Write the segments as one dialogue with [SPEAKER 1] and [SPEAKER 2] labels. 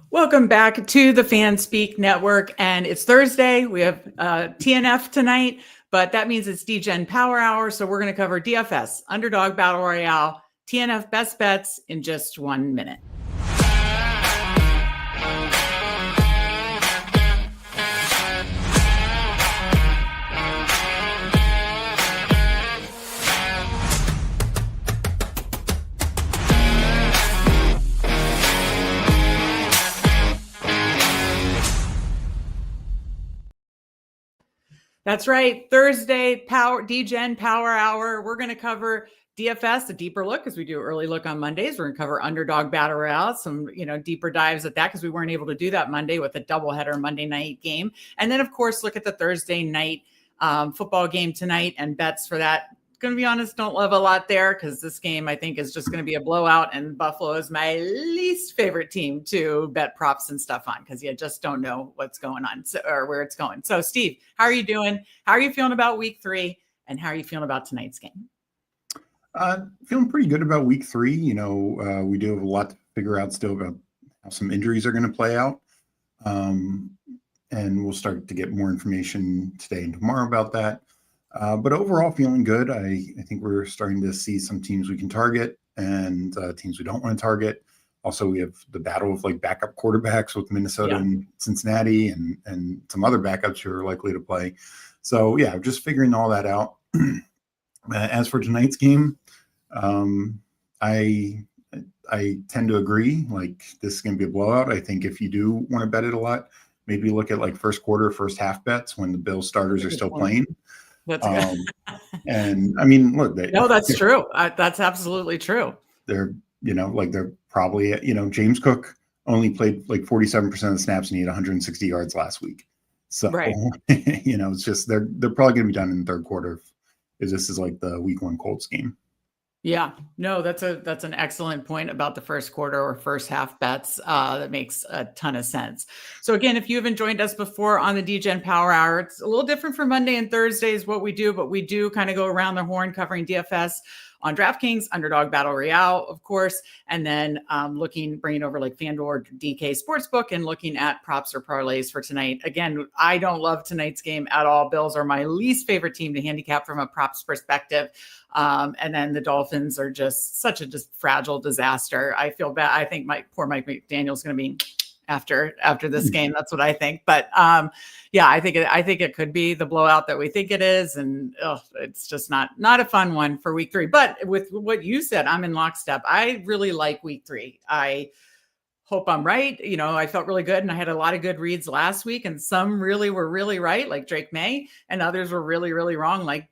[SPEAKER 1] Welcome back to the Fanspeak Network, and it's Thursday. We have TNF tonight, but that means it's Degen Power Hour, so we're going to cover DFS, Underdog Battle Royale, TNF Best Bets in just 1 minute. That's right. Thursday, Degen Power Hour. We're going to cover DFS, a deeper look, as we do early look on Mondays. We're going to cover Underdog Battle Royale, some deeper dives at that because we weren't able to do that Monday with a doubleheader Monday night game. And then, of course, look at the Thursday night football game tonight and bets for that. Going to be honest, don't love a lot there because this game I think is just going to be a blowout, and Buffalo is my least favorite team to bet props and stuff on because you just don't know what's going on or where it's going. So Steve, how are you doing? How are you feeling about week 3, and how are you feeling about tonight's game?
[SPEAKER 2] Feeling pretty good about week 3. We do have a lot to figure out still about how some injuries are going to play out. And we'll start to get more information today and tomorrow about that. But overall, feeling good. I think we're starting to see some teams we can target and teams we don't want to target. Also, we have the battle of backup quarterbacks with Minnesota and Cincinnati and some other backups who are likely to play. So, just figuring all that out. As for tonight's game, I tend to agree. This is going to be a blowout. I think if you do want to bet it a lot, maybe look at first quarter, first half bets when the Bills starters are still playing.
[SPEAKER 1] That's good.
[SPEAKER 2] And I mean, look,
[SPEAKER 1] that's true. That's absolutely true.
[SPEAKER 2] They're probably, James Cook only played 47% of the snaps and he had 160 yards last week. So,
[SPEAKER 1] right.
[SPEAKER 2] It's just, they're probably going to be done in the third quarter if this is the week 1 Colts game.
[SPEAKER 1] Yeah, no, that's an excellent point about the first quarter or first half bets. That makes a ton of sense. So again, if you haven't joined us before on the Degen Power Hour, it's a little different from Monday and Thursdays what we do, but we do kind of go around the horn covering DFS on DraftKings, Underdog Battle Royale, of course, and then bringing over FanDuel or DK Sportsbook and looking at props or parlays for tonight. Again, I don't love tonight's game at all. Bills are my least favorite team to handicap from a props perspective. And then the Dolphins are just such a fragile disaster. I feel bad. I think poor Mike McDaniel is going to be after this game. That's what I think. But I think it could be the blowout that we think it is. And it's just not a fun one for week 3. But with what you said, I'm in lockstep. I really like week 3. I hope I'm right. I felt really good and I had a lot of good reads last week, and some really were really right, like Drake May, and others were really, really wrong, like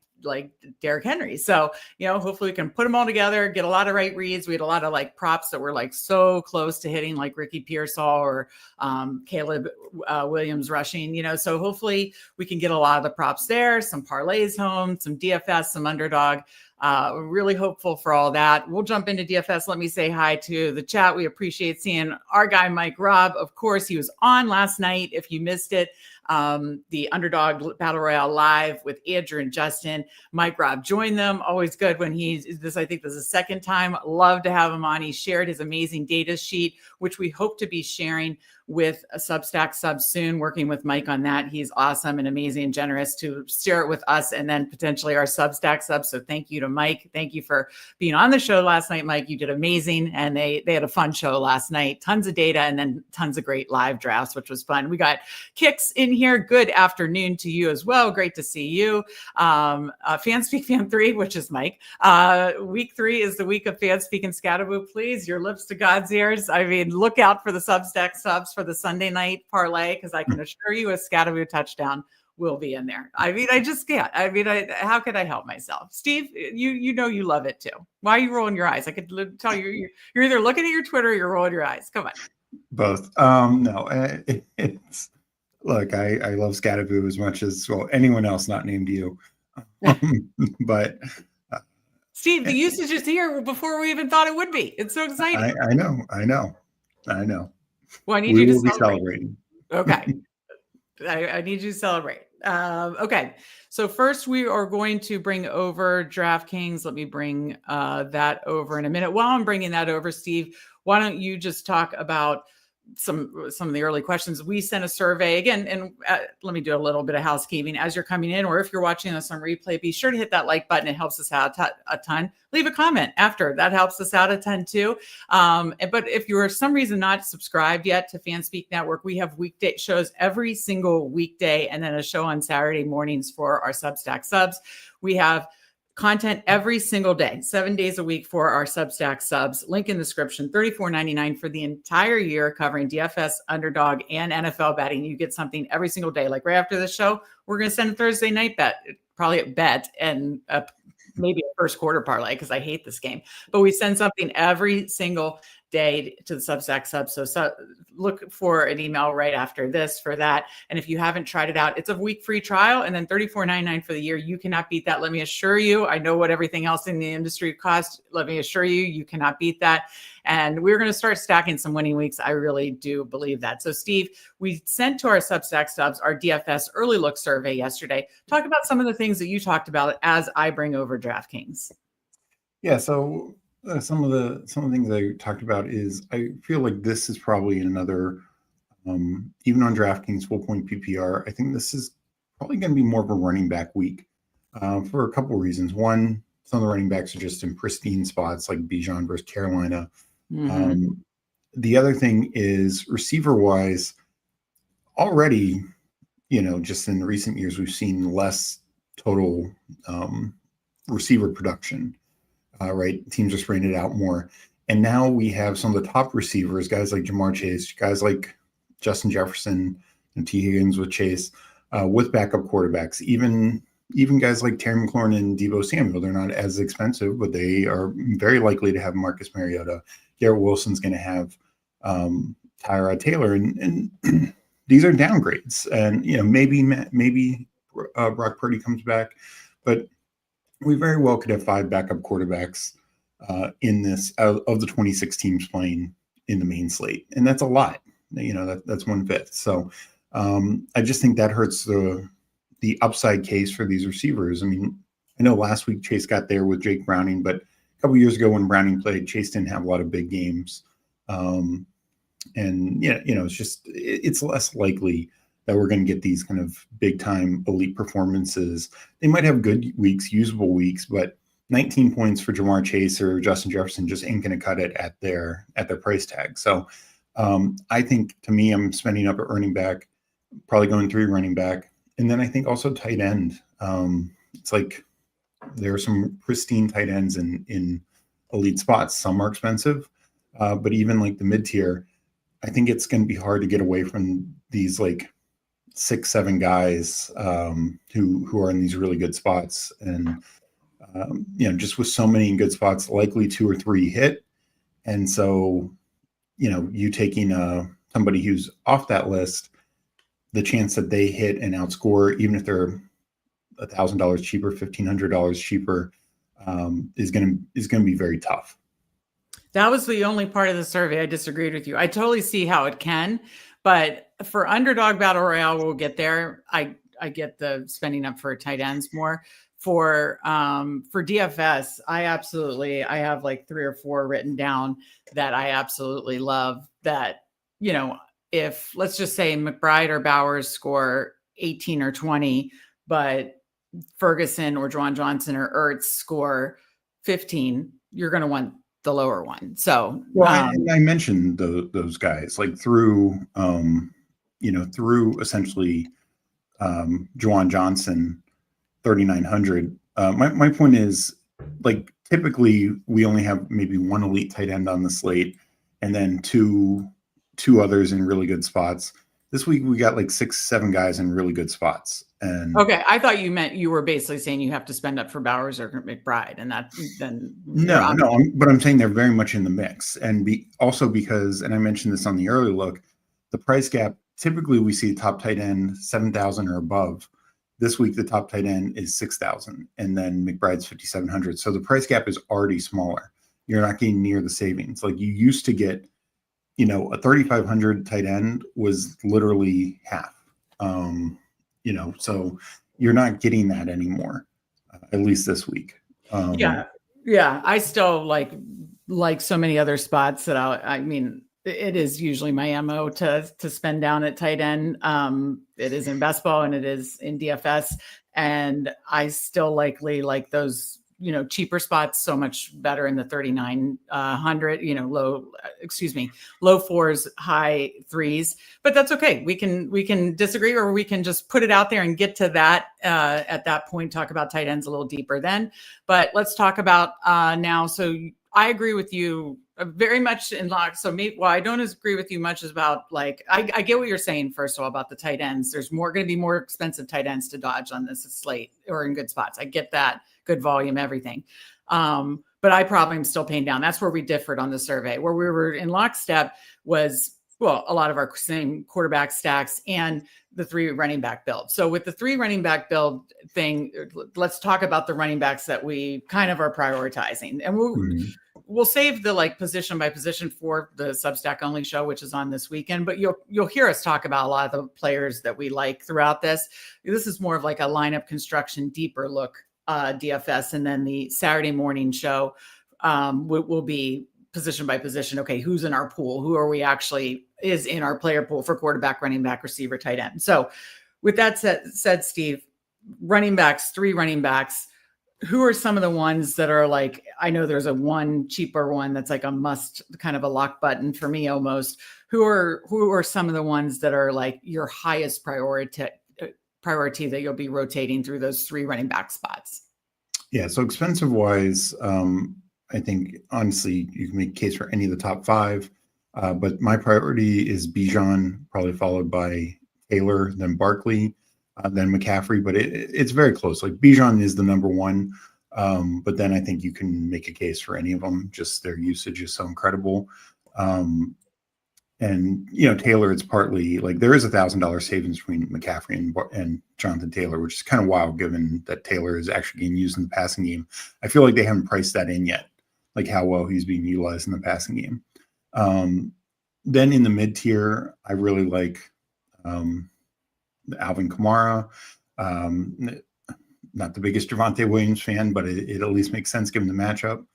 [SPEAKER 1] Derrick Henry. So, hopefully we can put them all together, get a lot of right reads. We had a lot of props that were so close to hitting, like Ricky Pearsall or Caleb Williams rushing, so hopefully we can get a lot of the props there, some parlays home, some DFS, some Underdog. We're really hopeful for all that. We'll jump into DFS. Let me say hi to the chat. We appreciate seeing our guy, Mike Robb. Of course, he was on last night. If you missed it, the Underdog Battle Royale live with Andrew and Justin. Mike Robb joined them. Always good when I think this is the second time. Love to have him on. He shared his amazing data sheet, which we hope to be sharing with a Substack sub soon, working with Mike on that. He's awesome and amazing and generous to share it with us and then potentially our Substack subs. So thank you to Mike. Thank you for being on the show last night, Mike. You did amazing. And they had a fun show last night. Tons of data and then tons of great live drafts, which was fun. We got Kicks in here. Good afternoon to you as well. Great to see you. Fanspeak Fan 3, which is Mike. Week 3 is the week of Fanspeak and Scatterboo. Please, your lips to God's ears. I mean, look out for the Substack subs for the Sunday night parlay, because I can assure you a Scatterboo touchdown will be in there. I mean, I just can't. I mean, how could I help myself? Steve, you love it too. Why are you rolling your eyes? I could tell you're either looking at your Twitter or you're rolling your eyes. Come on.
[SPEAKER 2] Both. No, it's look, I love Scatterboo as much as anyone else not named you. But
[SPEAKER 1] Steve, the usage is here before we even thought it would be. It's so exciting.
[SPEAKER 2] I know.
[SPEAKER 1] Well, I need you to celebrate.
[SPEAKER 2] Celebrating.
[SPEAKER 1] Okay. I need you to celebrate. Okay. So first we are going to bring over DraftKings. Let me bring that over in a minute. While I'm bringing that over, Steve, why don't you just talk about some of the early questions. We sent a survey again, and let me do a little bit of housekeeping. As you're coming in, or if you're watching us on replay, be sure to hit that like button. It helps us out a ton. Leave a comment after. That helps us out a ton too. But if you're for some reason not subscribed yet to Fanspeak Network, we have weekday shows every single weekday, and then a show on Saturday mornings for our Substack subs. We have content every single day, 7 days a week for our Substack subs. Link in the description, $34.99 for the entire year, covering DFS, Underdog, and NFL betting. You get something every single day. Like right after the show, we're going to send a Thursday night bet, probably a bet, and maybe a first quarter parlay, because I hate this game. But we send something every single day to the Substack sub. So look for an email right after this for that. And if you haven't tried it out, it's a week free trial, and then $34.99 for the year. You cannot beat that. Let me assure you. I know what everything else in the industry costs. Let me assure you, you cannot beat that. And we're going to start stacking some winning weeks. I really do believe that. So Steve, we sent to our Substack subs our DFS early look survey yesterday. Talk about some of the things that you talked about as I bring over DraftKings.
[SPEAKER 2] Yeah. So some of the things I talked about is I feel like this is probably another, even on DraftKings full point PPR, I think this is probably going to be more of a running back week for a couple of reasons. One, some of the running backs are just in pristine spots, like Bijan versus Carolina. Mm-hmm. The other thing is receiver wise, already, just in recent years, we've seen less total receiver production. Right, teams are spreading it out more, and now we have some of the top receivers, guys like Jamar Chase, guys like Justin Jefferson and T. Higgins with Chase, with backup quarterbacks. Even guys like Terry McLaurin and Deebo Samuel, they're not as expensive, but they are very likely to have Marcus Mariota. Garrett Wilson's going to have Tyrod Taylor, and these are downgrades. And maybe Brock Purdy comes back, but we very well could have 5 backup quarterbacks in this of the 26 teams playing in the main slate, and that's a lot. That's 1/5. So I just think that hurts the upside case for these receivers. I mean, I know last week Chase got there with Jake Browning, but a couple years ago when Browning played, Chase didn't have a lot of big games, and it's less likely that we're going to get these kind of big time elite performances. They might have good weeks, usable weeks, but 19 points for Jamar Chase or Justin Jefferson just ain't going to cut it at their price tag. So I think, to me, I'm spending up at running back, probably going 3 running back. And then I think also tight end. It's like there are some pristine tight ends in elite spots. Some are expensive, but even like the mid-tier, I think it's going to be hard to get away from these like 6-7 guys who are in these really good spots, and just with so many good spots, likely 2 or 3 hit. And so you taking somebody who's off that list, the chance that they hit and outscore, even if they're $1,000 cheaper, $1,500 cheaper, is going to be very tough.
[SPEAKER 1] That was the only part of the survey I disagreed with you. I totally see how it can, but for Underdog Battle Royale, we'll get there. I get the spending up for tight ends more. For DFS, I have like 3 or 4 written down that I absolutely love. That, if let's just say McBride or Bowers score 18 or 20, but Ferguson or Juwan Johnson or Ertz score 15, you're going to want the lower one. So,
[SPEAKER 2] I mentioned those guys like through essentially Juwan Johnson, 3,900. My point is, like, typically we only have maybe 1 elite tight end on the slate, and then two others in really good spots. This week we got like 6-7 guys in really good spots. And
[SPEAKER 1] okay, I thought you were basically saying you have to spend up for Bowers or McBride, and that then
[SPEAKER 2] no, but I'm saying they're very much in the mix, and also because, and I mentioned this on the early look, the price gap. Typically, we see top tight end 7,000 or above. This week, the top tight end is 6,000, and then McBride's 5,700. So the price gap is already smaller. You're not getting near the savings. Like you used to get, a 3,500 tight end was literally half. So you're not getting that anymore, at least this week.
[SPEAKER 1] Yeah. I still like so many other spots that I mean, It is usually my MO to spend down at tight end. It is in best ball and it is in DFS. And I still likely like those, cheaper spots so much better in the 3,900, low fours, high threes, but that's okay. We can disagree, or we can just put it out there and get to that at that point, talk about tight ends a little deeper then. But let's talk about now. So I agree with you very much in lock. So I don't agree with you much about I get what you're saying, first of all, about the tight ends. There's going to be more expensive tight ends to dodge on this slate or in good spots. I get that. Good volume, everything. But I probably am still paying down. That's where we differed on the survey. Where we were in lockstep was, a lot of our same quarterback stacks and the 3 running back build. So with the 3 running back build thing, let's talk about the running backs that we kind of are prioritizing. And we'll save the position by position for the Substack only show, which is on this weekend, but you'll hear us talk about a lot of the players that we like throughout this. This is more of a lineup construction, deeper look DFS. And then the Saturday morning show will be position by position. Okay, who's in our pool? Who are we actually is in our player pool for quarterback, running back, receiver, tight end? So with that said, Steve, running backs, 3 running backs, who are some of the ones that are I know there's one cheaper one that's a must, kind of a lock button for me almost. Who are some of the ones that are your highest priority that you'll be rotating through those 3 running back spots?
[SPEAKER 2] Yeah. So expensive wise, I think honestly, you can make a case for any of the top 5. But my priority is Bijan, probably followed by Taylor, then Barkley, then McCaffrey. But it's very close. Bijan is the number 1. But then I think you can make a case for any of them. Just their usage is so incredible. And Taylor, it's partly there is $1,000 savings between McCaffrey and Jonathan Taylor, which is kind of wild given that Taylor is actually getting used in the passing game. I feel like they haven't priced that in yet, how well he's being utilized in the passing game. Then in the mid tier, I really like Alvin Kamara. Not the biggest Javonte Williams fan, but it at least makes sense given the matchup.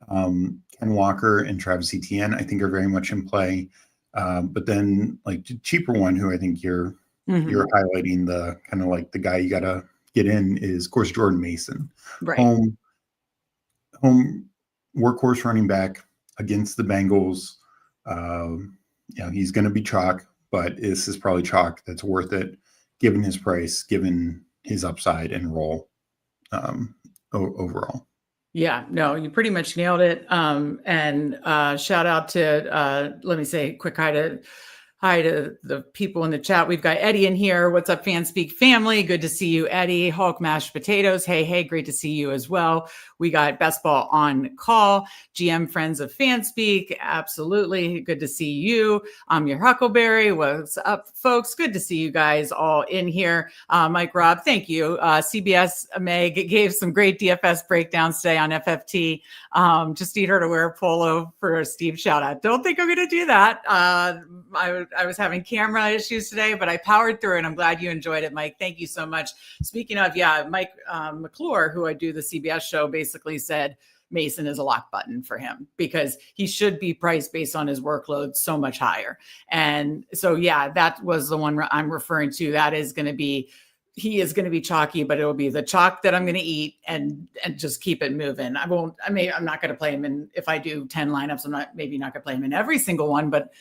[SPEAKER 2] Ken Walker and Travis Etienne, I think, are very much in play. But then the cheaper one, who I think you're highlighting, the kind of the guy you got to get in, is of course Jordan Mason,
[SPEAKER 1] right?
[SPEAKER 2] Home workhorse running back against the Bengals. He's going to be chalk, but this is probably chalk that's worth it given his price, given his upside and role overall.
[SPEAKER 1] Yeah, no, you pretty much nailed it. And shout out to, let me say a quick hi to the people in the chat. We've got Eddie in here. What's up, Fanspeak family? Good to see you, Eddie. Hulk Mashed Potatoes. Hey, great to see you as well. We got Best Ball on call. GM friends of Fanspeak. Absolutely. Good to see you. I'm your Huckleberry. What's up, folks? Good to see you guys all in here. Mike Rob, thank you. CBS Meg gave some great DFS breakdowns today on FFT. Just need her to wear a polo for Steve shout out. Don't think I'm going to do that. I was having camera issues today, but I powered through, and I'm glad you enjoyed it, Mike. Thank you so much. Speaking of, Mike McClure, who I do the CBS show, basically said Mason is a lock button for him because he should be priced based on his workload so much higher. And so, that was the one I'm referring to. He is going to be chalky, but it'll be the chalk that I'm going to eat and just keep it moving. I'm not going to play him in, if I do 10 lineups, I'm not going to play him in every single one, but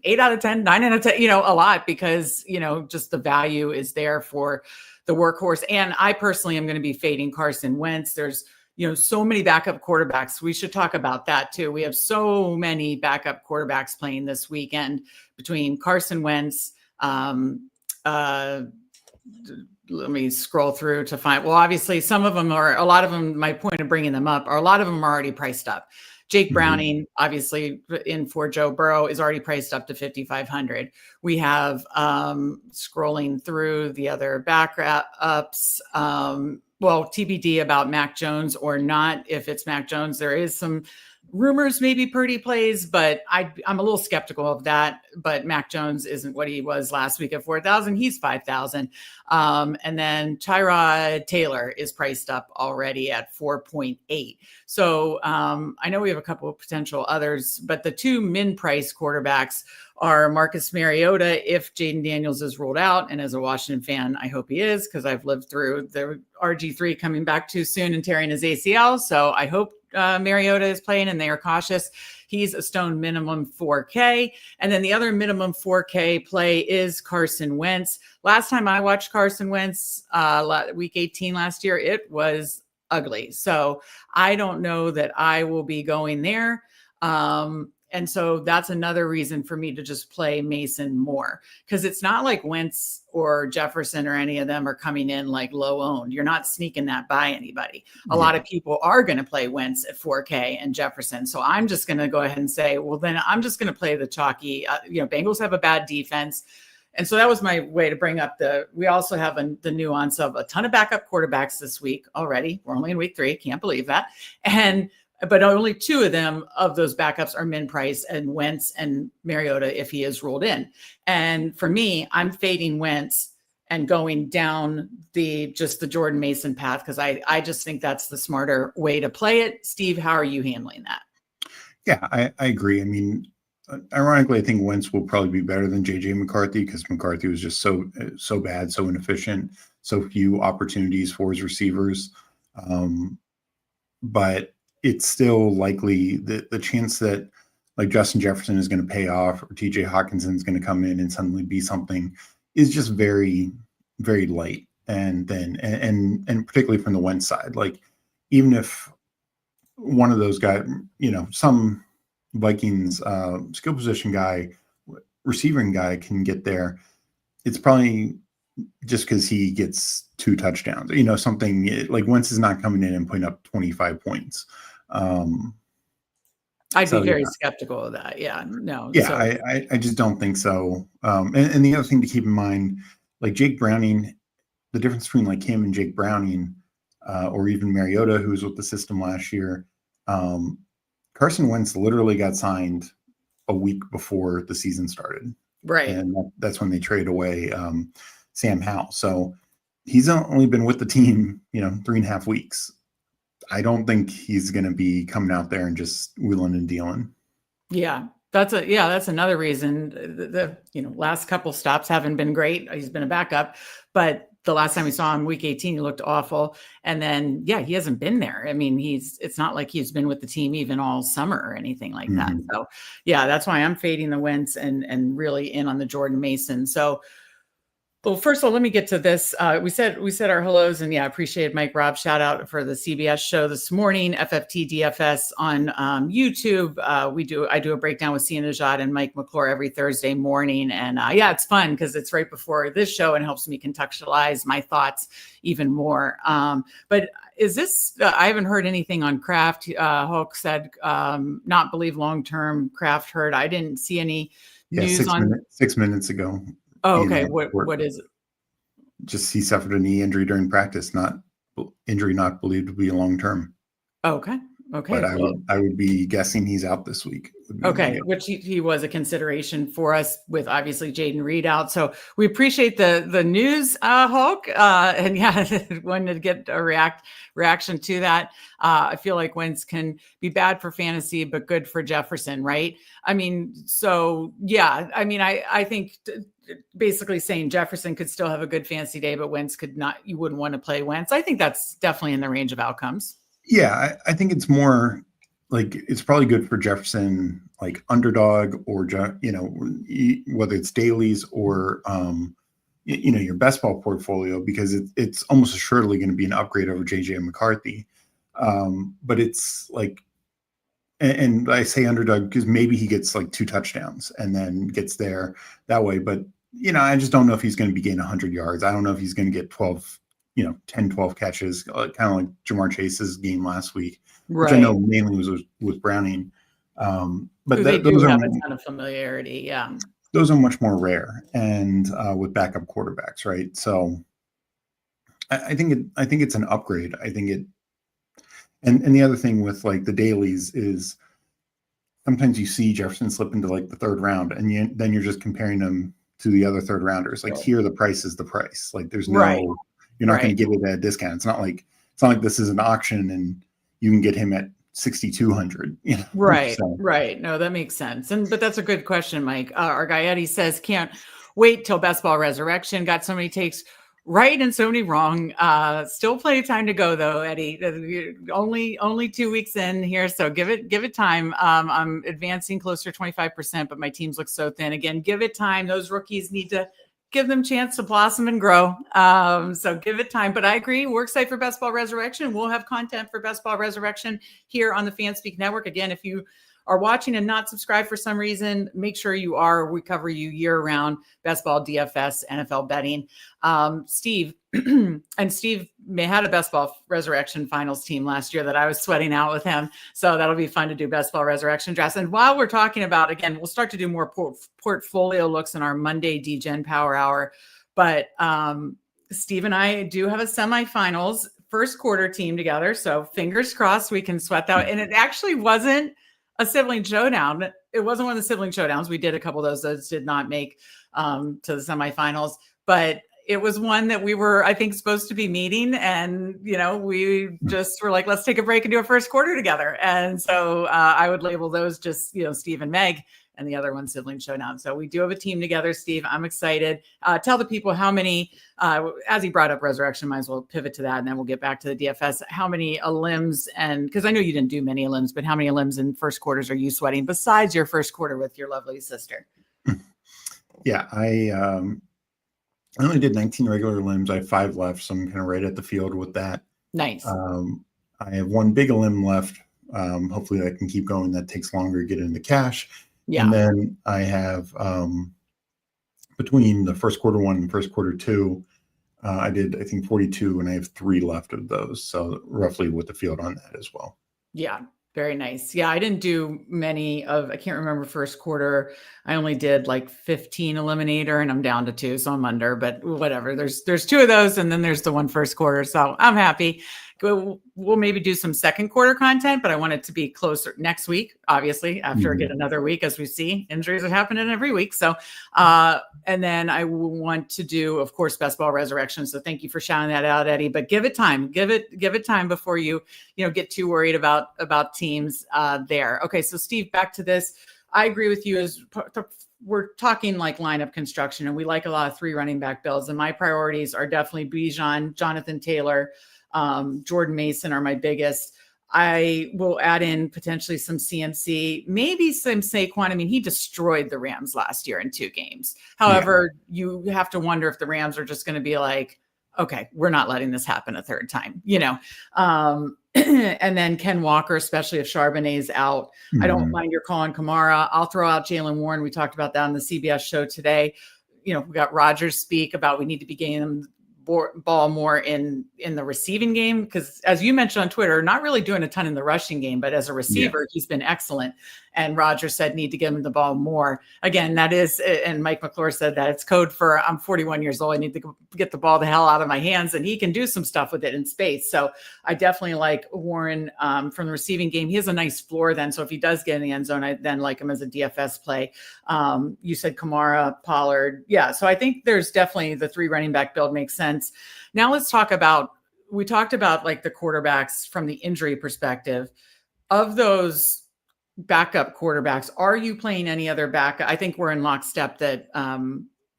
[SPEAKER 1] 8 out of 10, 9 out of 10, a lot, because, just the value is there for the workhorse. And I personally am going to be fading Carson Wentz. There's, so many backup quarterbacks. We should talk about that too. We have so many backup quarterbacks playing this weekend between Carson Wentz. Let me scroll through to find, obviously a lot of them, my point of bringing them up are a lot of them are already priced up. Jake Browning, obviously in for Joe Burrow, is already priced up to 5,500. We have scrolling through the other backups. TBD about Mac Jones or not. If it's Mac Jones, there is some rumors, maybe Purdy plays, but I'm a little skeptical of that. But Mac Jones isn't what he was last week at 4,000. He's 5,000. And then Tyrod Taylor is priced up already at 4.8. So I know we have a couple of potential others, but the two min price quarterbacks are Marcus Mariota if Jaden Daniels is ruled out. And as a Washington fan, I hope he is, because I've lived through the RG3 coming back too soon and tearing his ACL. So I hope Mariota is playing and they are cautious. He's a stone minimum 4K. And then the other minimum 4K play is Carson Wentz. Last time I watched Carson Wentz, week 18 last year, it was ugly. So I don't know that I will be going there. And so that's another reason for me to just play Mason more, because it's not like Wentz or Jefferson or any of them are coming in like low owned. You're not sneaking that by anybody. A lot of people are going to play Wentz at 4K and Jefferson. So I'm just going to go ahead and say, well, then I'm just going to play the chalky. Bengals have a bad defense. And so that was my way to bring up we also have the nuance of a ton of backup quarterbacks this week already. We're only in week 3. Can't believe that. But only 2 of them, of those backups, are min price, and Wentz and Mariota if he is ruled in. And for me, I'm fading Wentz and going down the Jordan Mason path, because I just think that's the smarter way to play it. Steve, how are you handling that?
[SPEAKER 2] Yeah, I agree. I mean, ironically, I think Wentz will probably be better than JJ McCarthy, because McCarthy was just so bad, so inefficient, so few opportunities for his receivers. But it's still likely that the chance that like Justin Jefferson is going to pay off, or TJ Hawkinson is going to come in and suddenly be something, is just very, very light. And then, and particularly from the Wentz side, like even if one of those guys, some Vikings skill position guy, receiving guy can get there, it's probably just because he gets 2 touchdowns, something like Wentz is not coming in and putting up 25 points.
[SPEAKER 1] I'd be very skeptical of that. Yeah, no.
[SPEAKER 2] Yeah, so. I just don't think so. And the other thing to keep in mind, like Jake Browning, the difference between like him and Jake Browning, or even Mariota, who was with the system last year, Carson Wentz literally got signed a week before the season started.
[SPEAKER 1] Right.
[SPEAKER 2] And that's when they traded away Sam Howell. So he's only been with the team, 3.5 weeks. I don't think he's going to be coming out there and just wheeling and dealing.
[SPEAKER 1] Yeah, that's another reason. The last couple stops haven't been great. He's been a backup, but the last time we saw him, week 18, he looked awful. And then, he hasn't been there. I mean, it's not like he's been with the team even all summer or anything like that. So that's why I'm fading the Wentz and really in on the Jordan Mason. So, well, first of all, let me get to this. We said our hellos, and appreciate Mike Robb. Shout out for the CBS show this morning, FFT DFS on YouTube. I do a breakdown with Sia Najad and Mike McClure every Thursday morning, and it's fun because it's right before this show and helps me contextualize my thoughts even more. But is this? I haven't heard anything on Kraft. Hulk said not believe long term Kraft hurt. I didn't see any news on
[SPEAKER 2] 6 minutes ago.
[SPEAKER 1] Oh, okay. What is it?
[SPEAKER 2] Just he suffered a knee injury during practice, not believed to be long term.
[SPEAKER 1] Okay.
[SPEAKER 2] But I would be guessing he's out this week.
[SPEAKER 1] Okay, which he was a consideration for us with obviously Jaden Reed out. So we appreciate the news, Hulk. And wanted to get a reaction to that. I feel like Wentz can be bad for fantasy, but good for Jefferson, right? I mean, I think basically saying Jefferson could still have a good fantasy day, but Wentz could not. You wouldn't want to play Wentz. I think that's definitely in the range of outcomes.
[SPEAKER 2] Yeah, I think it's more like it's probably good for Jefferson, like Underdog, or whether it's dailies or your best ball portfolio, because it's almost assuredly going to be an upgrade over JJ McCarthy. But it's like, and I say Underdog because maybe he gets like 2 touchdowns and then gets there that way. But I just don't know if he's going to be getting 100 yards. I don't know if he's going to get 10, 12 catches, kind of like Jamar Chase's game last week, which I know mainly was Browning. But
[SPEAKER 1] those have a ton of familiarity. Yeah.
[SPEAKER 2] Those are much more rare, and with backup quarterbacks, right? So I think it's an upgrade. I think it, and the other thing with like the dailies is sometimes you see Jefferson slip into like the third round, and then you're just comparing them to the other third rounders. Like here, the price is the price. Like there's no, you're not going to get it at a discount. It's not like this is an auction and you can get him at 6,200. You know?
[SPEAKER 1] Right,
[SPEAKER 2] So.
[SPEAKER 1] right. No, that makes sense. But that's a good question, Mike. Our guy Eddie says can't wait till Best Ball Resurrection. Got so many takes right and so many wrong. Still plenty of time to go though, Eddie. Only 2 weeks in here, so give it time. I'm advancing closer to 25%, but my teams look so thin. Again, give it time. Those rookies need to give them a chance to blossom and grow. So give it time. But I agree. We're excited for Best Ball Resurrection. We'll have content for Best Ball Resurrection here on the Fanspeak Network. Again, if you are watching and not subscribed for some reason, make sure you are. We cover you year-round, best ball, DFS, NFL betting. Steve, and Steve had a Best Ball Resurrection finals team last year that I was sweating out with him. So that'll be fun to do Best Ball Resurrection drafts. And while we're talking about, again, we'll start to do more portfolio looks in our Monday Degen Power Hour. But Steve and I do have a semifinals first quarter team together. So fingers crossed we can sweat that. And it actually wasn't a sibling showdown. It wasn't one of the sibling showdowns. We did a couple of those did not make to the semifinals, but it was one that we were, I think, supposed to be meeting. And, we just were like, let's take a break and do a first quarter together. And so I would label those just, Steve and Meg, and the other one sibling showdown. So we do have a team together, Steve. I'm excited. Tell the people how many, as he brought up Resurrection, might as well pivot to that, and then we'll get back to the DFS. How many elims, and because I know you didn't do many elims, but how many elims in first quarters are you sweating besides your first quarter with your lovely sister?
[SPEAKER 2] Yeah, I only did 19 regular limbs. I have 5 left, so I'm kind of right at the field with that.
[SPEAKER 1] Nice.
[SPEAKER 2] I have 1 big limb left. Hopefully I can keep going. That takes longer to get into cash. Yeah. And then I have between the first quarter 1 and first quarter 2, I did, I think, 42, and I have 3 left of those. So roughly with the field on that as well.
[SPEAKER 1] Yeah. Very nice. Yeah, I didn't do many I can't remember first quarter. I only did like 15 eliminator, and I'm down to 2, so I'm under, but whatever. There's 2 of those, and then there's the 1 first quarter. So I'm happy. We'll maybe do some second quarter content, but I want it to be closer next week, obviously, after I get another week. As we see, injuries are happening every week. So, and then I want to do, of course, Best Ball Resurrection. So thank you for shouting that out, Eddie, but give it time, give it time before you get too worried about teams there. Okay. So Steve, back to this. I agree with you as we're talking like lineup construction, and we like a lot of 3 running back builds, and my priorities are definitely Bijan, Jonathan Taylor, Jordan Mason are my biggest. I will add in potentially some CMC, maybe some Saquon. I mean, he destroyed the Rams last year in 2 games. However, you have to wonder if the Rams are just going to be like, okay, we're not letting this happen a third time, and then Ken Walker, especially if Charbonnet's out. I don't mind your call on Kamara. I'll throw out Jalen Warren. We talked about that on the CBS show today. We got Rodgers speak about we need to be getting them ball more in the receiving game, because as you mentioned on Twitter, not really doing a ton in the rushing game, but as a receiver, he's been excellent. And Rodgers said need to give him the ball more. Again, that is, and Mike McClure said that it's code for I'm 41 years old. I need to get the ball the hell out of my hands, and he can do some stuff with it in space. So I definitely like Warren from the receiving game. He has a nice floor then. So if he does get in the end zone, I then like him as a DFS play. You said Kamara, Pollard. Yeah. So I think there's definitely the 3 running back build makes sense. Now let's talk about, we talked about like the quarterbacks from the injury perspective. Of those backup quarterbacks, are you playing any other backup? I think we're in lockstep that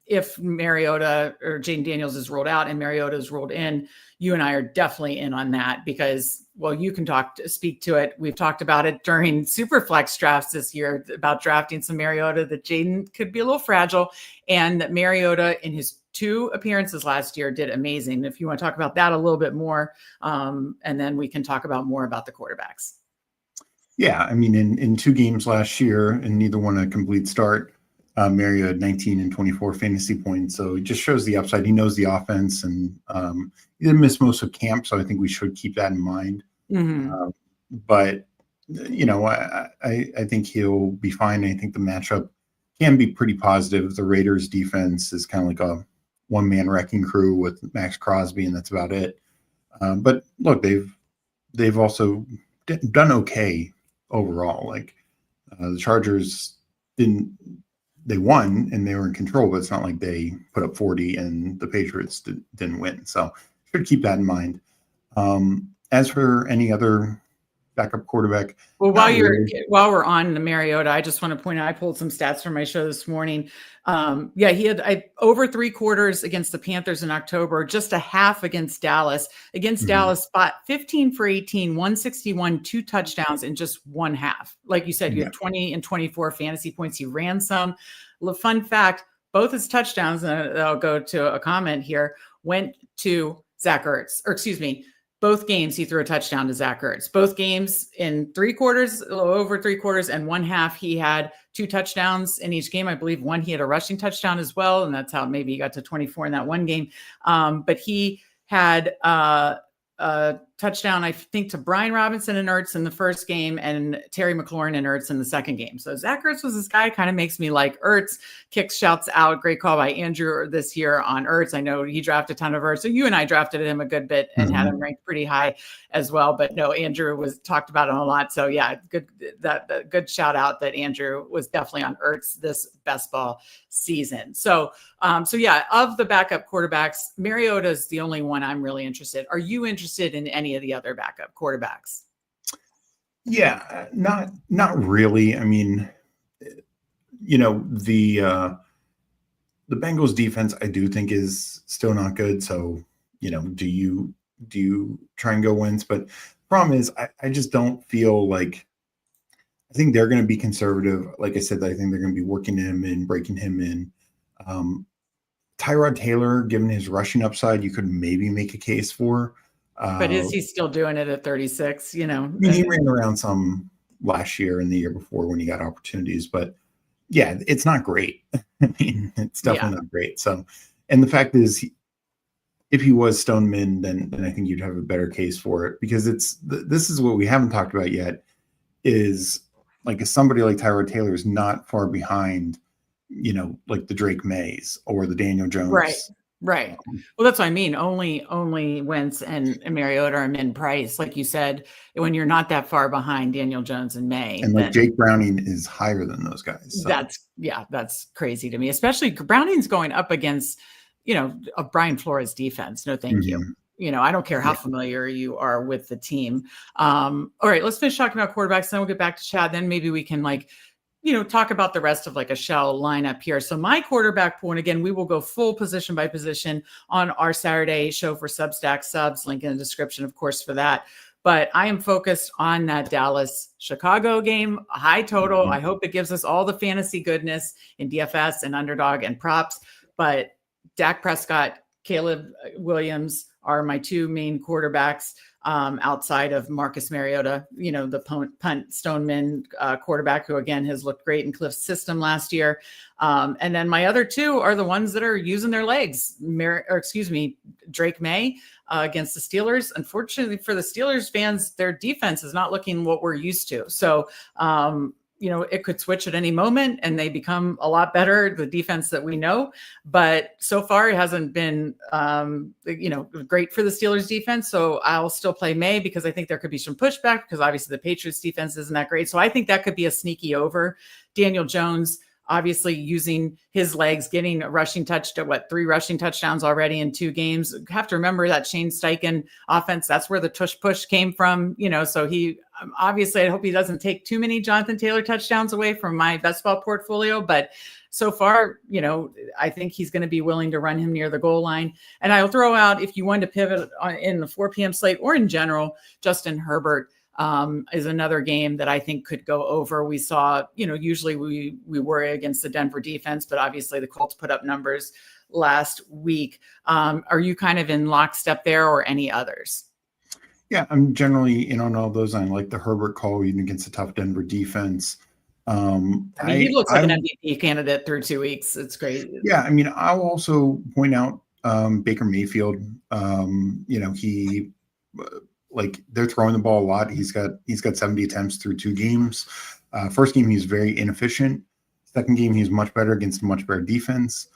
[SPEAKER 1] if Mariota or Jaden Daniels is rolled out and Mariota is rolled in, you and I are definitely in on that because, well, you can speak to it. We've talked about it during Superflex drafts this year about drafting some Mariota, that Jaden could be a little fragile, and that Mariota in his 2 appearances last year did amazing. If you want to talk about that a little bit more, and then we can talk about more about the quarterbacks.
[SPEAKER 2] Yeah, I mean, in 2 games last year, and neither one a complete start, Mariota had 19 and 24 fantasy points. So it just shows the upside. He knows the offense, and he didn't miss most of camp, so I think we should keep that in mind. But, I think he'll be fine. I think the matchup can be pretty positive. The Raiders defense is kind of like a one-man wrecking crew with Max Crosby, and that's about it. But look, they've also done okay overall. Like The Chargers they won and they were in control, but it's not like they put up 40 and the Patriots didn't win. So should keep that in mind. As for any other backup quarterback,
[SPEAKER 1] well, while we're on the Mariota, I just want to point out, I pulled some stats from my show this morning. He had over 3/4 against the Panthers in October, just a half against Dallas. Against Dallas, spot 15 for 18, 161, 2 touchdowns in just one half. Like you said, you had 20 and 24 fantasy points. He ran some. Fun fact, both his touchdowns, and I'll go to a comment here, went to Zach Ertz, or excuse me, both games he threw a touchdown to Zach Ertz. Both games in 3/4, a little over 3/4, and one half he had 2 touchdowns in each game. I believe one he had a rushing touchdown as well, and that's how maybe he got to 24 in that one game. But he had a touchdown, I think, to Brian Robinson and Ertz in the first game, and Terry McLaurin and Ertz in the second game. So Zach Ertz was this guy, kind of makes me like Ertz. Kicks shouts out. Great call by Andrew this year on Ertz. I know he drafted a ton of Ertz. So you and I drafted him a good bit and had him ranked pretty high as well. But no, Andrew was talked about it a lot. So yeah, good shout out that Andrew was definitely on Ertz this best ball season. So yeah, of the backup quarterbacks, Mariota is the only one I'm really interested. Are you interested in any of the other backup quarterbacks?
[SPEAKER 2] Yeah, not really. I mean, the Bengals defense I do think is still not good. So, do you try and go wins? But the problem is I just don't feel like, I think they're going to be conservative. Like I said, I think they're going to be working him in, breaking him in. Tyrod Taylor, given his rushing upside, you could maybe make a case for.
[SPEAKER 1] But is he still doing it at 36?
[SPEAKER 2] I mean, he ran around some last year and the year before when he got opportunities, but yeah, it's not great. I mean, it's definitely not great. So, and the fact is, if he was Stoneman, then I think you'd have a better case for it, because this is what we haven't talked about yet, is like somebody like Tyrod Taylor is not far behind, like the Drake Mays or the Daniel Jones.
[SPEAKER 1] Right. Well, that's what I mean. Only Wentz and Mariota are min price. Like you said, when you're not that far behind Daniel Jones and May.
[SPEAKER 2] And like Jake Browning is higher than those guys. So.
[SPEAKER 1] That's crazy to me, especially Browning's going up against, a Brian Flores defense. No, thank you. I don't care how familiar you are with the team. All right, let's finish talking about quarterbacks. Then we'll get back to Chad. Then maybe we can talk about the rest of like a shell lineup here. So my quarterback pool, and again, we will go full position by position on our Saturday show for Substack subs, link in the description, of course, for that. But I am focused on that Dallas-Chicago game, a high total. I hope it gives us all the fantasy goodness in DFS and Underdog and props. But Dak Prescott, Caleb Williams are my two main quarterbacks. Outside of Marcus Mariota, the punt Stoneman quarterback, who again has looked great in Cliff's system last year. And then my other two are the ones that are using their legs. Drake May against the Steelers. Unfortunately for the Steelers fans, their defense is not looking what we're used to. So, it could switch at any moment and they become a lot better, the defense that we know. But so far it hasn't been, great for the Steelers defense. So I'll still play May because I think there could be some pushback because obviously the Patriots defense isn't that great. So I think that could be a sneaky over. Daniel Jones, obviously using his legs, getting a rushing touch to 3 rushing touchdowns already in 2 games. You have to remember that Shane Steichen offense, that's where the tush push came from, so he obviously, I hope he doesn't take too many Jonathan Taylor touchdowns away from my best ball portfolio, but so far, I think he's going to be willing to run him near the goal line. And I'll throw out, if you wanted to pivot in the 4 p.m. slate or in general, Justin Herbert is another game that I think could go over. We saw, usually we worry against the Denver defense, but obviously the Colts put up numbers last week. Are you kind of in lockstep there or any others?
[SPEAKER 2] Yeah, I'm generally in on all those. I like the Herbert call even against a tough Denver defense.
[SPEAKER 1] He looks like an MVP candidate through 2 weeks. It's great.
[SPEAKER 2] Yeah, I mean, I'll also point out Baker Mayfield. He they're throwing the ball a lot. He's got 70 attempts through 2 games. First game, he's very inefficient. Second game, he's much better against a much better defense.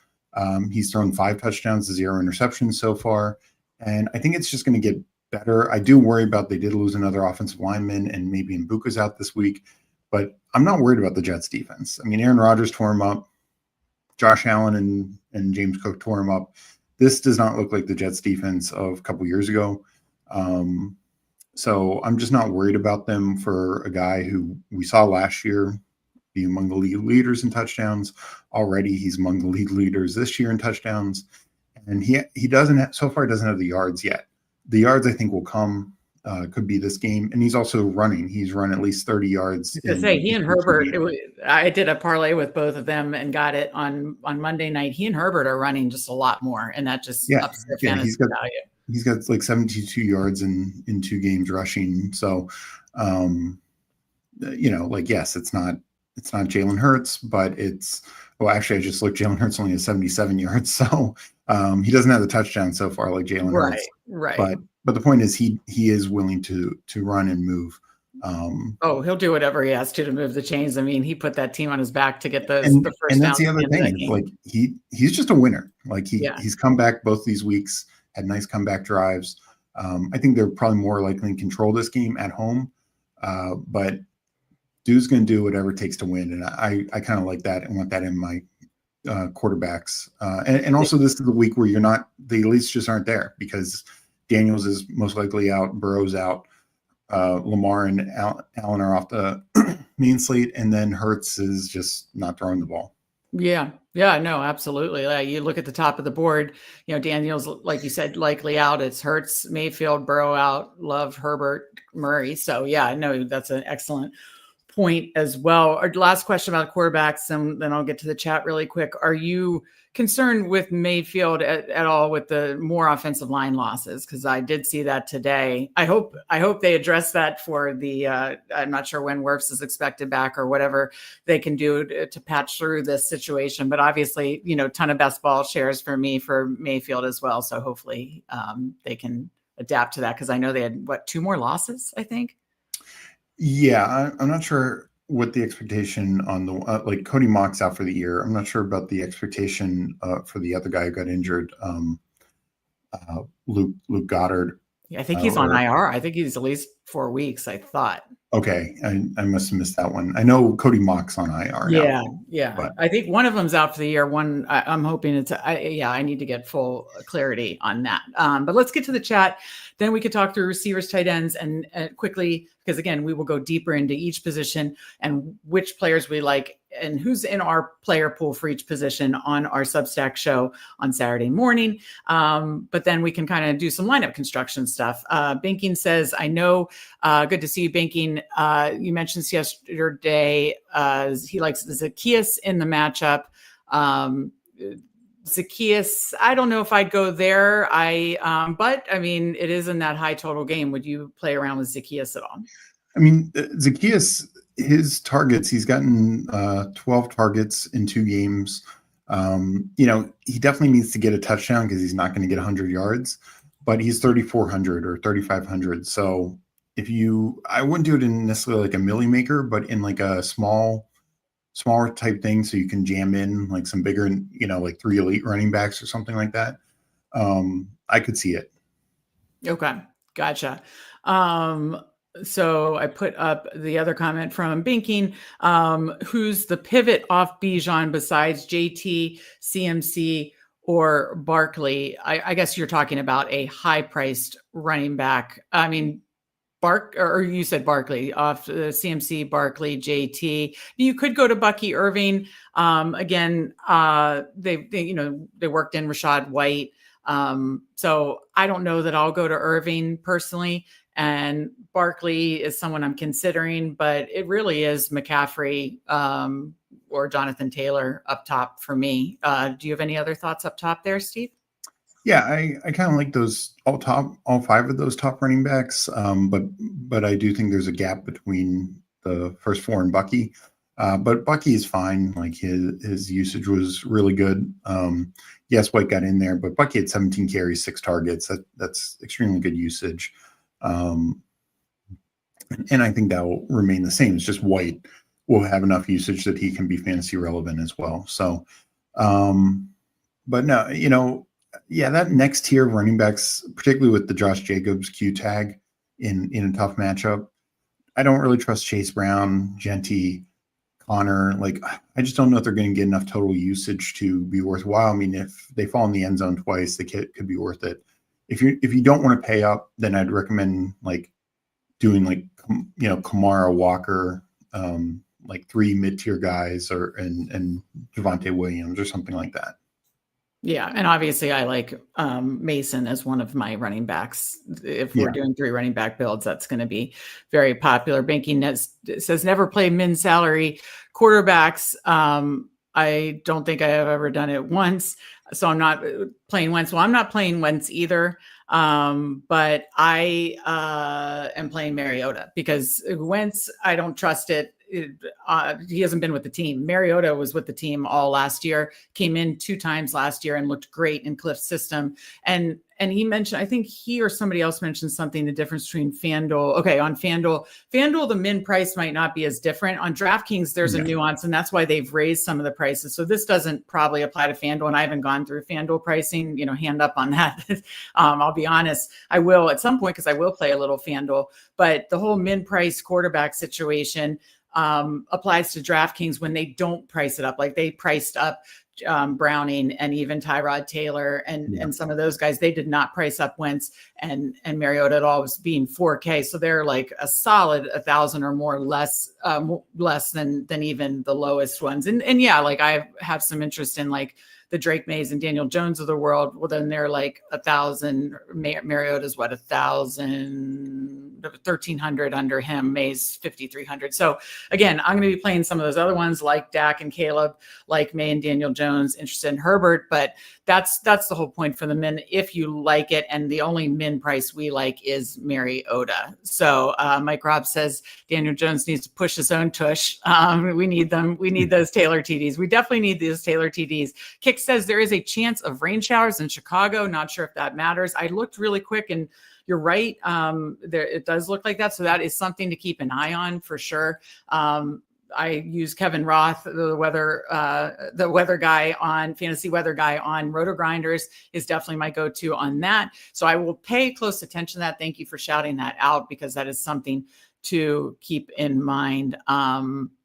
[SPEAKER 2] He's thrown 5 touchdowns to 0 interceptions so far. And I think it's just going to get better. I do worry about they did lose another offensive lineman and maybe Mbuka's out this week. but I'm not worried about the Jets defense. I mean, Aaron Rodgers tore him up. Josh Allen and James Cook tore him up. This does not look like the Jets defense of a couple years ago. So I'm just not worried about them for a guy who we saw last year be among the league leaders in touchdowns. Already he's among the league leaders this year in touchdowns. And he doesn't have, so far doesn't have the yards yet. The yards I think will come, could be this game. And he's also running. He's run at least 30 yards.
[SPEAKER 1] He and Herbert, I did a parlay with both of them and got it on Monday night. He and Herbert are running just a lot more, and that just ups their fantasy value.
[SPEAKER 2] He's got like 72 yards in 2 games rushing. So, yes, it's not Jalen Hurts, but actually I just looked, Jalen Hurts only has 77 yards. So he doesn't have the touchdown so far like Jalen Hurts.
[SPEAKER 1] Right.
[SPEAKER 2] But the point is he is willing to run and move.
[SPEAKER 1] He'll do whatever he has to move the chains. I mean, he put that team on his back to get the first.
[SPEAKER 2] And that's the other thing. Like he's just a winner. Like he's come back both these weeks, had nice comeback drives. I think they're probably more likely to control this game at home. But dude's going to do whatever it takes to win. And I kind of like that and want that in my quarterbacks. And also this is the week where the elites just aren't there because Daniels is most likely out, Burrow's out, Lamar and Allen are off the main slate, and then Hurts is just not throwing the ball.
[SPEAKER 1] Yeah, no, absolutely. You look at the top of the board, Daniels, like you said, likely out. It's Hurts, Mayfield, Burrow out, Love, Herbert, Murray. So yeah, no, that's an excellent point as well. Our last question about quarterbacks, and then I'll get to the chat really quick. Are you concerned with Mayfield at all with the more offensive line losses? Because I did see that today. I hope they address that for the I'm not sure when Wirfs is expected back or whatever they can do to patch through this situation. But obviously, ton of best ball shares for me for Mayfield as well. So hopefully they can adapt to that, because I know they had 2 more losses, I think.
[SPEAKER 2] Yeah, I'm not sure what the expectation on the like Cody Mock's out for the year. I'm not sure about the expectation for the other guy who got injured, Luke Goddard.
[SPEAKER 1] Yeah, I think he's on IR. I think he's at least 4 weeks, I thought.
[SPEAKER 2] Okay, I must have missed that one. I know Cody Mock's on IR now.
[SPEAKER 1] Yeah. But I think one of them's out for the year. One, I'm hoping I need to get full clarity on that. But let's get to the chat. Then we could talk through receivers, tight ends, and quickly, because again, we will go deeper into each position and which players we like and who's in our player pool for each position on our Substack show on Saturday morning. But then we can kind of do some lineup construction stuff. Banking says, I know, good to see you, Banking. You mentioned yesterday, he likes Zacchaeus in the matchup. Zacchaeus, I don't know if I'd go there. But I mean, it is in that high total game. Would you play around with Zacchaeus at all?
[SPEAKER 2] I mean, Zacchaeus, his targets, he's gotten 12 targets in 2 games. He definitely needs to get a touchdown because he's not going to get 100 yards, but he's 3,400 or 3,500. So I wouldn't do it in necessarily like a milli maker, but in like a smaller type thing, so you can jam in like some bigger, like 3 elite running backs or something like that. I could see it.
[SPEAKER 1] Okay, gotcha. So I put up the other comment from Binking. Who's the pivot off Bijan besides JT, CMC, or Barkley? I guess you're talking about a high-priced running back. I mean, or you said Barkley off CMC, Barkley, JT. You could go to Bucky Irving. Again, they worked in Rashad White. So I don't know that I'll go to Irving personally. And Barkley is someone I'm considering, but it really is McCaffrey or Jonathan Taylor up top for me. Do you have any other thoughts up top there, Steve?
[SPEAKER 2] Yeah, I kind of like those all 5 of those top running backs. But I do think there's a gap between the first 4 and Bucky. But Bucky is fine. Like his usage was really good. Yes, White got in there, but Bucky had 17 carries, 6 targets. That's extremely good usage. And I think that will remain the same. It's just White will have enough usage that he can be fantasy relevant as well. So, but no, that next tier of running backs, particularly with the Josh Jacobs Q tag in a tough matchup, I don't really trust Chase Brown, Genty, Connor. Like, I just don't know if they're going to get enough total usage to be worthwhile. I mean, if they fall in the end zone twice, they could be worth it. If you don't want to pay up, then I'd recommend like doing like Kamara, Walker, like 3 mid-tier guys, and Javonte Williams or something like that.
[SPEAKER 1] Yeah, and obviously I like Mason as one of my running backs. If we're doing 3 running back builds, that's going to be very popular. Banking says never play min salary quarterbacks. I don't think I have ever done it once, so I'm not playing Wentz. Well, I'm not playing Wentz either, but I am playing Mariota because Wentz, I don't trust it. He hasn't been with the team. Mariota was with the team all last year, came in 2 times last year and looked great in Cliff's system. And he mentioned, I think he or somebody else mentioned something, the difference between FanDuel. Okay, on FanDuel, the min price might not be as different. On DraftKings, there's a nuance, and that's why they've raised some of the prices. So this doesn't probably apply to FanDuel, and I haven't gone through FanDuel pricing, hand up on that. I'll be honest. I will at some point because I will play a little FanDuel, but the whole min price quarterback situation applies to DraftKings when they don't price it up. Like they priced up Browning and even Tyrod Taylor and some of those guys. They did not price up Wentz and Mariota at all, was being 4K. So they're like a solid 1,000 or more less than even the lowest ones. And yeah, like I have some interest in like the Drake Mays and Daniel Jones of the world. Well, then they're like 1,000. Mariota's what, 1,000, 1,300 under him. Mays 5,300. So again, I'm going to be playing some of those other ones like Dak and Caleb, like May and Daniel Jones, interested in Herbert, but that's the whole point for the min if you like it. And the only min price we like is Mariota. So Mike Robb says Daniel Jones needs to push his own tush. We need them. We need those Taylor TDs. We definitely need these Taylor TDs. Kick says there is a chance of rain showers in Chicago. Not sure if that matters. I looked really quick and you're right. It does look like that. So that is something to keep an eye on for sure. I use Kevin Roth, the weather guy on fantasy weather guy on Roto Grinders is definitely my go-to on that. So I will pay close attention to that. Thank you for shouting that out because that is something to keep in mind.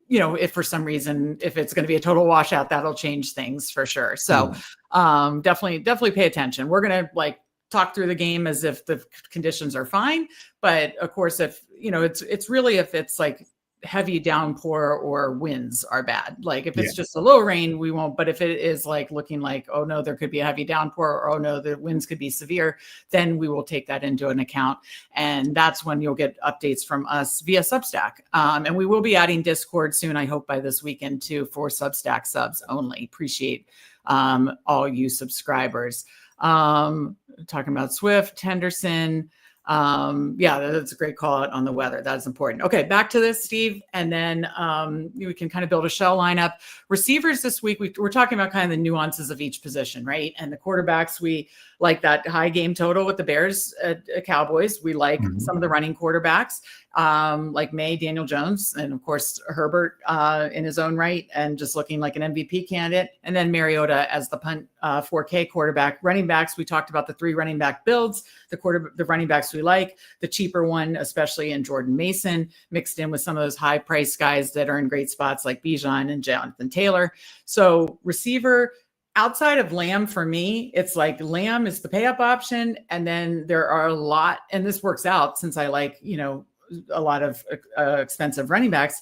[SPEAKER 1] If for some reason, if it's going to be a total washout, that'll change things for sure. So definitely pay attention. We're going to talk through the game as if the conditions are fine. But of course, if, it's really, if it's like heavy downpour or winds are bad. Like if it's just a low rain, we won't, but if it is like looking like, oh no, there could be a heavy downpour or oh no, the winds could be severe, then we will take that into an account. And that's when you'll get updates from us via Substack. And we will be adding Discord soon. I hope by this weekend too, for Substack subs only. Appreciate all you subscribers. Talking about Swift, Henderson. That's a great call out on the weather. That's important. Okay, back to this, Steve, and then we can kind of build a shell lineup. Receivers this week, we're talking about kind of the nuances of each position, right? And the quarterbacks, we like that high game total with the Bears, Cowboys. We like some of the running quarterbacks, like May, Daniel Jones, and of course Herbert in his own right, and just looking like an MVP candidate. And then Mariota as the punt 4K quarterback. Running backs, we talked about the 3 running back builds. The running backs we like, the cheaper one, especially in Jordan Mason, mixed in with some of those high price guys that are in great spots like Bijan and Jonathan Taylor. So receiver, outside of Lamb, for me, it's like Lamb is the pay up option. And then there are a lot, and this works out since I like, a lot of expensive running backs.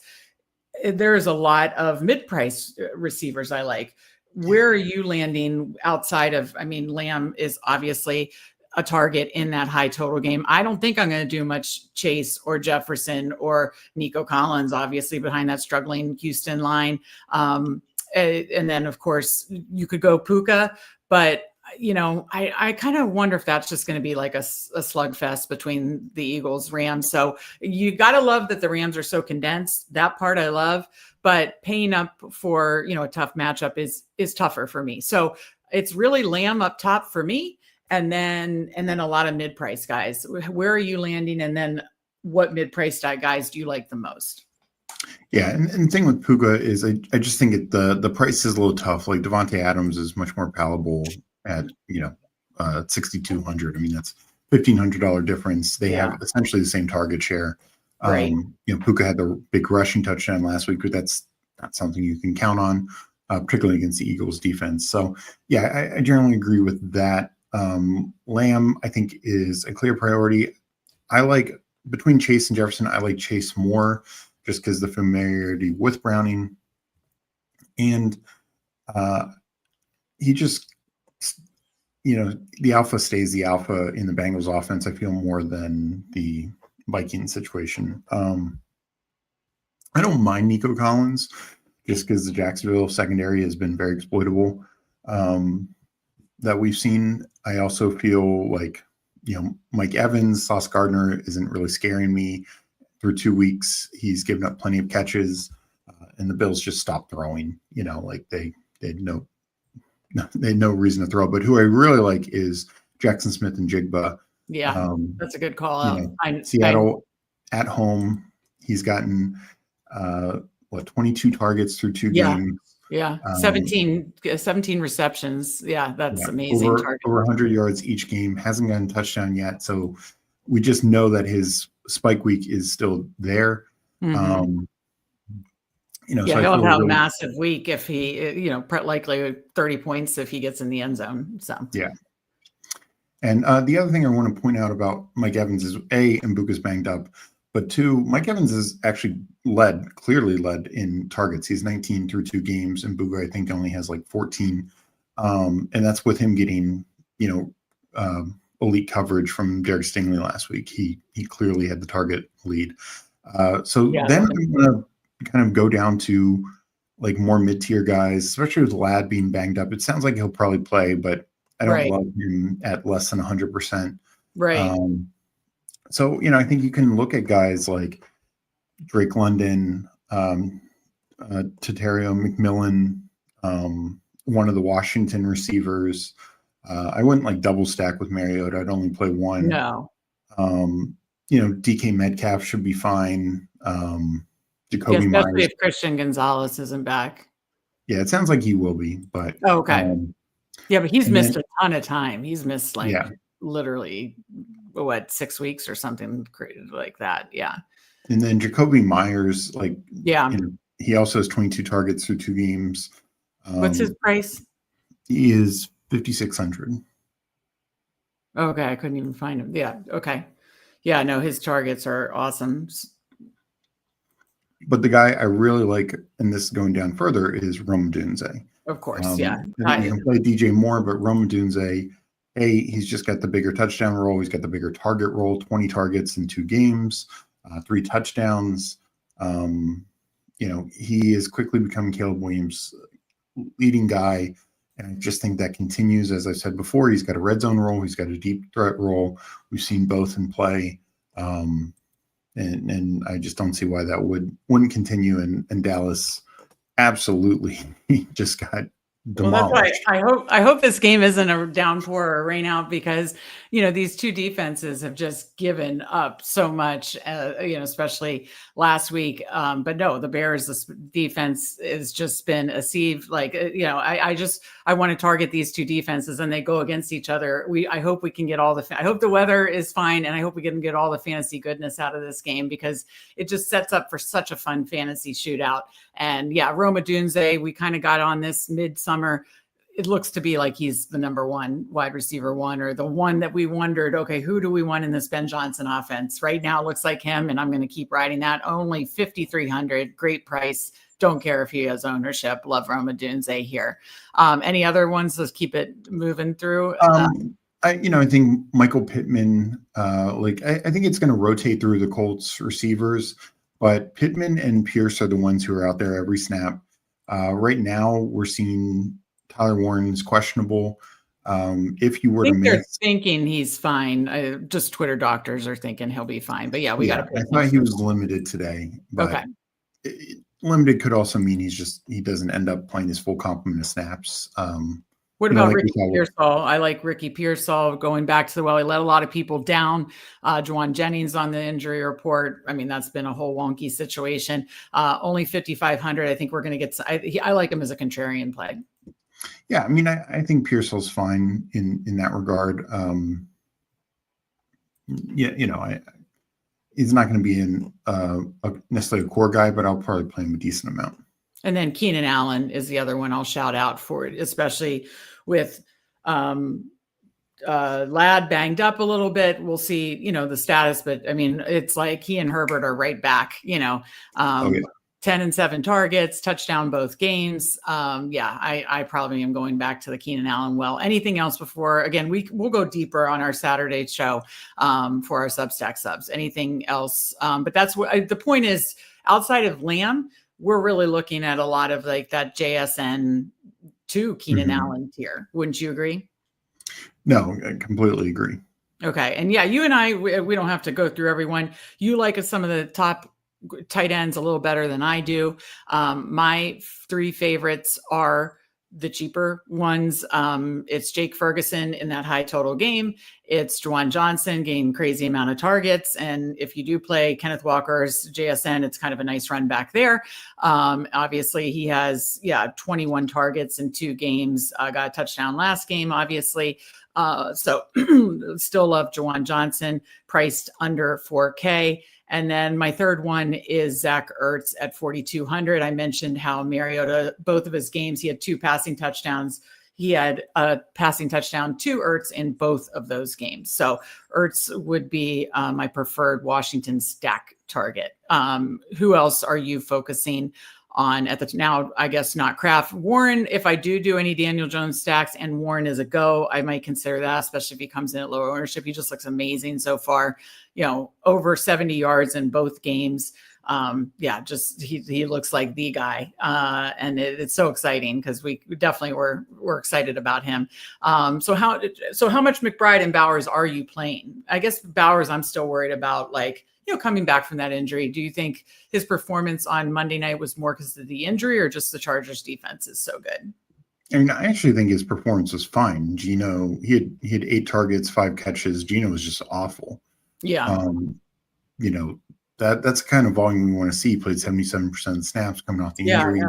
[SPEAKER 1] There's a lot of mid-price receivers I like. Where are you landing outside of, Lamb is obviously a target in that high total game. I don't think I'm going to do much Chase or Jefferson or Nico Collins, obviously behind that struggling Houston line. And then of course you could go Puka, but I kind of wonder if that's just going to be like a slugfest between the Eagles, Rams. So you got to love that the Rams are so condensed. That part I love, but paying up for, a tough matchup is tougher for me. So it's really Lamb up top for me. And then a lot of mid-price guys. Where are you landing? And then what mid-price guys do you like the most?
[SPEAKER 2] Yeah, and the thing with Puka is I just think the price is a little tough. Like Devontae Adams is much more palatable at 6,200. That's $1,500 difference. They have essentially the same target share.
[SPEAKER 1] Right.
[SPEAKER 2] Puka had the big rushing touchdown last week, but that's not something you can count on, particularly against the Eagles defense. So yeah, I generally agree with that. Lamb, I think, is a clear priority. I like, between Chase and Jefferson, I like Chase more just because the familiarity with Browning. And he just, the alpha stays the alpha in the Bengals offense, I feel, more than the Vikings situation. I don't mind Nico Collins just because the Jacksonville secondary has been very exploitable that we've seen. I also feel like, Mike Evans, Sauce Gardner isn't really scaring me. Through 2 weeks, he's given up plenty of catches, and the Bills just stopped throwing. Like they had no reason to throw. But who I really like is Jackson Smith and Jigba.
[SPEAKER 1] Yeah, that's a good call out.
[SPEAKER 2] Seattle at home, he's gotten 22 targets through 2 games.
[SPEAKER 1] Yeah, 17 receptions. Yeah, that's amazing.
[SPEAKER 2] Over 100 yards each game. Hasn't gotten a touchdown yet. So we just know that his spike week is still there.
[SPEAKER 1] Mm-hmm.
[SPEAKER 2] So
[SPEAKER 1] he'll have a massive week if he, likely 30 points if he gets in the end zone. So
[SPEAKER 2] yeah. And the other thing I want to point out about Mike Evans is Mbuka's banged up, but 2, Mike Evans is actually clearly led in targets. He's 19 through 2 games, and Mbuka, I think, only has like 14. And that's with him getting, elite coverage from Derek Stingley last week. He clearly had the target lead. Then I'm going to kind of go down to like more mid-tier guys, especially with Ladd being banged up. It sounds like he'll probably play, but I don't love him at less than 100%.
[SPEAKER 1] Right.
[SPEAKER 2] I think you can look at guys like Drake London, Tatario McMillan, one of the Washington receivers. I wouldn't like double stack with Mariota. I'd only play one.
[SPEAKER 1] No.
[SPEAKER 2] DK Metcalf should be fine. Jacoby
[SPEAKER 1] Myers, if Christian Gonzalez isn't back.
[SPEAKER 2] Yeah, it sounds like he will be, but
[SPEAKER 1] okay. But he's missed a ton of time. He's missed literally 6 weeks or something like that. Yeah.
[SPEAKER 2] And then Jacoby Myers, he also has 22 targets through 2 games.
[SPEAKER 1] What's his price?
[SPEAKER 2] He is 5,600.
[SPEAKER 1] Okay, I couldn't even find him. Yeah. Okay. Yeah. No, his targets are awesome.
[SPEAKER 2] But the guy I really like, and this is going down further, is Rome Odunze.
[SPEAKER 1] Of course, yeah.
[SPEAKER 2] I think you can play DJ Moore, but Rome Odunze, he's just got the bigger touchdown role. He's got the bigger target role, 20 targets in 2 games, 3 touchdowns. He is quickly becoming Caleb Williams' leading guy. And I just think that continues. As I said before, he's got a red zone role. He's got a deep threat role. We've seen both in play. And I just don't see why that wouldn't continue. And Dallas absolutely just got demolished.
[SPEAKER 1] Well, that's why I hope this game isn't a downpour or a rain out, because these 2 defenses have just given up so much, especially last week. But no, the Bears' defense has just been a sieve. I want to target these 2 defenses, and they go against each other. I hope we can get I hope the weather is fine, and I hope we can get all the fantasy goodness out of this game, because it just sets up for such a fun fantasy shootout. And Rome Odunze, we kind of got on this midsummer. It looks to be like he's the number 1 wide receiver 1, or the one that we wondered, okay, who do we want in this Ben Johnson offense? Right now it looks like him, and I'm going to keep riding that. Only 5,300, great price. Don't care if he has ownership. Love Rome Odunze here. Any other ones? Let's keep it moving through.
[SPEAKER 2] I think Michael Pittman, I think it's going to rotate through the Colts receivers, but Pittman and Pierce are the ones who are out there every snap. Right now, we're seeing Tyler Warren's questionable. If you were to
[SPEAKER 1] they're thinking he's fine. Just Twitter doctors are thinking he'll be fine. But we got to.
[SPEAKER 2] I thought he was limited today. But limited could also mean he doesn't end up playing his full complement of snaps.
[SPEAKER 1] What about Ricky Pearsall? I like Ricky Pearsall going back to he let a lot of people down. Juwan Jennings on the injury report. I mean, that's been a whole wonky situation. Only 5,500. I think we're going to get. I like him as a contrarian play.
[SPEAKER 2] Yeah, I mean, I think Pearsall's fine in that regard. he's not going to be in necessarily a core guy, but I'll probably play him a decent amount.
[SPEAKER 1] And then Keenan Allen is the other one I'll shout out for it, especially with Ladd banged up a little bit. We'll see, the status, but I mean, it's like he and Herbert are right back, 10 and 7 targets, touchdown both games. I probably am going back to the Keenan Allen. Well, anything else before, again, we'll go deeper on our Saturday show for our Substack subs, anything else. But that's what the point is. Outside of Lamb, we're really looking at a lot of like that JSN to Keenan Allen tier. Wouldn't you agree?
[SPEAKER 2] No, I completely agree.
[SPEAKER 1] Okay. And yeah, you and I, we don't have to go through everyone. You like some of the top tight ends a little better than I do. My 3 favorites are the cheaper ones. It's Jake Ferguson in that high total game. It's Juwan Johnson getting crazy amount of targets. And if you do play Kenneth Walker's JSN, it's kind of a nice run back there. Obviously he has, 21 targets in 2 games, got a touchdown last game, obviously. So still love Juwan Johnson, priced under 4K. And then my third one is Zach Ertz at 4,200. I mentioned how Mariota, both of his games, he had 2 passing touchdowns. He had a passing touchdown to Ertz in both of those games. So Ertz would be my preferred Washington stack target. Who else are you focusing on at the now? I guess not Kraft. Warren, if I do any Daniel Jones stacks and Warren is a go, I might consider that, especially if he comes in at lower ownership. He just looks amazing so far, over 70 yards in both games. He looks like the guy. And it's so exciting because we definitely we're excited about him. So how much McBride and Bowers are you playing? I guess Bowers, I'm still worried about, coming back from that injury. Do you think his performance on Monday night was more because of the injury or just the Chargers defense is so good?
[SPEAKER 2] I mean, I actually think his performance was fine. Geno, he had 8 targets, 5 catches. Geno was just awful.
[SPEAKER 1] Yeah.
[SPEAKER 2] That's the kind of volume we want to see. He played 77% of the snaps coming off the injury.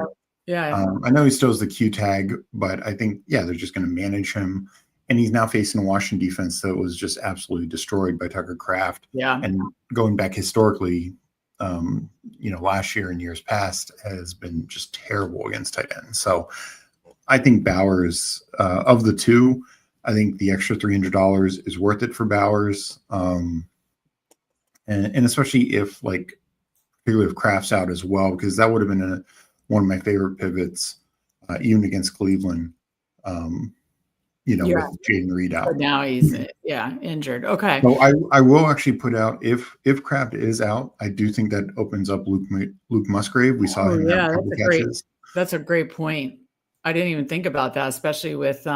[SPEAKER 1] Yeah.
[SPEAKER 2] I know he still has the Q tag, but I think, they're just going to manage him. And he's now facing a Washington defense that was just absolutely destroyed by Tucker Kraft.
[SPEAKER 1] Yeah.
[SPEAKER 2] And going back historically, last year and years past has been just terrible against tight ends. So I think Bowers, of the 2, I think the extra $300 is worth it for Bowers. And especially if particularly if Kraft's out as well, because that would have been one of my favorite pivots, even against Cleveland. With Jaden Reed out.
[SPEAKER 1] But now he's injured. Okay.
[SPEAKER 2] So I will actually put out if Kraft is out, I do think that opens up Luke Musgrave. We saw him have a couple catches.
[SPEAKER 1] That's a great point. I didn't even think about that, especially with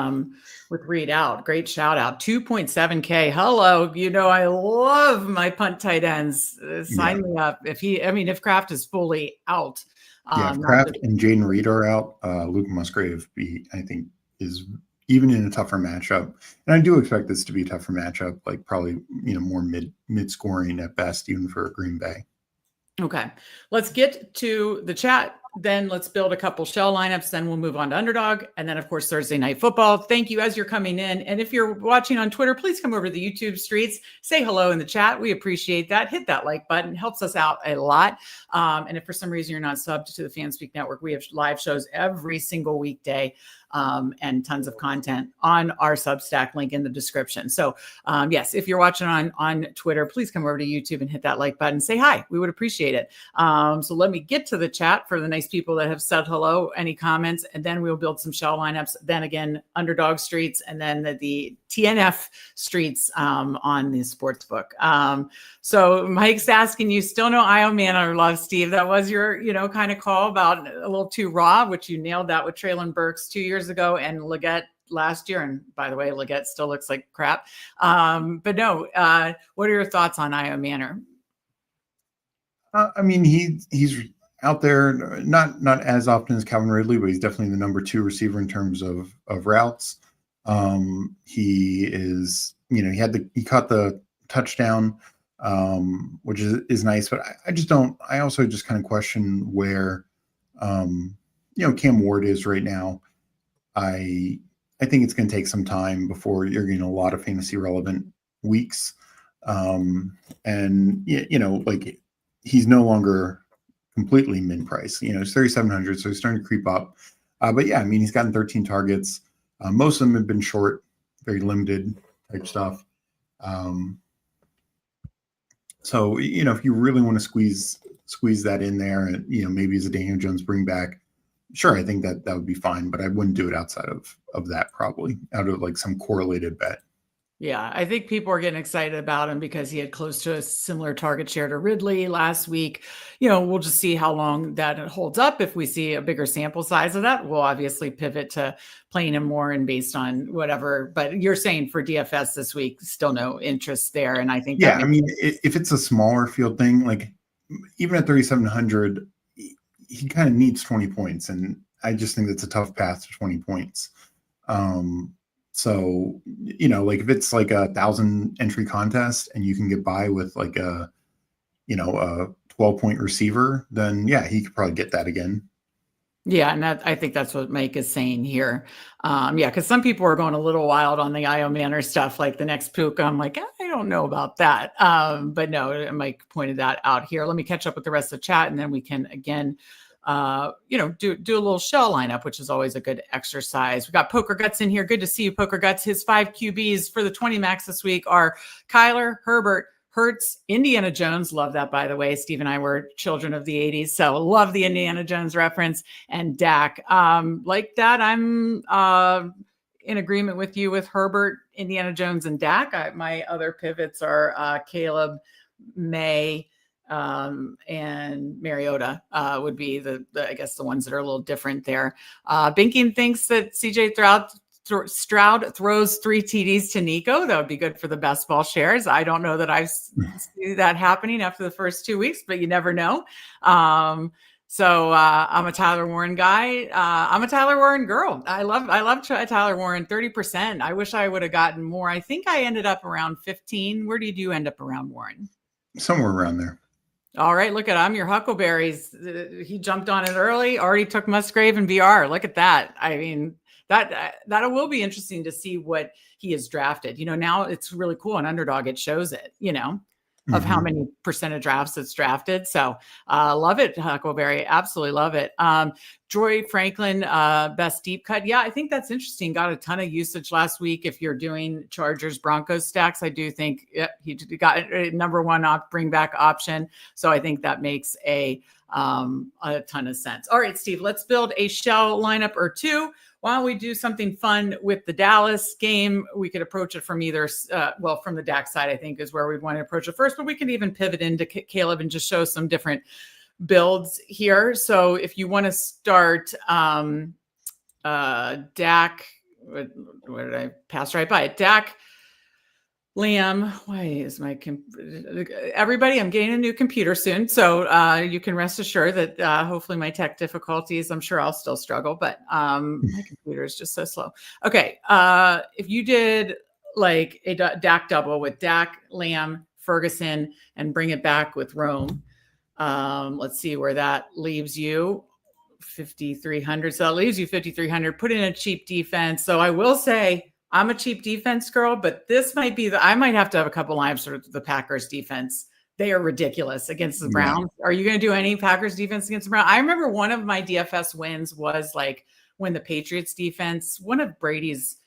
[SPEAKER 1] Reed out. Great shout out. 2.7K. Hello. I love my punt tight ends. Sign me up. If Kraft is fully out.
[SPEAKER 2] Kraft and Jaden Reed are out. Luke Musgrave, I think, is even in a tougher matchup. And I do expect this to be a tougher matchup, probably, more mid scoring at best, even for Green Bay.
[SPEAKER 1] Okay. Let's get to the chat. Then let's build a couple shell lineups. Then we'll move on to Underdog. And then, of course, Thursday Night Football. Thank you as you're coming in. And if you're watching on Twitter, please come over to the YouTube streets. Say hello in the chat. We appreciate that. Hit that like button. Helps us out a lot. And if for some reason you're not subbed to the Fanspeak Network, we have live shows every single weekday. And tons of content on our Substack, link in the description. So yes, if you're watching on Twitter, please come over to YouTube and hit that like button. Say hi. We would appreciate it. So let me get to the chat for the nice people that have said hello, any comments, and then we'll build some shell lineups. Then again, Underdog streets, and then the TNF streets on the sports book. So Mike's asking, you still know Io Manor, love Steve. That was your, kind of call about a little too raw, which you nailed that with Traylon Burks 2 years ago and Leggett last year. And by the way, Leggett still looks like crap. But no, what are your thoughts on Io Manor?
[SPEAKER 2] He's out there, not as often as Calvin Ridley, but he's definitely the number 2 receiver in terms of routes. He is, he caught the touchdown, which is nice, but I also just kind of question where, Cam Ward is right now. I think it's going to take some time before you're getting a lot of fantasy relevant weeks. And like he's no longer completely min price. It's 3,700, so he's starting to creep up. But yeah, I mean, he's gotten 13 targets. Most of them have been short, very limited type stuff. So if you really want to squeeze that in there, and maybe as a Daniel Jones bring back, sure, I think that would be fine. But I wouldn't do it outside of that, probably out of like some correlated bet.
[SPEAKER 1] Yeah, I think people are getting excited about him because he had close to a similar target share to Ridley last week. We'll just see how long that holds up. If we see a bigger sample size of that, we'll obviously pivot to playing him more and based on whatever. But you're saying for DFS this week, still no interest there. And I think,
[SPEAKER 2] I mean, if it's a smaller field thing, like even at 3,700, he kind of needs 20 points. And I just think that's a tough path to 20 points. So, like if it's like 1,000 entry contest and you can get by with like a 12-point receiver, then yeah, he could probably get that again.
[SPEAKER 1] Yeah, and I think that's what Mike is saying here. Because some people are going a little wild on the IO Manor stuff, like the next Puka. I'm like, I don't know about that. But no, Mike pointed that out here. Let me catch up with the rest of the chat, and then we can again do a little shell lineup, which is always a good exercise. We got Poker Guts in here. Good to see you, Poker Guts. His 5 QBs for the 20 max this week are Kyler, Herbert, Hurts, Indiana Jones. Love that, by the way. Steve and I were children of the 80s, so love the Indiana Jones reference. And Dak. Like that, I'm in agreement with you with Herbert, Indiana Jones, and Dak. My other pivots are Caleb, May, and Mariota would be the I guess the ones that are a little different there. Binking thinks that CJ Stroud throws 3 TDs to Nico. That would be good for the best ball shares. I don't know that I see that happening after the first 2 weeks, but you never know. So I'm a Tyler Warren guy. I'm a Tyler Warren girl. I love Tyler Warren. 30%. I wish I would have gotten more. I think I ended up around 15. Where did you end up around, Warren?
[SPEAKER 2] Somewhere around there.
[SPEAKER 1] All right, look at I'm your Huckleberries. He jumped on it early, already took Musgrave and VR. Look at that. I mean, that will be interesting to see what he has drafted. Now it's really cool on Underdog. It shows it, of how many percent of drafts it's drafted. So love it, Huckleberry. Absolutely love it. Joy Franklin, best deep cut. Yeah, I think that's interesting. Got a ton of usage last week. If you're doing Chargers Broncos stacks, I do think he got a number one bring back option. So I think that makes a ton of sense. All right, Steve, let's build a shell lineup or two. Why don't we do something fun with the Dallas game? We could approach it from either, from the Dak side, I think is where we'd want to approach it first, but we can even pivot into Caleb and just show some different builds here. So if you want to start Dak, where did I pass right by it? Dak, Liam, why is my everybody? I'm getting a new computer soon, so you can rest assured that hopefully my tech difficulties. I'm sure I'll still struggle, but my computer is just so slow. Okay, if you did like a Dak double with Dak, Liam, Ferguson, and bring it back with Rome, let's see where that leaves you. 5,300. So that leaves you 5,300. Put in a cheap defense. So I will say, I'm a cheap defense girl, but this might be I might have to have a couple lineups for the Packers defense. They are ridiculous against the Browns. Yeah. Are you going to do any Packers defense against the Browns? I remember one of my DFS wins was like when the Patriots defense, one of Brady's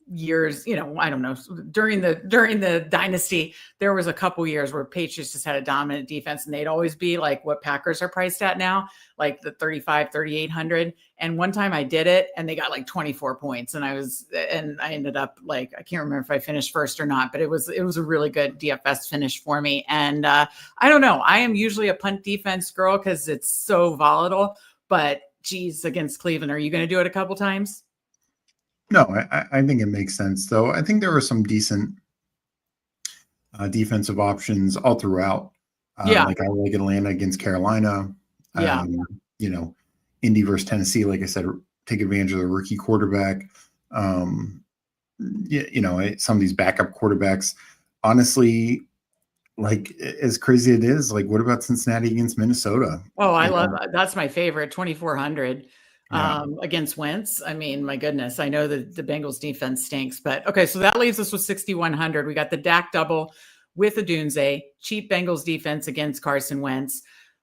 [SPEAKER 1] years, I don't know, during the dynasty, there was a couple years where Patriots just had a dominant defense and they'd always be like what Packers are priced at now, like the 3,800. And one time I did it and they got like 24 points and I ended up like, I can't remember if I finished first or not, but it was a really good DFS finish for me. And I don't know, I am usually a punt defense girl because it's so volatile, but geez, against Cleveland, are you going to do it a couple times?
[SPEAKER 2] No, I think it makes sense, though. I think there were some decent defensive options all throughout. Like I like Atlanta against Carolina. Indy versus Tennessee. Like I said, take advantage of the rookie quarterback. Some of these backup quarterbacks. Honestly, like as crazy it is, like what about Cincinnati against Minnesota?
[SPEAKER 1] Oh, I love that's my favorite. 2,400. Against Wentz. I mean, my goodness, I know that the Bengals defense stinks, but okay. So that leaves us with 6,100. We got the Dak double with Odunze, cheap Bengals defense against Carson Wentz.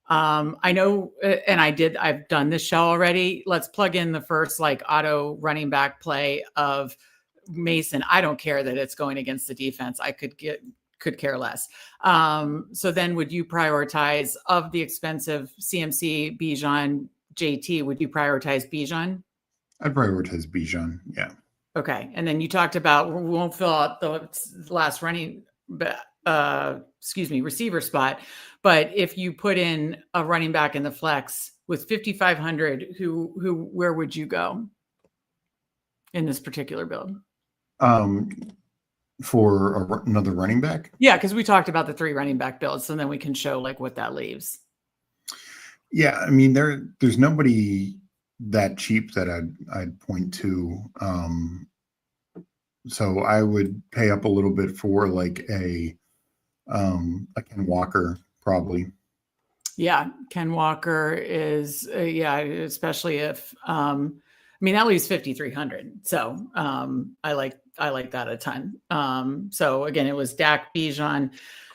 [SPEAKER 1] I know, and I've done this show already. Let's plug in the first like auto running back play of Mason. I don't care that it's going against the defense. I could care less. So then would you prioritize of the expensive CMC, Bijan, JT? Would you prioritize Bijan?
[SPEAKER 2] I'd prioritize Bijan. Yeah.
[SPEAKER 1] Okay. And then you talked about, we won't fill out the last receiver spot. But if you put in a running back in the flex with 5,500, where would you go in this particular build?
[SPEAKER 2] For another running back?
[SPEAKER 1] Yeah, because we talked about the 3 running back builds, so then we can show like what that leaves.
[SPEAKER 2] Yeah, I mean there's nobody that cheap that I'd point to. So I would pay up a little bit for like a Ken Walker probably.
[SPEAKER 1] Yeah, Ken Walker is especially if I mean that leaves 5,300. So I like that a ton. So again, it was Dak, Bijan,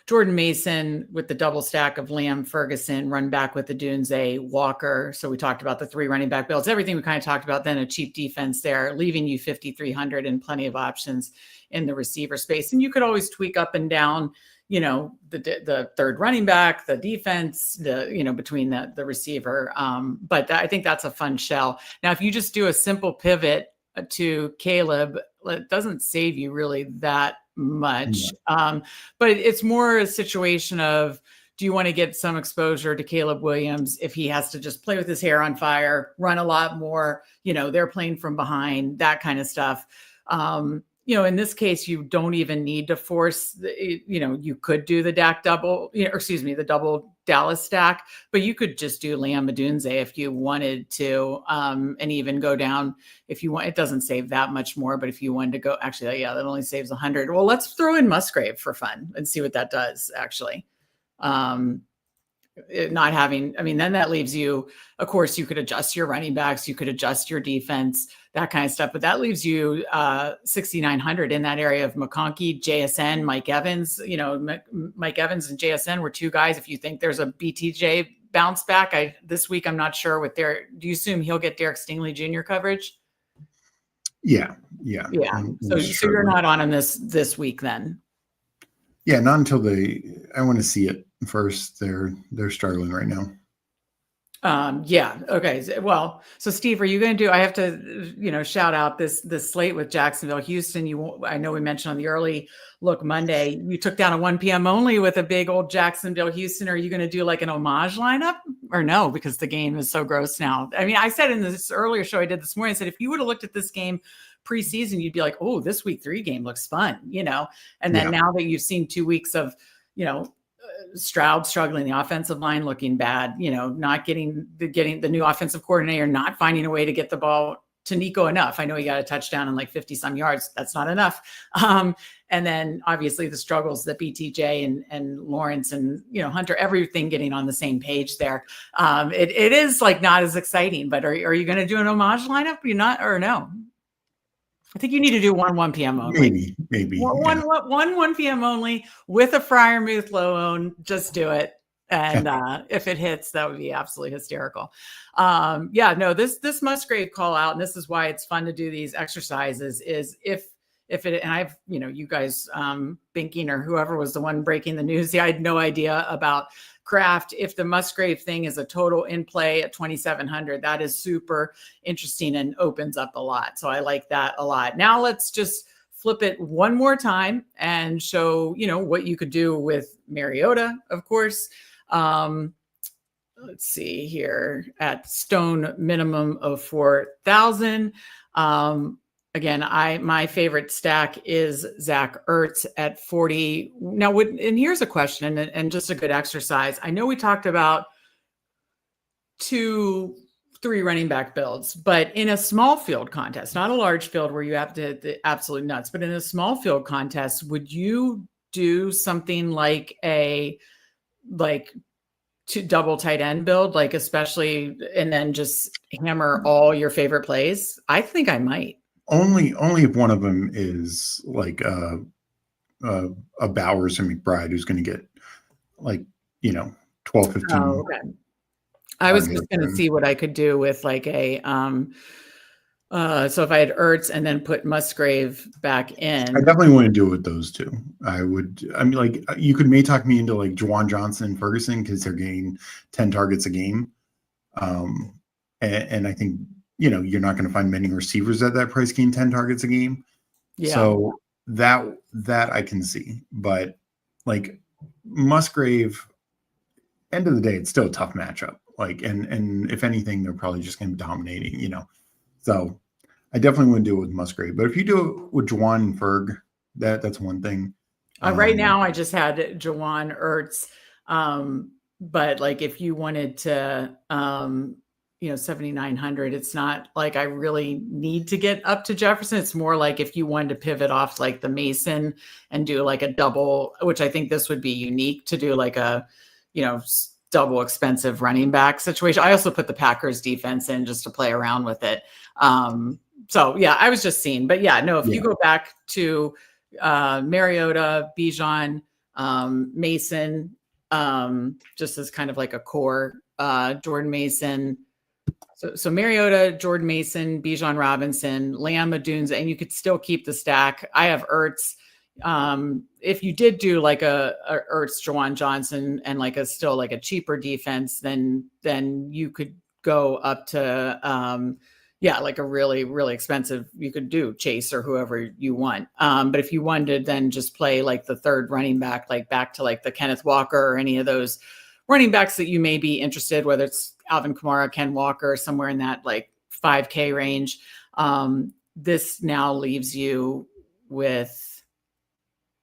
[SPEAKER 1] Jordan Mason with the double stack of Lamb, Ferguson, run back with the Dunze, Walker. So we talked about the 3 running back builds, everything we kind of talked about, then a cheap defense there, leaving you 5,300 and plenty of options in the receiver space. And you could always tweak up and down, the third running back, the defense, between the receiver. But I think that's a fun shell. Now, if you just do a simple pivot to Caleb, it doesn't save you really that much. But it's more a situation of, do you want to get some exposure to Caleb Williams if he has to just play with his hair on fire, run a lot more, they're playing from behind, that kind of stuff. In this case, you don't even need to force, you could do the Dak double, the double Dallas stack, but you could just do Lamb Odunze if you wanted to, and even go down if you want. It doesn't save that much more, but if you wanted to go, actually, yeah, that only saves 100. Well, let's throw in Musgrave for fun and see what that does, actually. Then that leaves you, of course, you could adjust your running backs, you could adjust your defense, that kind of stuff, but that leaves you 6,900 in that area of McConkey, JSN, Mike Evans. Mike Evans and JSN were 2 guys. If you think there's a BTJ bounce back, this week, I'm not sure what do you assume he'll get Derek Stingley Jr. coverage?
[SPEAKER 2] Yeah.
[SPEAKER 1] So you're not on him this week then?
[SPEAKER 2] Yeah, not until I want to see it first. They're struggling right now.
[SPEAKER 1] Yeah. Okay. Well, so Steve, are you going to do, I have to, shout out this slate with Jacksonville, Houston. I know we mentioned on the early look Monday, you took down a 1 p.m. only with a big old Jacksonville, Houston. Are you going to do like an homage lineup or no? Because the game is so gross now. I mean, I said in this earlier show I did this morning, I said, if you would have looked at this game preseason, you'd be like, oh, this week 3 game looks fun, and then now that you've seen 2 weeks of, Stroud struggling, the offensive line looking bad, not getting the new offensive coordinator, not finding a way to get the ball to Nico enough. I know he got a touchdown and like 50 some yards. That's not enough. And then obviously the struggles that BTJ and Lawrence and, Hunter, everything getting on the same page there. It is like not as exciting, but are you going to do an homage lineup? You're not, or no? I think you need to do 1 p.m. only.
[SPEAKER 2] Maybe.
[SPEAKER 1] One 1 p.m. only with a Freiermuth low own. Just do it. And if it hits, that would be absolutely hysterical. This Musgrave call out, and this is why it's fun to do these exercises, is if it, and I've, you guys, Binking or whoever was the one breaking the news, I had no idea about Kraft. If the Musgrave thing is a total in play at 2,700, that is super interesting and opens up a lot. So I like that a lot. Now let's just flip it one more time and show, what you could do with Mariota, of course. Let's see here at Stone minimum of 4,000. Again, my favorite stack is Zach Ertz at 40. Now, and here's a question and just a good exercise. I know we talked about 2-3 running back builds, but in a small field contest, not a large field where you have to hit the absolute nuts, but in a small field contest, would you do something like to double tight end build, like especially, and then just hammer all your favorite plays? I think I might.
[SPEAKER 2] Only if one of them is like a Bowers or McBride who's going to get like, 12, 15.
[SPEAKER 1] Oh, okay. I was
[SPEAKER 2] targets
[SPEAKER 1] just going to
[SPEAKER 2] and-
[SPEAKER 1] see what I could do with like a so if I had Ertz and then put Musgrave back in.
[SPEAKER 2] I definitely want to do it with those two. Like you may talk me into like Juwan Johnson and Ferguson because they're getting 10 targets a game. And I think, you're not going to find many receivers at that price getting 10 targets a game.
[SPEAKER 1] Yeah.
[SPEAKER 2] So that I can see, but like Musgrave, end of the day, it's still a tough matchup. Like, and if anything, they're probably just going to be dominating, So I definitely want to do it with Musgrave. But if you do it with Juwan and Ferg, that's one thing.
[SPEAKER 1] Right now, I just had Juwan Ertz. But like if you wanted to, 7,900, it's not like I really need to get up to Jefferson. It's more like if you wanted to pivot off like the Mason and do like a double, which I think this would be unique to do like a, double expensive running back situation. I also put the Packers defense in just to play around with it. So yeah, I was just seeing, but yeah, no, if you go back to Mariota, Bijan, Mason, just as kind of like a core, Jordan Mason. So Mariota, Jordan Mason, Bijan Robinson, Lamb, Adunes, and you could still keep the stack. I have Ertz. If you did do like a Ertz, Juwan Johnson, and like a cheaper defense, then you could go up to like a really, really expensive. You could do Chase or whoever you want. But if you wanted to then just play like the third running back, like back to like the Kenneth Walker or any of those running backs that you may be interested, whether it's Alvin Kamara, Ken Walker, somewhere in that like 5K range. This now leaves you with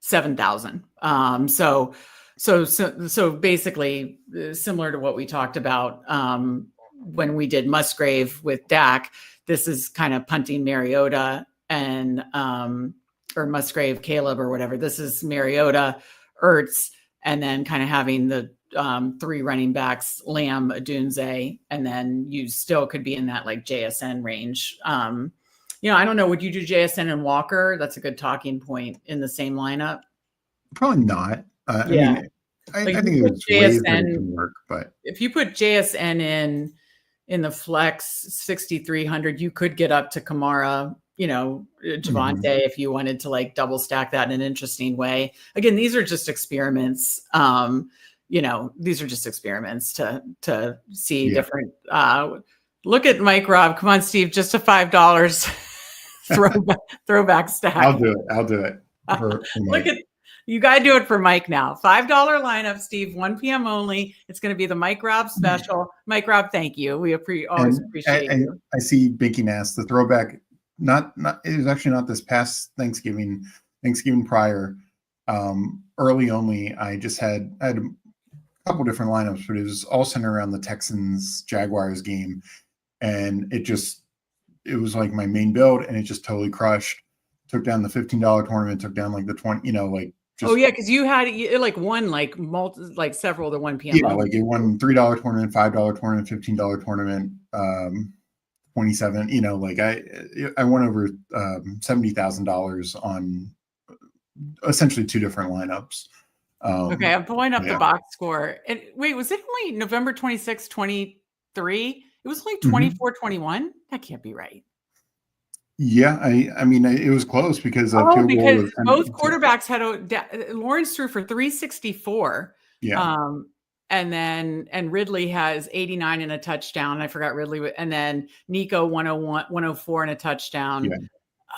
[SPEAKER 1] 7,000. So basically similar to what we talked about when we did Musgrave with Dak. This is kind of punting Mariota and or Musgrave, Caleb, or whatever. This is Mariota, Ertz, and then kind of having the three running backs, Lamb, Adunze, and then you still could be in that like JSN range. I don't know. Would you do JSN and Walker? That's a good talking point in the same lineup.
[SPEAKER 2] Probably not.
[SPEAKER 1] Yeah.
[SPEAKER 2] I think it's ways that it can work, but
[SPEAKER 1] if you put JSN in the flex 6,300, you could get up to Kamara, Javonte, if you wanted to like double stack that in an interesting way. Again, these are just experiments. These are just experiments to see different. Look at Mike Robb. Come on, Steve, just a $5 throwback stack.
[SPEAKER 2] I'll do it.
[SPEAKER 1] Look at. You got to do it for Mike now. $5 lineup, Steve, 1 p.m. only. It's going to be the Mike Robb special. Mike Robb, thank you. We always appreciate you.
[SPEAKER 2] I see Binky asked the throwback. Not it was actually not this past Thanksgiving prior. Early only. I had a couple different lineups, but it was all centered around the Texans Jaguars game, and it was like my main build, and it just totally crushed. Took down the $15 tournament. Took down like the 20.
[SPEAKER 1] Because you had like won like several of the 1 p.m.
[SPEAKER 2] Yeah, like it won $3 tournament, $5 tournament, $15 tournament, 27. I won over $70,000 on essentially two different lineups.
[SPEAKER 1] Okay, I'm pulling up the box score. And wait, was it only November 26, 23? It was only 24, 21? That can't be right.
[SPEAKER 2] Yeah, it was close because
[SPEAKER 1] because both quarterbacks had Lawrence threw for 364.
[SPEAKER 2] Yeah.
[SPEAKER 1] And Ridley has 89 and a touchdown. I forgot Ridley. And then Nico 104 and a touchdown.
[SPEAKER 2] Yeah.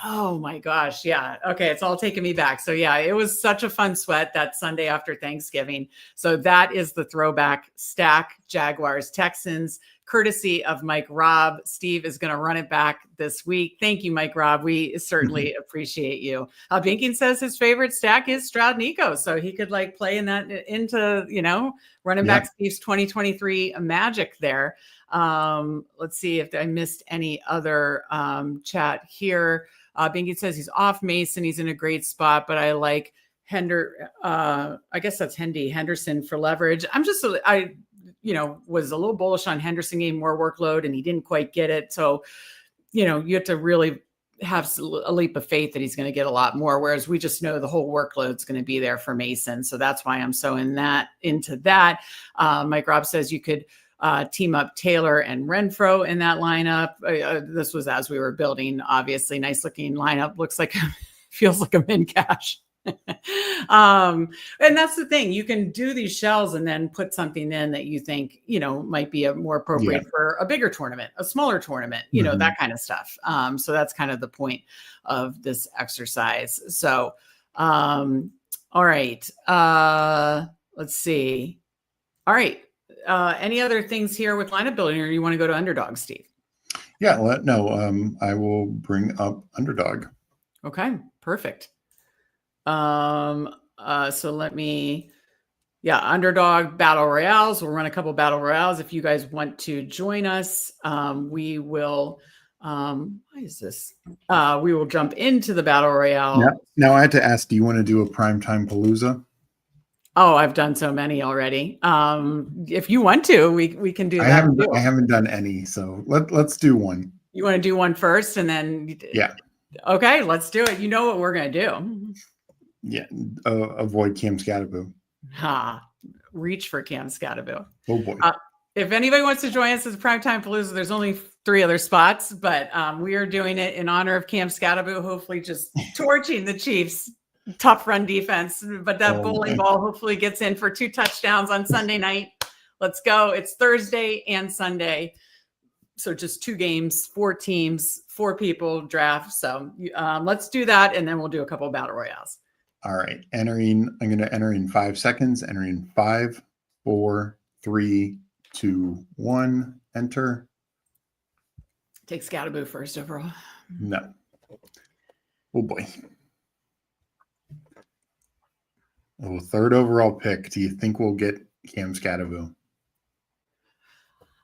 [SPEAKER 1] Oh my gosh. Yeah. Okay. It's all taking me back. So yeah, it was such a fun sweat that Sunday after Thanksgiving. So that is the throwback stack, Jaguars, Texans, courtesy of Mike Robb. Steve is going to run it back this week. Thank you, Mike Robb. We certainly appreciate you. Binking says his favorite stack is Stroud Nico. So he could like play in that into, running back Steve's 2023 magic there. Let's see if I missed any other chat here. Binky says he's off Mason. He's in a great spot, but I like I guess that's Henderson for leverage. Was a little bullish on Henderson getting more workload and he didn't quite get it. So, you have to really have a leap of faith that he's going to get a lot more. Whereas we just know the whole workload's going to be there for Mason. So that's why I'm so into that. Mike Robb says you could team up Taylor and Renfro in that lineup. This was as we were building, obviously nice looking lineup. Looks like, feels like I'm in cash. And that's the thing, you can do these shells and then put something in that you think, might be a more appropriate for a bigger tournament, a smaller tournament, that kind of stuff. So that's kind of the point of this exercise. So, all right. Let's see. All right. Any other things here with lineup building, or you want to go to Underdog, Steve?
[SPEAKER 2] Yeah, I will bring up Underdog.
[SPEAKER 1] Okay, perfect. So let me, Underdog battle royales. We'll run a couple battle royales. If you guys want to join us, we will, why is this? We will jump into the battle royale.
[SPEAKER 2] Now I had to ask, do you want to do a primetime Palooza?
[SPEAKER 1] Oh, I've done so many already. If you want to, we can do that.
[SPEAKER 2] I haven't done any. So let's do one.
[SPEAKER 1] You want to do one first and then?
[SPEAKER 2] Yeah.
[SPEAKER 1] Okay, let's do it. You know what we're going to do.
[SPEAKER 2] Yeah, avoid Cam Scatterbo.
[SPEAKER 1] Reach for Cam Scatterbo.
[SPEAKER 2] Oh boy!
[SPEAKER 1] If anybody wants to join us as Primetime Palooza, there's only 3 other spots, but we are doing it in honor of Cam Scatterbo. Hopefully, just torching the Chiefs' tough run defense. But that bowling ball hopefully gets in for 2 touchdowns on Sunday night. Let's go! It's Thursday and Sunday, so just 2 games, 4 teams, 4 people draft. So let's do that, and then we'll do a couple of battle royales.
[SPEAKER 2] All right. I'm going to enter in 5 seconds. Enter in 5, 4, 3, 2, 1. Enter.
[SPEAKER 1] Take Scatterbo first overall.
[SPEAKER 2] No. Oh boy. Oh, 3rd overall pick. Do you think we'll get Cam Scatterbo?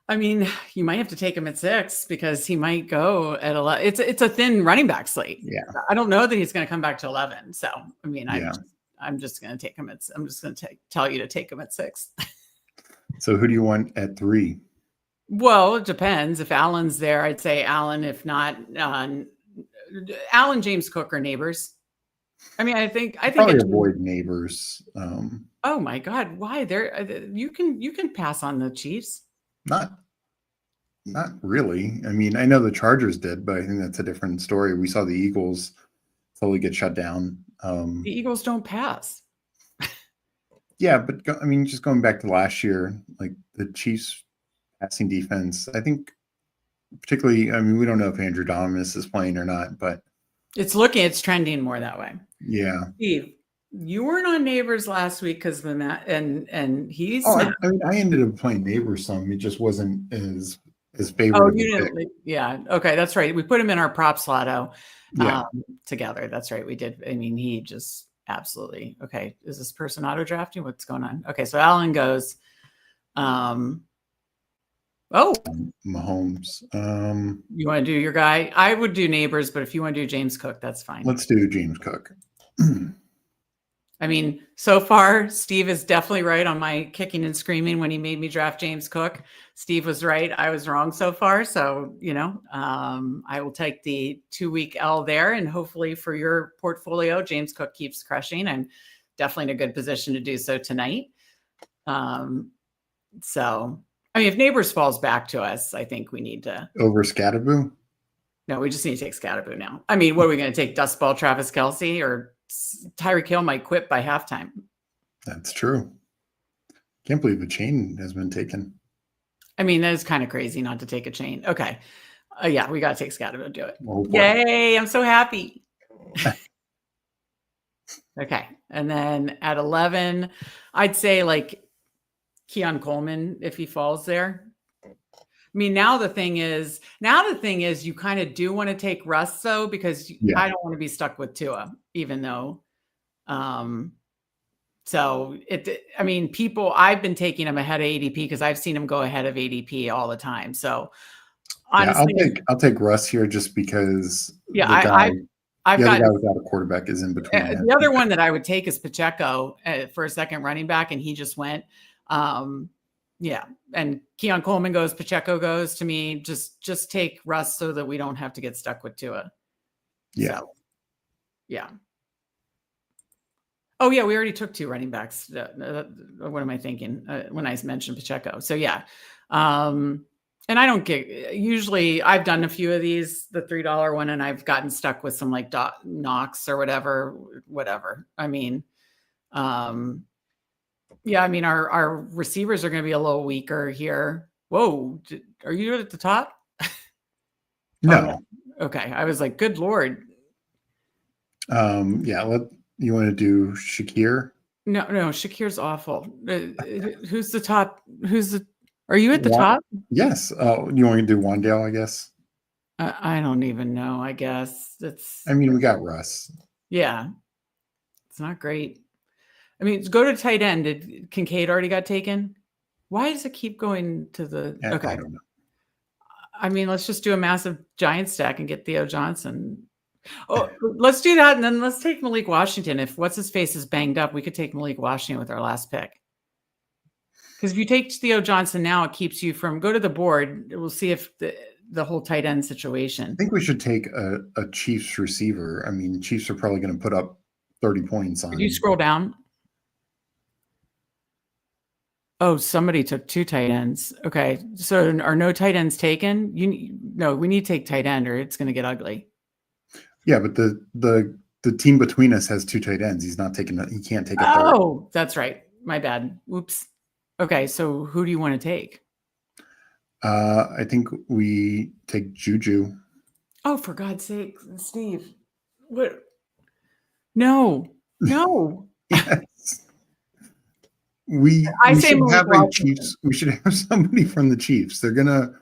[SPEAKER 1] I mean, you might have to take him at 6 because he might go at 11. It's a thin running back slate.
[SPEAKER 2] Yeah.
[SPEAKER 1] I don't know that he's going to come back to 11. So, I mean, I'm just going to take him I'm just going to tell you to take him at 6.
[SPEAKER 2] So who do you want at 3?
[SPEAKER 1] Well, it depends. If Allen's there, I'd say Allen. If not, Allen, James Cook, or Neighbors. I mean, I think
[SPEAKER 2] probably avoid Neighbors.
[SPEAKER 1] Oh my God. Why you can pass on the Chiefs.
[SPEAKER 2] Not really. I mean, I know the Chargers did, but I think that's a different story. We saw the Eagles slowly get shut down.
[SPEAKER 1] The Eagles don't pass.
[SPEAKER 2] Yeah, but I mean, just going back to last year, like the Chiefs passing defense, I think particularly, I mean, we don't know if Andrew Dominus is playing or not, but
[SPEAKER 1] it's trending more that way.
[SPEAKER 2] Yeah.
[SPEAKER 1] Steve, you weren't on Neighbors last week because of that, and he's.
[SPEAKER 2] I mean, I ended up playing Neighbors some. It just wasn't as favorable.
[SPEAKER 1] Oh, you didn't. Yeah. Okay, that's right. We put him in our props lotto together. That's right. We did. I mean, he just absolutely. Okay, is this person auto drafting? What's going on? Okay, so Allen goes.
[SPEAKER 2] Mahomes.
[SPEAKER 1] You want to do your guy? I would do Neighbors, but if you want to do James Cook, that's fine.
[SPEAKER 2] Let's do James Cook.
[SPEAKER 1] I mean, so far, Steve is definitely right on my kicking and screaming when he made me draft James Cook. Steve was right. I was wrong so far. So, I will take the 2-week L there. And hopefully for your portfolio, James Cook keeps crushing. I'm definitely in a good position to do so tonight. So, I mean, if Neighbors falls back to us, I think we need to.
[SPEAKER 2] Over Scatterbo?
[SPEAKER 1] No, we just need to take Scatterbo now. I mean, what are we going to take? Dust ball Travis Kelce, or Tyreek Hill might quit by halftime?
[SPEAKER 2] That's true. Can't believe a chain has been taken.
[SPEAKER 1] I mean, that is kind of crazy not to take a chain. Okay. Yeah, we got to take Scatterbo to do it.
[SPEAKER 2] Oh,
[SPEAKER 1] yay. I'm so happy. Okay. And then at 11, I'd say like Keon Coleman, if he falls there. I mean, now the thing is you kind of do want to take Russ though, because I don't want to be stuck with Tua, even though, I've been taking him ahead of ADP because I've seen him go ahead of ADP all the time. So honestly,
[SPEAKER 2] I'll take Russ here just because
[SPEAKER 1] I've got
[SPEAKER 2] the guy without a quarterback is in between.
[SPEAKER 1] The other one that I would take is Pacheco for a second running back, and he just went. And Keon Coleman goes, Pacheco goes. To me, just take Russ so that we don't have to get stuck with Tua.
[SPEAKER 2] Yeah.
[SPEAKER 1] So, yeah. Oh, yeah, we already took 2 running backs. What am I thinking when I mentioned Pacheco? So, yeah. And I don't get, usually I've done a few of these, the $3 one, and I've gotten stuck with some like Knox or whatever. I mean, yeah, I mean, our receivers are going to be a little weaker here. Whoa, are you at the top?
[SPEAKER 2] No.
[SPEAKER 1] Oh, no. Okay. I was like, good Lord.
[SPEAKER 2] Yeah, you want to do Shakir?
[SPEAKER 1] No, Shakir's awful. Who's the top? Are you at the top?
[SPEAKER 2] Yes. You want to do Wandale, I guess?
[SPEAKER 1] I don't even know. I guess
[SPEAKER 2] I mean, we got Russ.
[SPEAKER 1] Yeah, it's not great. I mean, go to tight end. Did Kincaid already got taken? Why does it keep going to the? Okay.
[SPEAKER 2] I don't know.
[SPEAKER 1] I mean, let's just do a massive giant stack and get Theo Johnson. Oh, let's do that. And then let's take Malik Washington. If what's his face is banged up, we could take Malik Washington with our last pick. Because if you take Theo Johnson now, it keeps you from go to the board. We'll see if the whole tight end situation.
[SPEAKER 2] I think we should take a Chiefs receiver. I mean, Chiefs are probably going to put up 30 points on.
[SPEAKER 1] Could you scroll down? Oh, somebody took 2 tight ends. Okay. So are no tight ends taken? No, we need to take tight end or it's going to get ugly.
[SPEAKER 2] Yeah, but the team between us has 2 tight ends. He can't take a third.
[SPEAKER 1] Oh, that's right. My bad. Oops. Okay. So who do you want to take?
[SPEAKER 2] I think we take Juju.
[SPEAKER 1] Oh, for God's sake, Steve. What? No.
[SPEAKER 2] Yes. We should have a Chiefs. We should have somebody from the Chiefs. They're gonna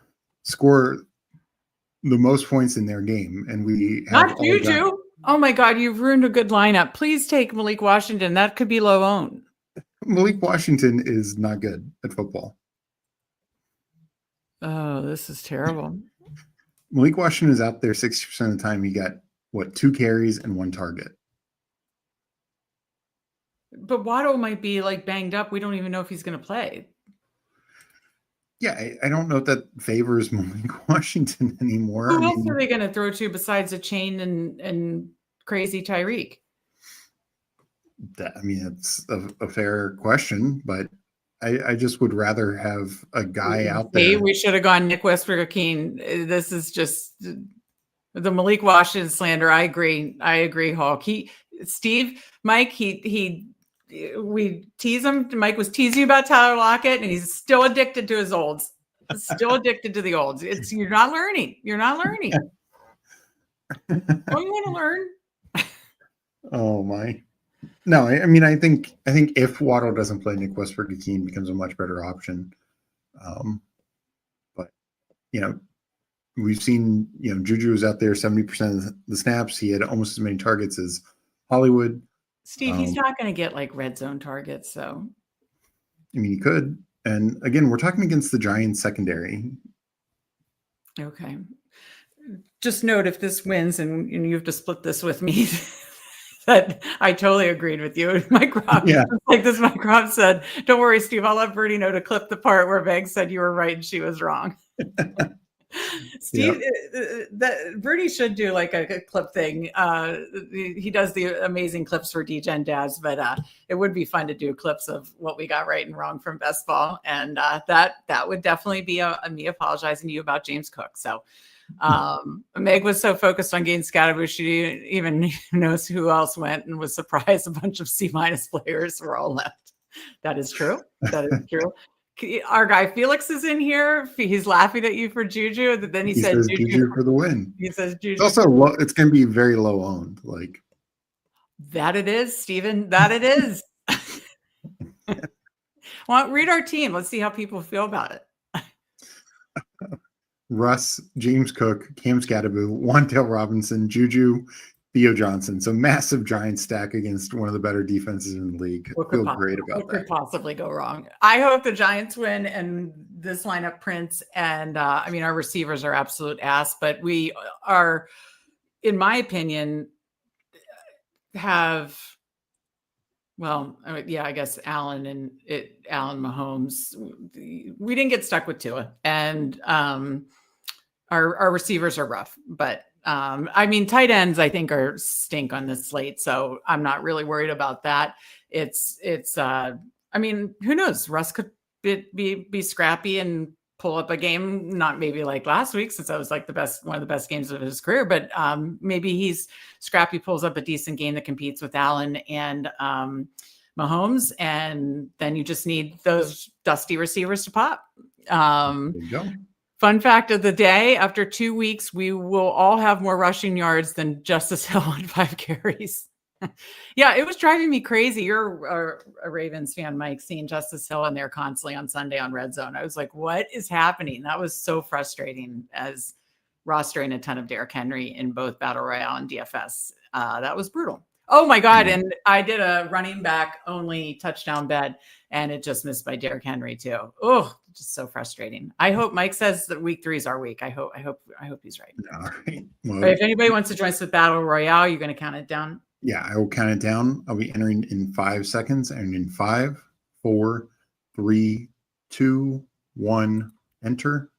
[SPEAKER 2] score the most points in their game, and we have
[SPEAKER 1] not Juju. Oh my God, you've ruined a good lineup. Please take Malik Washington. That could be low owned.
[SPEAKER 2] Malik Washington is not good at football.
[SPEAKER 1] Oh, this is terrible.
[SPEAKER 2] Malik Washington is out there 60% of the time. He got 2 carries and 1 target.
[SPEAKER 1] But Waddle might be like banged up. We don't even know if he's going to play.
[SPEAKER 2] Yeah, I don't know if that favors Malik Washington anymore.
[SPEAKER 1] Who else are they going to throw to besides a chain and crazy Tyreek?
[SPEAKER 2] It's a fair question, but I just would rather have a guy out there.
[SPEAKER 1] We should have gone Nick Westbrook-Akeen. This is just the Malik Washington slander. I agree, Hulk. We tease him. Mike was teasing about Tyler Lockett, and he's still addicted to his olds. Still addicted to the olds. You're not learning. Don't you want to learn?
[SPEAKER 2] Oh my. No, I mean, I think if Waddle doesn't play, Nick Westbrook-Akeen becomes a much better option. But we've seen Juju was out there 70% of the snaps. He had almost as many targets as Hollywood.
[SPEAKER 1] Steve, he's not going to get like red zone targets. So,
[SPEAKER 2] I mean, he could. And again, we're talking against the Giants secondary.
[SPEAKER 1] Okay. Just note if this wins and you have to split this with me, that I totally agreed with you. Mike Rob, Mike Rob said, don't worry, Steve, I'll let Birdie know to clip the part where Meg said you were right and she was wrong. Steve, that Birdie should do like a clip thing. He does the amazing clips for Degen Dads, but it would be fun to do clips of what we got right and wrong from best ball. And that would definitely be me apologizing to you about James Cook. So Meg was so focused on getting Scatterbush, she didn't even knows who else went and was surprised a bunch of C- players were all left. That is true. Our guy Felix is in here. He's laughing at you for Juju. Then he said
[SPEAKER 2] Juju for the win.
[SPEAKER 1] He says Juju.
[SPEAKER 2] It's also low, it's going to be very low owned. Like
[SPEAKER 1] that it is, Steven. That it is. Well, read our team. Let's see how people feel about it.
[SPEAKER 2] Russ, James Cook, Cam Scatterbush, Wan'Dale Robinson, Juju, Theo Johnson. So massive giant stack against one of the better defenses in the league. I feel great about that. What
[SPEAKER 1] could possibly go wrong? I hope the Giants win and this lineup prints. And our receivers are absolute ass, but we are, in my opinion, I guess Allen Mahomes. We didn't get stuck with Tua, and our receivers are rough, but I mean, tight ends, I think, are stink on this slate. So I'm not really worried about that. I mean, who knows? Russ could be scrappy and pull up a game, not maybe like last week, since that was like one of the best games of his career, but maybe he's scrappy, pulls up a decent game that competes with Allen and Mahomes, and then you just need those dusty receivers to pop.
[SPEAKER 2] There you go.
[SPEAKER 1] Fun fact of the day, after 2 weeks, we will all have more rushing yards than Justice Hill on 5 carries. Yeah, it was driving me crazy. You're a Ravens fan, Mike, seeing Justice Hill in there constantly on Sunday on Red Zone. I was like, what is happening? That was so frustrating, as rostering a ton of Derrick Henry in both Battle Royale and DFS. That was brutal. Oh my God. And I did a running back only touchdown bet, and it just missed by Derrick Henry too. Oh, just so frustrating. I hope Mike says that week 3 is our week. I hope he's right.
[SPEAKER 2] All right. Well,
[SPEAKER 1] if anybody wants to join us with Battle Royale, you're going to count it down.
[SPEAKER 2] Yeah, I will count it down. I'll be entering in 5 seconds, and in 5, 4, 3, 2, 1, enter.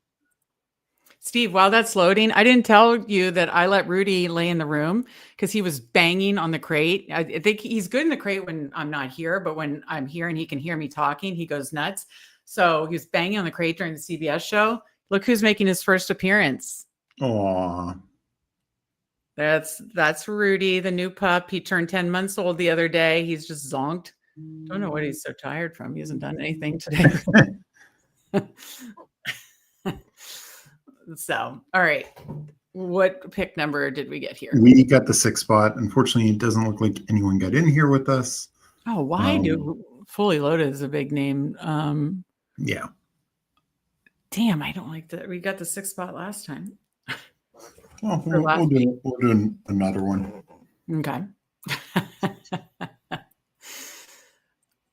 [SPEAKER 1] Steve, while that's loading, I didn't tell you that I let Rudy lay in the room because he was banging on the crate. I think he's good in the crate when I'm not here, but when I'm here and he can hear me talking, he goes nuts. So he was banging on the crate during the CBS show. Look who's making his first appearance.
[SPEAKER 2] Aw.
[SPEAKER 1] That's Rudy, the new pup. He turned 10 months old the other day. He's just zonked. Don't know what he's so tired from. He hasn't done anything today. So, all right. What pick number did we get here?
[SPEAKER 2] We got the 6th spot. Unfortunately, it doesn't look like anyone got in here with us.
[SPEAKER 1] Oh, why do Fully Loaded is a big name?
[SPEAKER 2] Yeah.
[SPEAKER 1] Damn, I don't like that. We got the 6th spot last time.
[SPEAKER 2] Well, we'll do another one.
[SPEAKER 1] Okay.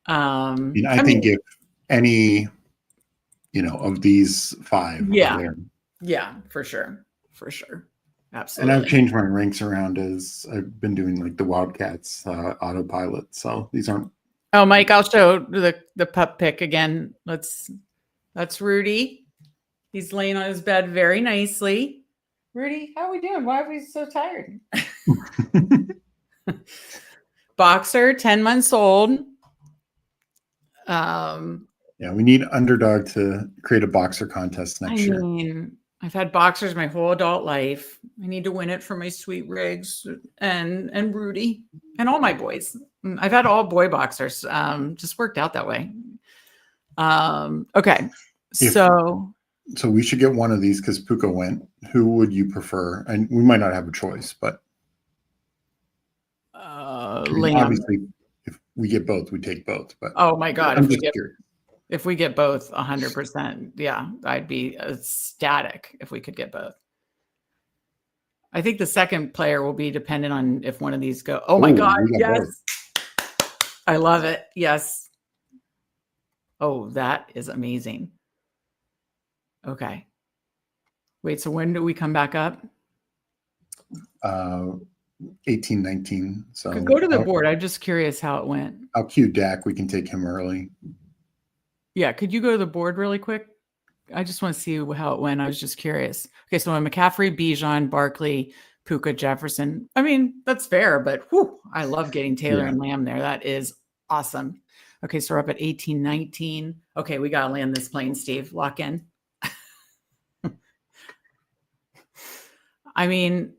[SPEAKER 2] I mean, I think if any, of these 5,
[SPEAKER 1] yeah, for sure, absolutely.
[SPEAKER 2] And I've changed my ranks around as I've been doing like the Wildcats autopilot. So these aren't.
[SPEAKER 1] Oh, Mike, I'll show the pup pick again. That's Rudy. He's laying on his bed very nicely. Rudy, how are we doing? Why are we so tired? Boxer, 10 months old.
[SPEAKER 2] Yeah, we need Underdog to create a boxer contest next year.
[SPEAKER 1] I've had boxers my whole adult life. I need to win it for my sweet Riggs and Rudy and all my boys. I've had all boy boxers. Just worked out that way. Okay.
[SPEAKER 2] So we should get one of these because Puka went. Who would you prefer? And we might not have a choice, but obviously, if we get both, we take both. But
[SPEAKER 1] oh my God, if we get both, 100%, yeah, I'd be ecstatic if we could get both. I think the second player will be dependent on if one of these go. Oh my God, yes, both. I love it. Yes. Oh, that is amazing. Okay. Wait, so when do we come back up?
[SPEAKER 2] 18, 19. So
[SPEAKER 1] go to the board. I'm just curious how it went.
[SPEAKER 2] I'll cue Dak. We can take him early.
[SPEAKER 1] Yeah. Could you go to the board really quick? I just want to see how it went. I was just curious. Okay. So McCaffrey, Bijan, Barkley, Puka, Jefferson. I mean, that's fair, but I love getting Taylor and Lamb there. That is awesome. Okay. So we're up at 18, 19. Okay. We got to land this plane, Steve. Lock in. I mean,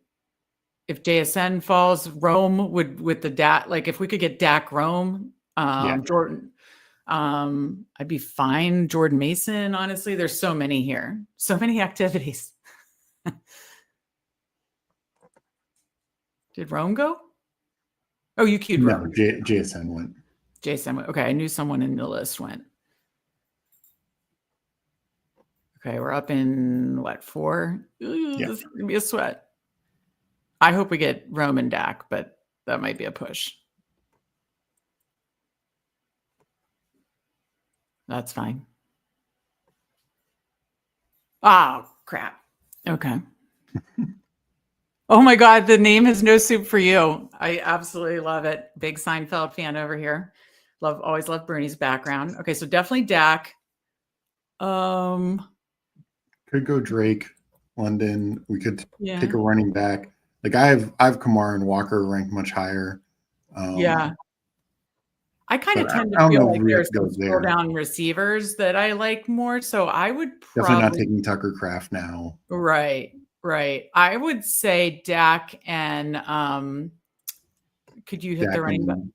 [SPEAKER 1] if JSN falls, Rome would with the Dak. Like if we could get Dak, Rome, Jordan, I'd be fine. Jordan Mason, honestly, there's so many here, so many activities. Did Rome go? Oh, you queued Rome.
[SPEAKER 2] No, JSN went.
[SPEAKER 1] JSN went. Okay, I knew someone in the list went. Okay, we're up in what, 4? Ooh, this is gonna be a sweat. I hope we get Rome and Dak, but that might be a push. That's fine. Oh, crap. Okay. Oh my God, the name has no soup for you. I absolutely love it. Big Seinfeld fan over here. Always love Bernie's background. Okay, so definitely Dak.
[SPEAKER 2] Could go Drake London. We could
[SPEAKER 1] Yeah.
[SPEAKER 2] take a running back. Like I have Kamara and Walker ranked much higher.
[SPEAKER 1] Yeah. I kind of
[SPEAKER 2] But
[SPEAKER 1] tend
[SPEAKER 2] I
[SPEAKER 1] to
[SPEAKER 2] don't
[SPEAKER 1] feel
[SPEAKER 2] know if
[SPEAKER 1] like
[SPEAKER 2] we have
[SPEAKER 1] there's
[SPEAKER 2] to go
[SPEAKER 1] some scroll
[SPEAKER 2] there.
[SPEAKER 1] down receivers that I like more. So I would
[SPEAKER 2] Definitely not
[SPEAKER 1] probably
[SPEAKER 2] taking Tucker Craft now.
[SPEAKER 1] right. I would say Dak and could you hit the
[SPEAKER 2] Dak
[SPEAKER 1] running back?
[SPEAKER 2] and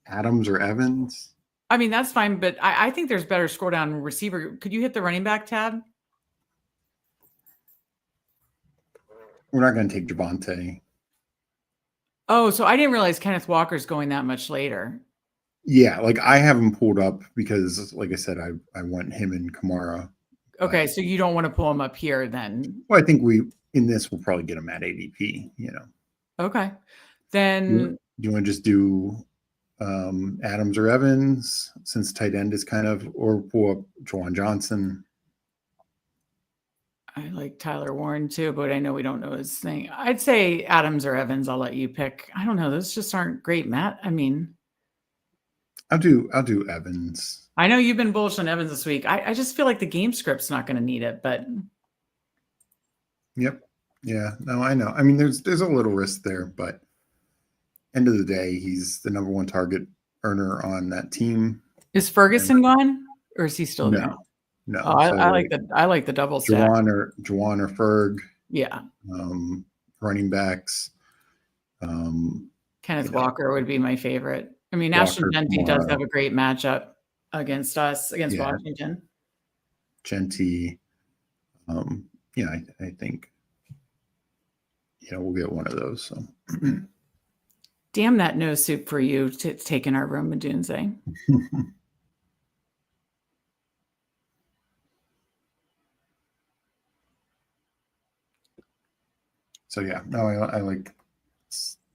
[SPEAKER 2] Adams or Evans.
[SPEAKER 1] I mean, that's fine, but I think there's better scroll down receiver. Could you hit the running back tab?
[SPEAKER 2] We're not going to take Javonte.
[SPEAKER 1] Oh, so I didn't realize Kenneth Walker's going that much later.
[SPEAKER 2] Yeah, like I have him pulled up because, like I said, I want him and Kamara.
[SPEAKER 1] Okay, so you don't want to pull him up here then?
[SPEAKER 2] Well, I think we'll probably get him at ADP.
[SPEAKER 1] Okay, then
[SPEAKER 2] do you want to just do Adams or Evans since tight end is kind of, or pull up Juwan Johnson?
[SPEAKER 1] I like Tyler Warren too, but I know we don't know his thing. I'd say Adams or Evans. I'll let you pick. I don't know. Those just aren't great, Matt. I mean,
[SPEAKER 2] I'll do Evans.
[SPEAKER 1] I know you've been bullish on Evans this week. I just feel like the game script's not going to need it, but
[SPEAKER 2] Yep. Yeah. No, I know. I mean, there's a little risk there, but end of the day, he's the number one target earner on that team.
[SPEAKER 1] is Ferguson gone or is he still there?
[SPEAKER 2] No.
[SPEAKER 1] Oh, I like the double stack.
[SPEAKER 2] Juwan or Ferg.
[SPEAKER 1] Yeah.
[SPEAKER 2] Running backs.
[SPEAKER 1] Kenneth Walker would be my favorite. I mean, Ashton Genty does have a great matchup against Washington.
[SPEAKER 2] Genty. I think we'll get one of those. So
[SPEAKER 1] damn that no soup for you to take in our room, Madunze.
[SPEAKER 2] So yeah, no, I like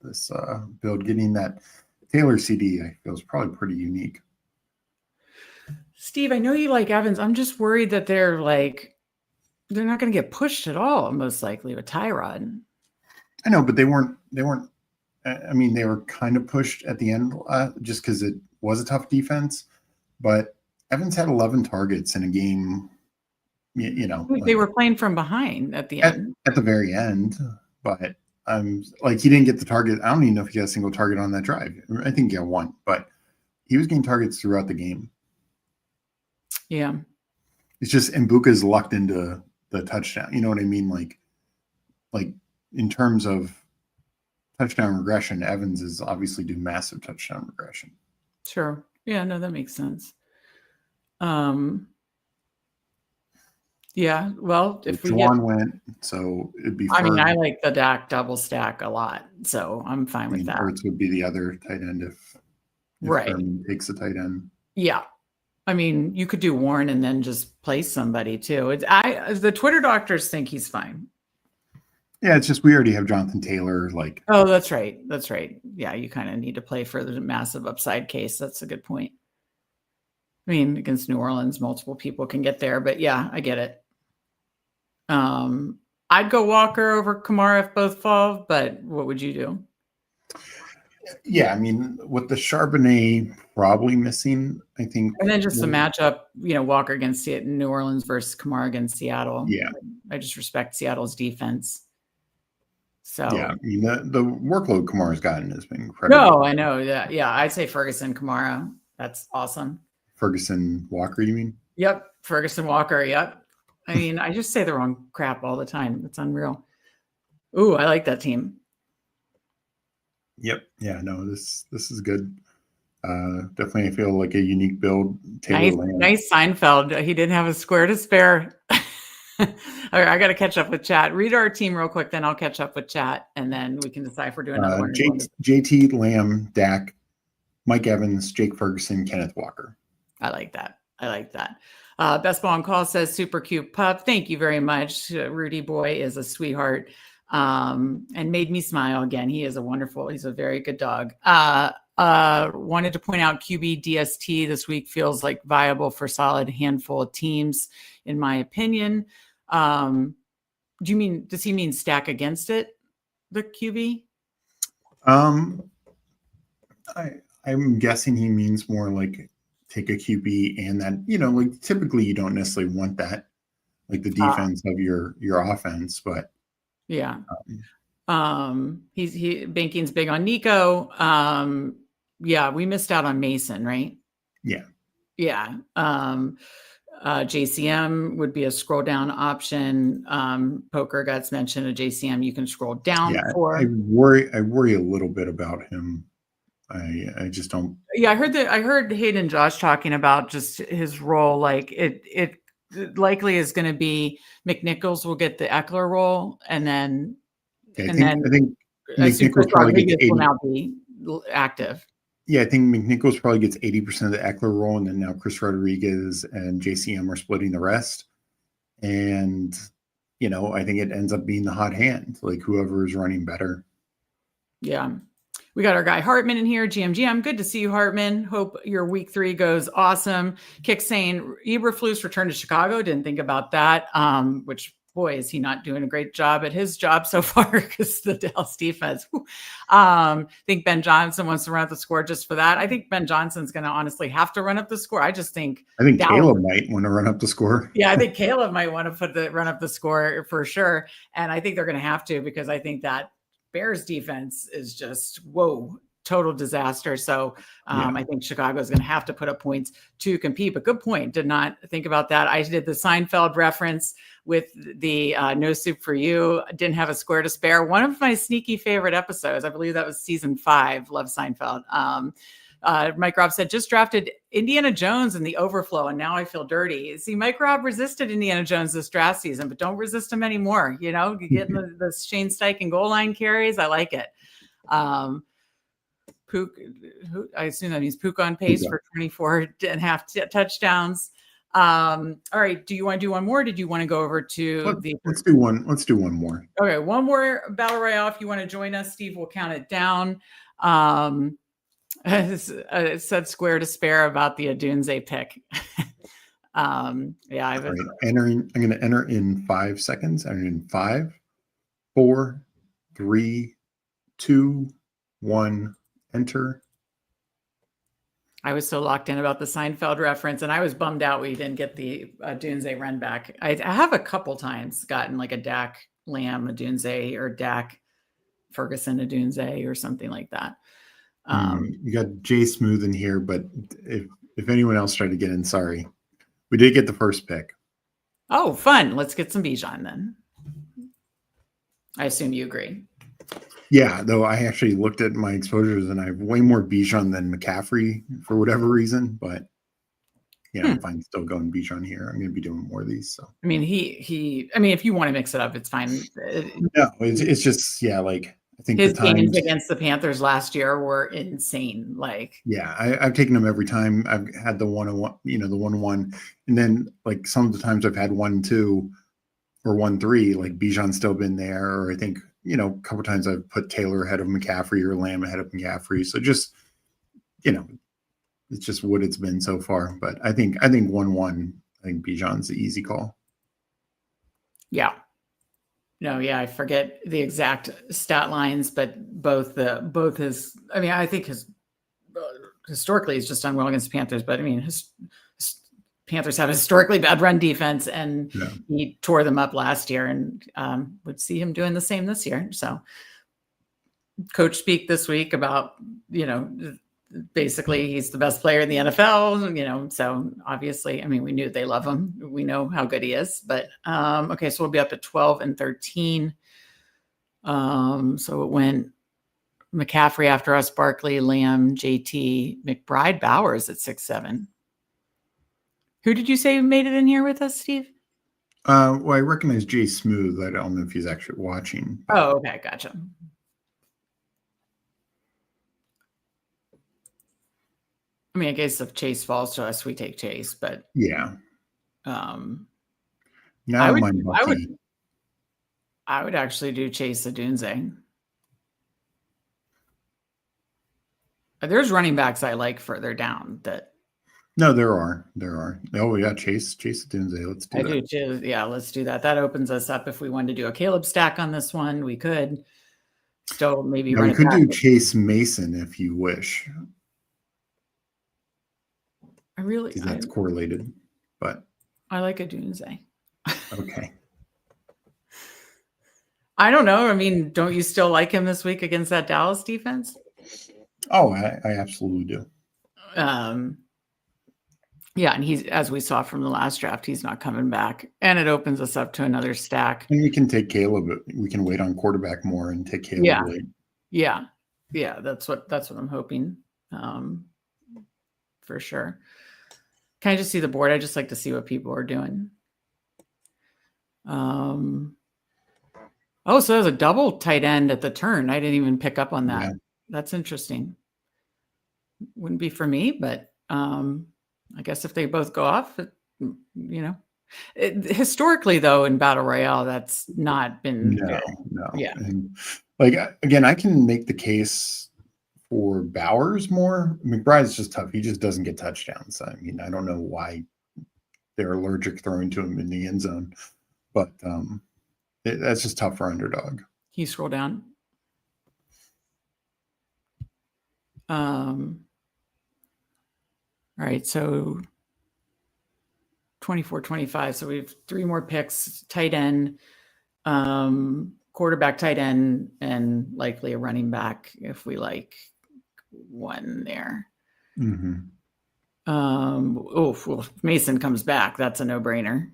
[SPEAKER 2] this build. Getting that Taylor CD, I feel is probably pretty unique.
[SPEAKER 1] Steve, I know you like Evans. I'm just worried that they're not going to get pushed at all, most likely with Tyrod.
[SPEAKER 2] I know, but they weren't. I mean, they were kind of pushed at the end just because it was a tough defense. But Evans had 11 targets in a game.
[SPEAKER 1] They were playing from behind at the end.
[SPEAKER 2] At the very end, but he didn't get the target. I don't even know if he got a single target on that drive. I think he got one, but he was getting targets throughout the game.
[SPEAKER 1] Yeah.
[SPEAKER 2] It's just Mbuka's lucked into the touchdown. You know what I mean? Like in terms of touchdown regression, Evans is obviously doing massive touchdown regression.
[SPEAKER 1] Sure. Yeah, no, that makes sense. Yeah, well, if
[SPEAKER 2] Juwan went, so it'd be.
[SPEAKER 1] I mean, I like the Dak double stack a lot, so I'm fine with that.
[SPEAKER 2] Ertz would be the other tight end if Herman takes a tight end.
[SPEAKER 1] Yeah, I mean, you could do Warren and then just place somebody too. The Twitter doctors think he's fine.
[SPEAKER 2] Yeah, it's just we already have Jonathan Taylor.
[SPEAKER 1] Oh, that's right. Yeah, you kind of need to play for the massive upside case. That's a good point. I mean, against New Orleans, multiple people can get there, but yeah, I get it. I'd go Walker over Kamara if both fall, but what would you do?
[SPEAKER 2] Yeah, I mean, with the Charbonnet probably missing, I think.
[SPEAKER 1] And then just the matchup, Walker against New Orleans versus Kamara against Seattle.
[SPEAKER 2] Yeah.
[SPEAKER 1] I just respect Seattle's defense. So
[SPEAKER 2] yeah, I mean, the workload Kamara's gotten has been incredible.
[SPEAKER 1] No, I know. Yeah, I'd say Ferguson, Kamara. That's awesome.
[SPEAKER 2] Ferguson, Walker, you mean?
[SPEAKER 1] Yep, Ferguson, Walker. Yep. I mean, I just say the wrong crap all the time. It's unreal. Ooh, I like that team.
[SPEAKER 2] Yep. Yeah. No, this is good. Definitely, I feel like a unique build.
[SPEAKER 1] Nice Seinfeld. He didn't have a square to spare. All right, I got to catch up with chat. Read our team real quick, then I'll catch up with chat, and then we can decide if we're doing another one.
[SPEAKER 2] JT, Lamb, Dak, Mike Evans, Jake Ferguson, Kenneth Walker.
[SPEAKER 1] I like that. Best Ball on Call says super cute pup. Thank you very much. Rudy boy is a sweetheart and made me smile again. He's a very good dog. Wanted to point out QB DST this week feels like viable for solid handful of teams, in my opinion. Does he mean stack against it, the QB?
[SPEAKER 2] I'm guessing he means more like take a QB and that, typically you don't necessarily want that like the defense of your offense. But
[SPEAKER 1] yeah. Banking's big on Nico. Yeah, we missed out on Mason, right?
[SPEAKER 2] Yeah.
[SPEAKER 1] Yeah. JCM would be a scroll down option. Poker Guts mentioned a JCM you can scroll down for.
[SPEAKER 2] I worry a little bit about him. I just don't.
[SPEAKER 1] Yeah, I heard Hayden and Josh talking about just his role. Like it likely is going to be McNichols will get the Eckler role, and then
[SPEAKER 2] I think
[SPEAKER 1] I assume Chris
[SPEAKER 2] McNichols probably
[SPEAKER 1] Rodriguez
[SPEAKER 2] gets 80.
[SPEAKER 1] will now be active.
[SPEAKER 2] Yeah, I think McNichols probably gets 80% of the Eckler role, and then now Chris Rodriguez and JCM are splitting the rest. And I think it ends up being the hot hand, like whoever is running better.
[SPEAKER 1] Yeah. We got our guy Hartman in here. GMGM. Good to see you, Hartman. Hope your week 3 goes awesome. Kick saying Eberflus returned to Chicago. Didn't think about that. Which, boy, is he not doing a great job at his job so far because the Dallas defense. I think Ben Johnson wants to run up the score just for that. I think Ben Johnson's going to honestly have to run up the score. I think
[SPEAKER 2] Dallas, Caleb might want to run up the score.
[SPEAKER 1] Yeah, I think Caleb might want to run up the score for sure. And I think they're going to have to, because I think that Bears defense is just, total disaster. So I think Chicago is going to have to put up points to compete. But good point. Did not think about that. I did the Seinfeld reference with the No Soup for You. Didn't have a square to spare. One of my sneaky favorite episodes. I believe that was season 5. Love Seinfeld. Mike Robb said, just drafted Indiana Jones in the overflow, and now I feel dirty. See, Mike Robb resisted Indiana Jones this draft season, but don't resist him anymore. You get the Shane Steichen goal line carries. I like it. Pook, I assume that means Pook on pace for 24.5 touchdowns. All right. Do you want to do one more? Or did you want to go over to
[SPEAKER 2] let's do one. Let's do one more.
[SPEAKER 1] Okay. One more battle royale. If you want to join us, Steve will count it down. It said square to spare about the Adunze pick. I'm
[SPEAKER 2] going to enter in 5 seconds. I'm in 5, 4, 3, 2, 1. Enter.
[SPEAKER 1] I was so locked in about the Seinfeld reference, and I was bummed out we didn't get the Adunze run back. I have a couple times gotten like a Dak Lamb Adunze or Dak Ferguson Adunze or something like that.
[SPEAKER 2] You got Jay Smooth in here, but if anyone else tried to get in, sorry. We did get the first pick.
[SPEAKER 1] Oh, fun. Let's get some Bijan then. I assume you agree.
[SPEAKER 2] Yeah, though I actually looked at my exposures and I have way more Bijan than McCaffrey for whatever reason, but I'm fine still going Bijan here. I'm going to be doing more of these. So
[SPEAKER 1] I mean, if you want to mix it up, it's fine.
[SPEAKER 2] No, it's just like I think
[SPEAKER 1] his games against the Panthers last year were insane.
[SPEAKER 2] I've taken them every time. I've had the 1-1, the 1-1, and then like some of the times I've had 1-2 or 1-3, like Bijan's still been there, or I think a couple times I've put Taylor ahead of McCaffrey or Lamb ahead of McCaffrey. So just it's just what it's been so far. But I think 1-1. I think Bijan's the easy call. Yeah.
[SPEAKER 1] No, I forget the exact stat lines, but I think historically he's just done well against Panthers, but his Panthers have a historically bad run defense, and he tore them up last year, and would see him doing the same this year. So coach speak this week about, basically he's the best player in the NFL, so obviously, we knew they love him. We know how good he is, but okay. So we'll be up at 12 and 13. So it went McCaffrey after us, Barkley, Lamb, JT, McBride, Bowers at 6-7. Who did you say made it in here with us, Steve?
[SPEAKER 2] Well, I recognize Jay Smooth. I don't know if he's actually watching.
[SPEAKER 1] Oh, okay. Gotcha. I guess if Chase falls to us, we take Chase, but
[SPEAKER 2] yeah.
[SPEAKER 1] I would actually do Chase Adunze. There's running backs I like further down that.
[SPEAKER 2] No, there are. Oh, yeah, Chase Adunze. Let's do that.
[SPEAKER 1] I do too. Yeah, let's do that. That opens us up. If we wanted to do a Caleb stack on this one, we could still maybe run.
[SPEAKER 2] We could do Chase Mason if you wish. Because that's correlated, but
[SPEAKER 1] I like Adunze.
[SPEAKER 2] Okay.
[SPEAKER 1] I don't know. I mean, don't you still like him this week against that Dallas defense?
[SPEAKER 2] Oh, I absolutely do.
[SPEAKER 1] Yeah, and he's, as we saw from the last draft, he's not coming back, and it opens us up to another stack.
[SPEAKER 2] And we can take Caleb. We can wait on quarterback more and take Caleb
[SPEAKER 1] Yeah.
[SPEAKER 2] late.
[SPEAKER 1] Yeah. That's what I'm hoping, for sure. Can I just see the board? I just like to see what people are doing. Oh, so there's a double tight end at the turn. I didn't even pick up on that. Yeah. That's interesting. Wouldn't be for me, but I guess if they both go off, historically though, in Battle Royale, that's not been
[SPEAKER 2] no.
[SPEAKER 1] Yeah.
[SPEAKER 2] And again, I can make the case for Bowers more. McBride's just tough. He just doesn't get touchdowns. I mean, I don't know why they're allergic throwing to him in the end zone, but that's just tough for Underdog.
[SPEAKER 1] Can you scroll down? All right, so 24, 25. So we have 3 more picks: tight end, quarterback, tight end, and likely a running back if we like one there.
[SPEAKER 2] Mm-hmm.
[SPEAKER 1] Well, if Mason comes back, that's a no-brainer.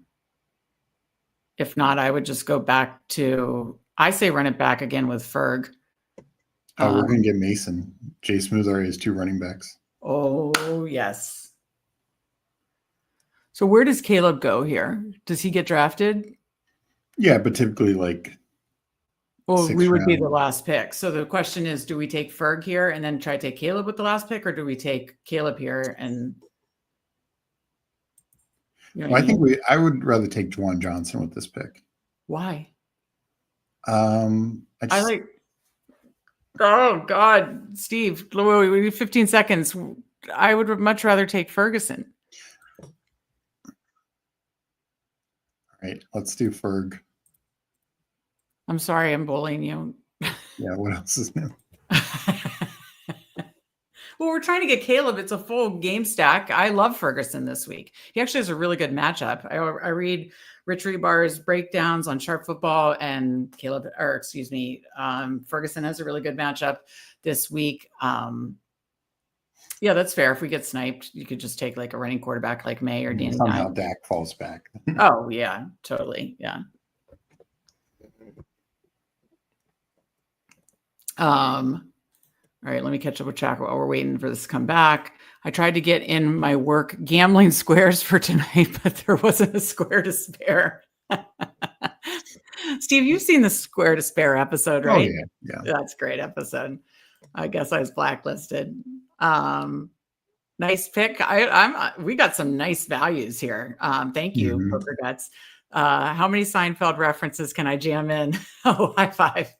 [SPEAKER 1] If not, I would just go back to, I say run it back again with Ferg.
[SPEAKER 2] We're going to get Mason. Jay Smooth already has 2 running backs.
[SPEAKER 1] Oh, yes. So where does Caleb go here? Does he get drafted?
[SPEAKER 2] Yeah, but typically
[SPEAKER 1] we would be the last pick. So the question is, do we take Ferg here and then try to take Caleb with the last pick, or do we take Caleb here and
[SPEAKER 2] I would rather take Juwan Johnson with this pick.
[SPEAKER 1] Why? Oh God, Steve, we need 15 seconds. I would much rather take Ferguson.
[SPEAKER 2] All right, let's do Ferg.
[SPEAKER 1] I'm sorry, I'm bullying you.
[SPEAKER 2] Yeah, what else is new?
[SPEAKER 1] Well, we're trying to get Caleb. It's a full game stack. I love Ferguson this week. He actually has a really good matchup. I read Rich Rebar's breakdowns on Sharp Football, and Ferguson has a really good matchup this week. Yeah, that's fair. If we get sniped, you could just take like a running quarterback like May or Danny.
[SPEAKER 2] Somehow Dak falls back.
[SPEAKER 1] Oh yeah, totally. Yeah. All right, let me catch up with chat while we're waiting for this to come back. I tried to get in my work gambling squares for tonight, but there wasn't a square to spare. Steve, you've seen the square to spare episode, right?
[SPEAKER 2] Oh, yeah.
[SPEAKER 1] That's a great episode. I guess I was blacklisted. Nice pick. We got some nice values here. Thank you, Poker Guts. How many Seinfeld references can I jam in? Oh, high five.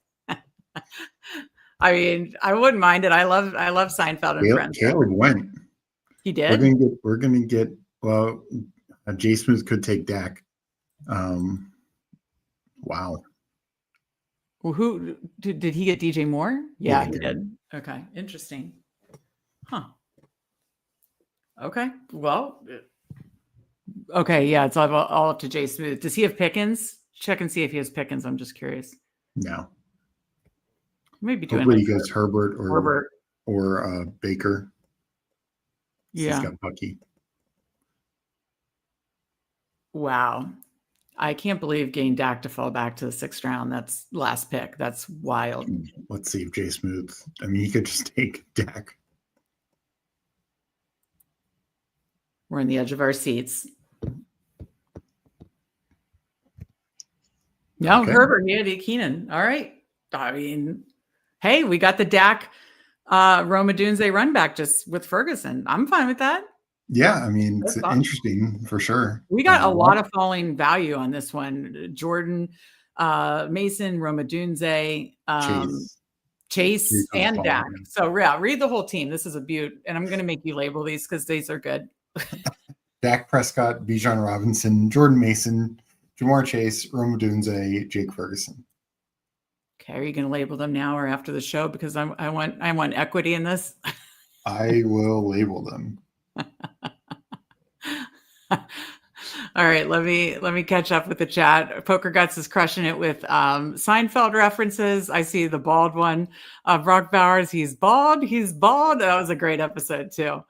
[SPEAKER 1] I mean, I wouldn't mind it. I love Seinfeld and Friends.
[SPEAKER 2] Caleb went.
[SPEAKER 1] He did.
[SPEAKER 2] We're gonna get. Well, Jay Smooth could take Dak. Wow.
[SPEAKER 1] Well, who did he get? DJ Moore? Yeah, he did. Okay, interesting. Huh. Okay. Well. Okay. Yeah, it's all up to Jay Smooth. Does he have Pickens? Check and see if he has Pickens. I'm just curious.
[SPEAKER 2] No.
[SPEAKER 1] Maybe doing.
[SPEAKER 2] Hopefully he goes Herbert or Baker.
[SPEAKER 1] Yeah.
[SPEAKER 2] He's got Bucky.
[SPEAKER 1] Wow. I can't believe getting Dak to fall back to the 6th round. That's last pick. That's wild.
[SPEAKER 2] Let's see if Jay Smooth. I mean, he could just take Dak.
[SPEAKER 1] We're on the edge of our seats. No, okay. Herbert, yeah, Keenan. All right. I mean, hey, we got the Dak Roma Dunze run back just with Ferguson. I'm fine with that.
[SPEAKER 2] Yeah, I mean, it's interesting for sure.
[SPEAKER 1] We got a lot of falling value on this one. Jordan, Mason, Roma Dunze, Chase and Dak. So yeah, read the whole team. This is a beaut. And I'm going to make you label these because these are good.
[SPEAKER 2] Dak Prescott, Bijan Robinson, Jordan Mason, Jamar Chase, Roma Dunze, Jake Ferguson.
[SPEAKER 1] Okay, are you going to label them now or after the show? Because I want equity in this.
[SPEAKER 2] I will label them.
[SPEAKER 1] All right, let me catch up with the chat. Poker Guts is crushing it with Seinfeld references. I see the bald one. Brock Bowers, he's bald. That was a great episode too.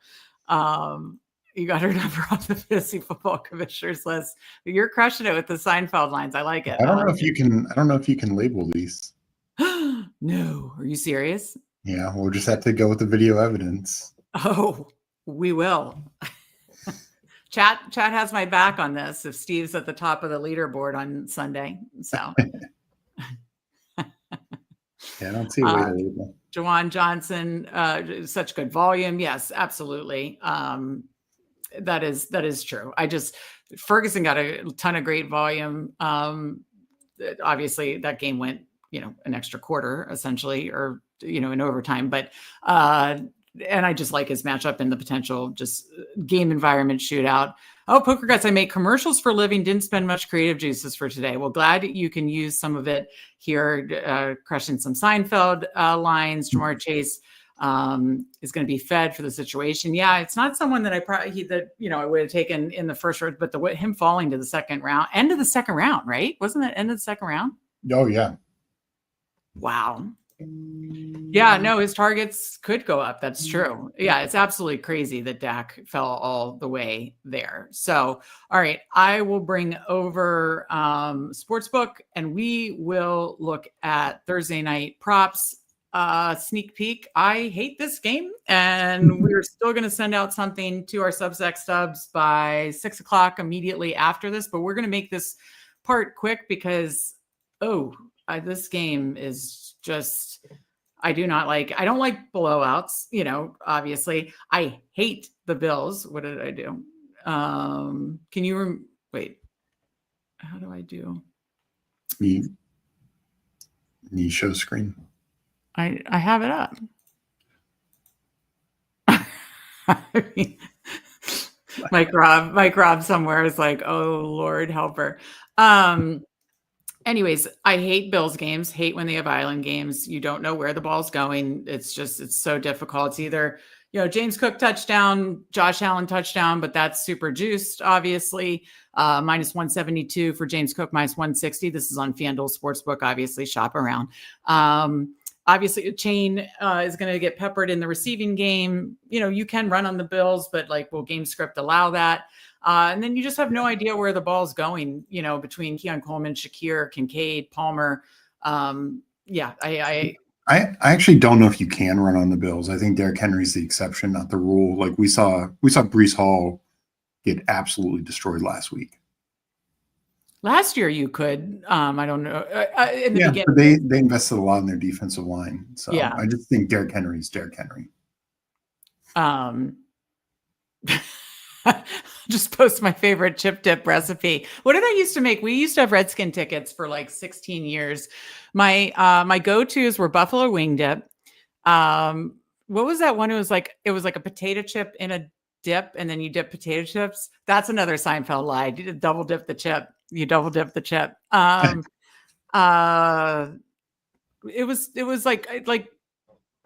[SPEAKER 1] You got her number off the fantasy football commissioners list. You're crushing it with the Seinfeld lines. I like it.
[SPEAKER 2] I don't know if you can label these.
[SPEAKER 1] No, are you serious?
[SPEAKER 2] Yeah, we'll just have to go with the video evidence.
[SPEAKER 1] Oh, we will. Chat has my back on this if Steve's at the top of the leaderboard on Sunday. So
[SPEAKER 2] Yeah, I don't see a way to label.
[SPEAKER 1] Jawan Johnson, such good volume. Yes, absolutely. That is true. Ferguson got a ton of great volume. Obviously that game went, an extra quarter essentially, or, in overtime, but, and I just like his matchup and the potential just game environment shootout. Oh, Poker Guts, I make commercials for a living. Didn't spend much creative juices for today. Well, glad you can use some of it here, crushing some Seinfeld lines. Jamar Chase is going to be fed for the situation. Yeah, it's not someone that I would have taken in the first round, but him falling to the end of the second round, right? Wasn't that end of the second round?
[SPEAKER 2] Oh, yeah.
[SPEAKER 1] Wow. Yeah, no, his targets could go up. That's true. Yeah, it's absolutely crazy that Dak fell all the way there. So, all right, I will bring over Sportsbook and we will look at Thursday night props. Sneak peek. I hate this game, and we're still going to send out something to our Substack stubs by 6 o'clock immediately after this, but we're going to make this part quick because, this game is just, I don't like blowouts, obviously. I hate the Bills. What did I do? Can you, wait, how do I do?
[SPEAKER 2] You show screen.
[SPEAKER 1] I have it up. I mean, Mike Rob somewhere is like, oh Lord, help her. Anyways, I hate Bills games, hate when they have island games. You don't know where the ball's going. It's so difficult. It's either, James Cook touchdown, Josh Allen touchdown, but that's super juiced, obviously. Minus 172 for James Cook, minus 160. This is on FanDuel Sportsbook, obviously, shop around. Obviously, a chain is going to get peppered in the receiving game. You can run on the Bills, but will game script allow that? And then you just have no idea where the ball's going, between Keon Coleman, Shakir, Kincaid, Palmer. I
[SPEAKER 2] actually don't know if you can run on the Bills. I think Derrick Henry's the exception, not the rule. Like we saw Breece Hall get absolutely destroyed last week.
[SPEAKER 1] Last year you could, I don't know.
[SPEAKER 2] But they invested a lot in their defensive line. So
[SPEAKER 1] yeah.
[SPEAKER 2] I just think Derrick Henry's Derrick Henry.
[SPEAKER 1] Just post my favorite chip dip recipe. What did I used to make? We used to have Redskin tickets for 16 years. My go-tos were buffalo wing dip. What was that one? It was like a potato chip in a dip, and then you dip potato chips. That's another Seinfeld lie. You double dip the chip. You double dip the chip. It was like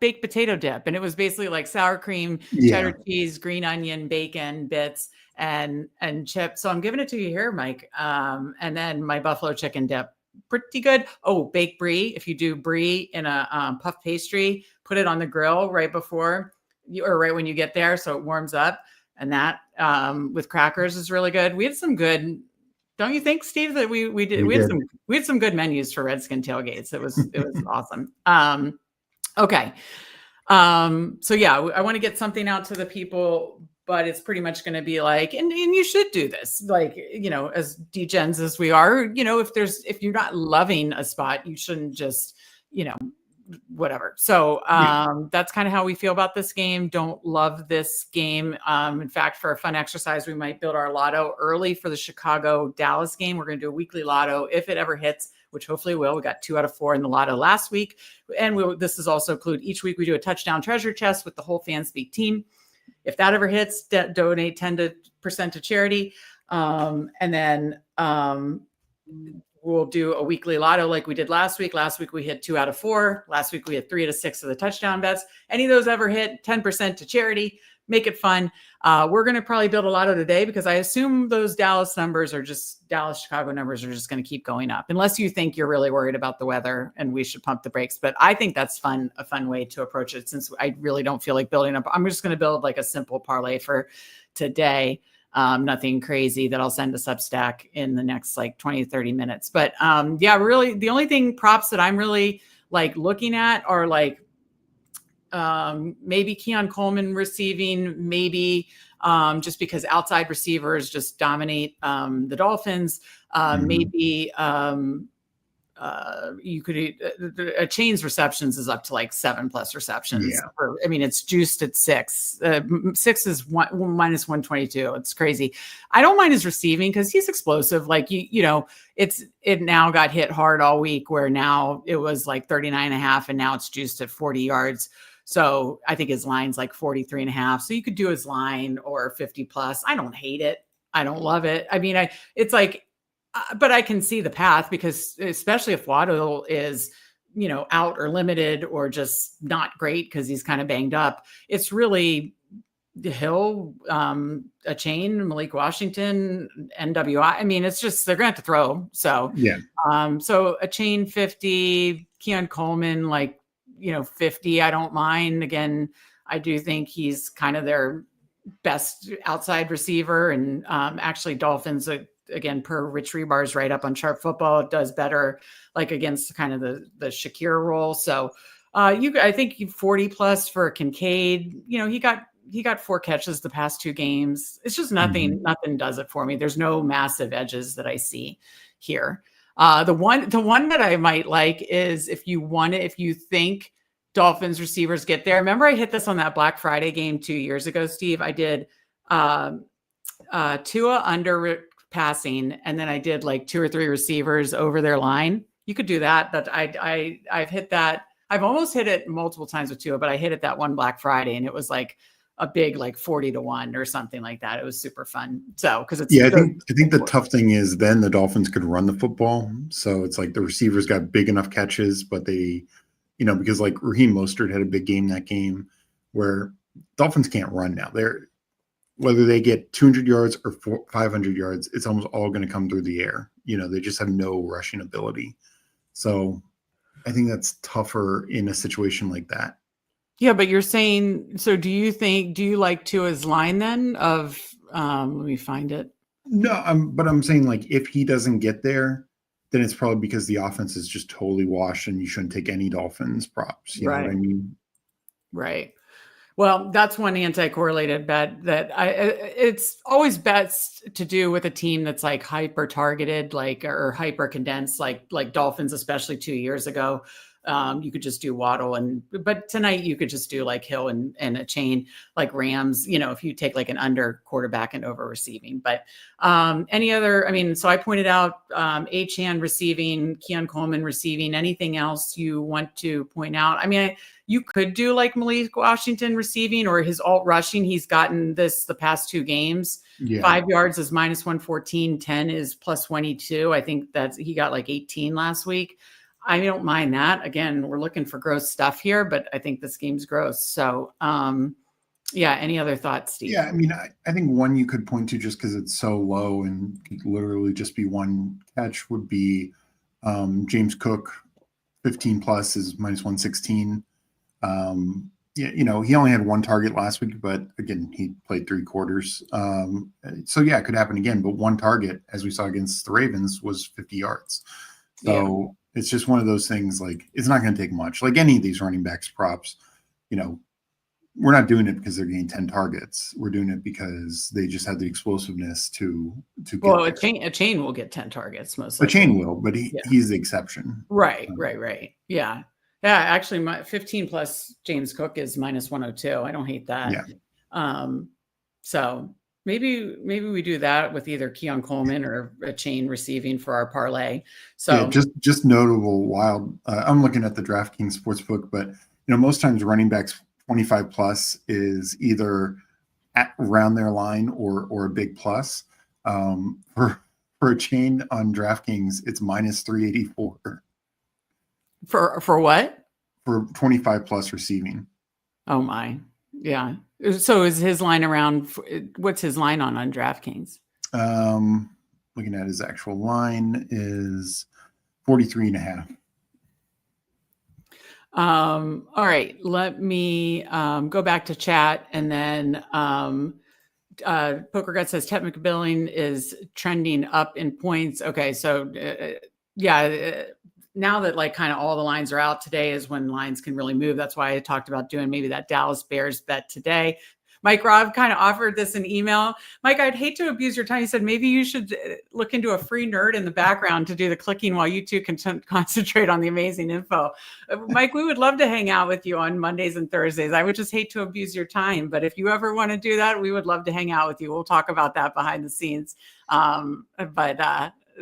[SPEAKER 1] baked potato dip, and it was basically like sour cream, cheddar cheese, green onion, bacon bits, and chips. So I'm giving it to you here, Mike. And then my buffalo chicken dip, pretty good. Oh, baked brie. If you do brie in a puff pastry, put it on the grill right before or right when you get there, so it warms up. And that with crackers is really good. We had some good. Don't you think, Steve, that we had some good menus for Redskin tailgates? It was awesome. Okay. So yeah, I want to get something out to the people, but it's pretty much going to be like, and you should do this, as degens as we are, if you're not loving a spot, you shouldn't just, whatever. So that's kind of how we feel about this game. Don't love this game. In fact, for a fun exercise, we might build our lotto early for the Chicago-Dallas game. We're going to do a weekly lotto if it ever hits, which hopefully will. We got 2 out of 4 in the lotto last week. And this is also include each week we do a touchdown treasure chest with the whole Fanspeak team. If that ever hits, donate 10% to charity. And then we'll do a weekly lotto like we did last week. Last week we hit 2 out of 4. Last week we had 3 out of 6 of the touchdown bets. Any of those ever hit, 10% to charity. Make it fun. We're going to probably build a lotto today because I assume those Dallas Chicago numbers are just going to keep going up, unless you think you're really worried about the weather and we should pump the brakes. But I think that's a fun way to approach it, since I really don't feel like building up. I'm just going to build like a simple parlay for today. Nothing crazy that I'll send to Substack in the next like 20, 30 minutes. But really the only props that I'm really like looking at are like, maybe Keon Coleman receiving, maybe just because outside receivers just dominate the Dolphins. Maybe you could a chain's receptions is up to like 7+ receptions. Yeah. It's juiced at 6. 6 is minus 122. It's crazy. I don't mind his receiving because he's explosive. Like it now got hit hard all week, where now it was like 39.5 and now it's juiced at 40 yards. So I think his line's like 43.5. So you could do his line or 50+. I don't hate it. I don't love it. It's like, but I can see the path, because especially if Waddle is, out or limited or just not great because he's kind of banged up, it's really Hill, a chain, Malik Washington, NWI. It's just, they're going to have to throw. So, so a chain 50, Keon Coleman, like, 50, I don't mind. Again, I do think he's kind of their best outside receiver. And actually Dolphins, again, per Rich Rebar's right up on Sharp Football, does better like against kind of the Shakir role. So I think 40+ for Kincaid. He got 4 catches the past 2 games. It's just nothing does it for me. There's no massive edges that I see here. The one that I might like is if you think Dolphins receivers get there. Remember I hit this on that Black Friday game 2 years ago, Steve. I did Tua under passing, and then I did like 2 or 3 receivers over their line. You could do that. I've hit that. I've almost hit it multiple times with Tua, but I hit it that one Black Friday, and it was like a big like 40-1 or something like that. It was super fun. So because it's
[SPEAKER 2] I think the tough thing is then the Dolphins could run the football. So it's like the receivers got big enough catches, but they, because like Raheem Mostert had a big game that game, where Dolphins can't run now. Whether they get 200 yards or 500 yards, it's almost all going to come through the air. They just have no rushing ability. So I think that's tougher in a situation like that.
[SPEAKER 1] Yeah, but you're saying, so do you like Tua's line then of, let me find it.
[SPEAKER 2] No, but I'm saying like if he doesn't get there, then it's probably because the offense is just totally washed and you shouldn't take any Dolphins props. You know what I mean?
[SPEAKER 1] Right. Well, that's one anti-correlated bet that it's always best to do with a team that's like hyper targeted, like, or hyper condensed, like Dolphins, especially 2 years ago. You could just do Waddle, but tonight you could just do like Hill and a chain like Rams, if you take like an under quarterback and over receiving. But any other, so I pointed out Achane receiving, Keon Coleman receiving. Anything else you want to point out? You could do like Malik Washington receiving or his alt rushing. He's gotten this the past 2 games. 5 yards is minus 114, 10 is plus 22. I think he got like 18 last week. I don't mind that. Again, we're looking for gross stuff here, but I think this game's gross. So, any other thoughts, Steve?
[SPEAKER 2] Yeah, I think one you could point to just because it's so low and could literally just be one catch would be James Cook, 15+ is minus 116. He only had 1 target last week, but again, he played 3 quarters. So it could happen again. But 1 target, as we saw against the Ravens, was 50 yards. So it's just one of those things. Like it's not going to take much. Like any of these running backs props, we're not doing it because they're getting 10 targets. We're doing it because they just have the explosiveness to get.
[SPEAKER 1] Well, a chain will get 10 targets most likely.
[SPEAKER 2] A chain will, but he's the exception.
[SPEAKER 1] Right. Yeah. Yeah, actually, my 15+ James Cook is minus 102. I don't hate that. Yeah. So maybe we do that with either Keon Coleman or a chain receiving for our parlay. So
[SPEAKER 2] just notable wild. I'm looking at the DraftKings sportsbook, but most times running backs 25+ is either around their line or a big plus. For For a chain on DraftKings, it's minus 384
[SPEAKER 1] For what?
[SPEAKER 2] for 25 plus receiving.
[SPEAKER 1] Oh my. Yeah. So is his line around, what's his line on DraftKings?
[SPEAKER 2] Looking at his actual line is 43.5.
[SPEAKER 1] All right. Let me go back to chat, and then Poker Gut says technical billing is trending up in points. Okay. So now that like kind of all the lines are out, today is when lines can really move. That's why I talked about doing maybe that Dallas Bears bet today. Mike Robb kind of offered this in email. Mike, I'd hate to abuse your time. He said, maybe you should look into a free nerd in the background to do the clicking while you two can concentrate on the amazing info. Mike, we would love to hang out with you on Mondays and Thursdays. I would just hate to abuse your time. But if you ever want to do that, we would love to hang out with you. We'll talk about that behind the scenes.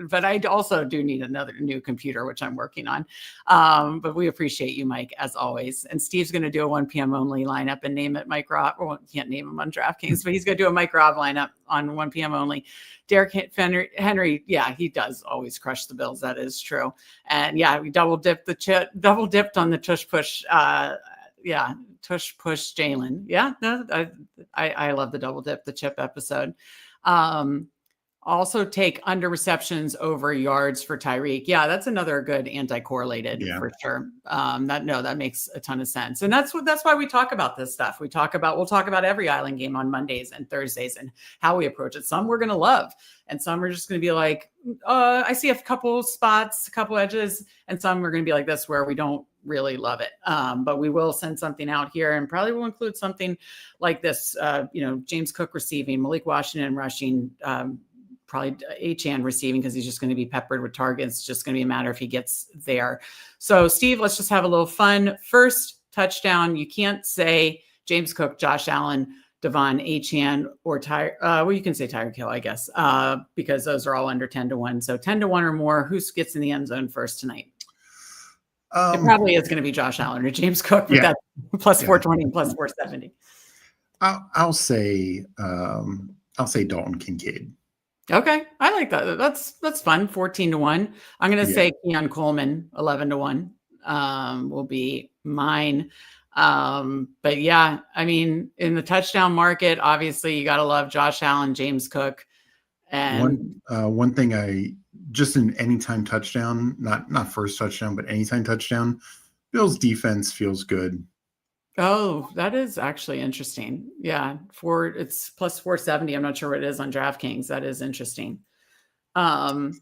[SPEAKER 1] But I also do need another new computer, which I'm working on. But we appreciate you, Mike, as always. And Steve's going to do a 1 p.m. only lineup and name it Mike Robb. Well, can't name him on DraftKings, but he's going to do a Mike Robb lineup on 1 p.m. only. Derek Henry, yeah, he does always crush the Bills. That is true. And yeah, we double dipped on the tush push. Tush push Jalen. Yeah, no, I love the double dip, the chip episode. Also take under receptions over yards for Tyreek. Yeah, that's another good anti-correlated for sure. That makes a ton of sense. And that's why we talk about this stuff. We'll talk about every island game on Mondays and Thursdays and how we approach it. Some we're going to love, and some are just going to be like, I see a couple spots, a couple edges, and some are going to be like this where we don't really love it. But we will send something out here, and probably will include something like this, James Cook receiving, Malik Washington rushing, probably Achane receiving, because he's just going to be peppered with targets. It's just going to be a matter if he gets there. So Steve, let's just have a little fun. First touchdown. You can't say James Cook, Josh Allen, Devon Achane, or you can say Tyreek Hill, I guess, because those are all under 10-1. So 10-1 or more. Who gets in the end zone first tonight? It probably is going to be Josh Allen or James Cook with that plus 420 and plus 470.
[SPEAKER 2] I'll say Dalton Kincaid.
[SPEAKER 1] Okay, I like that. That's fun. 14-1. I'm going to say Keon Coleman 11-1 will be mine. But yeah, I mean, in the touchdown market, obviously you got to love Josh Allen, James Cook, and
[SPEAKER 2] one thing just in anytime touchdown, not first touchdown, but anytime touchdown, Bill's defense feels good.
[SPEAKER 1] Oh, that is actually interesting. Yeah, it's plus 470. I'm not sure what it is on DraftKings. That is interesting. All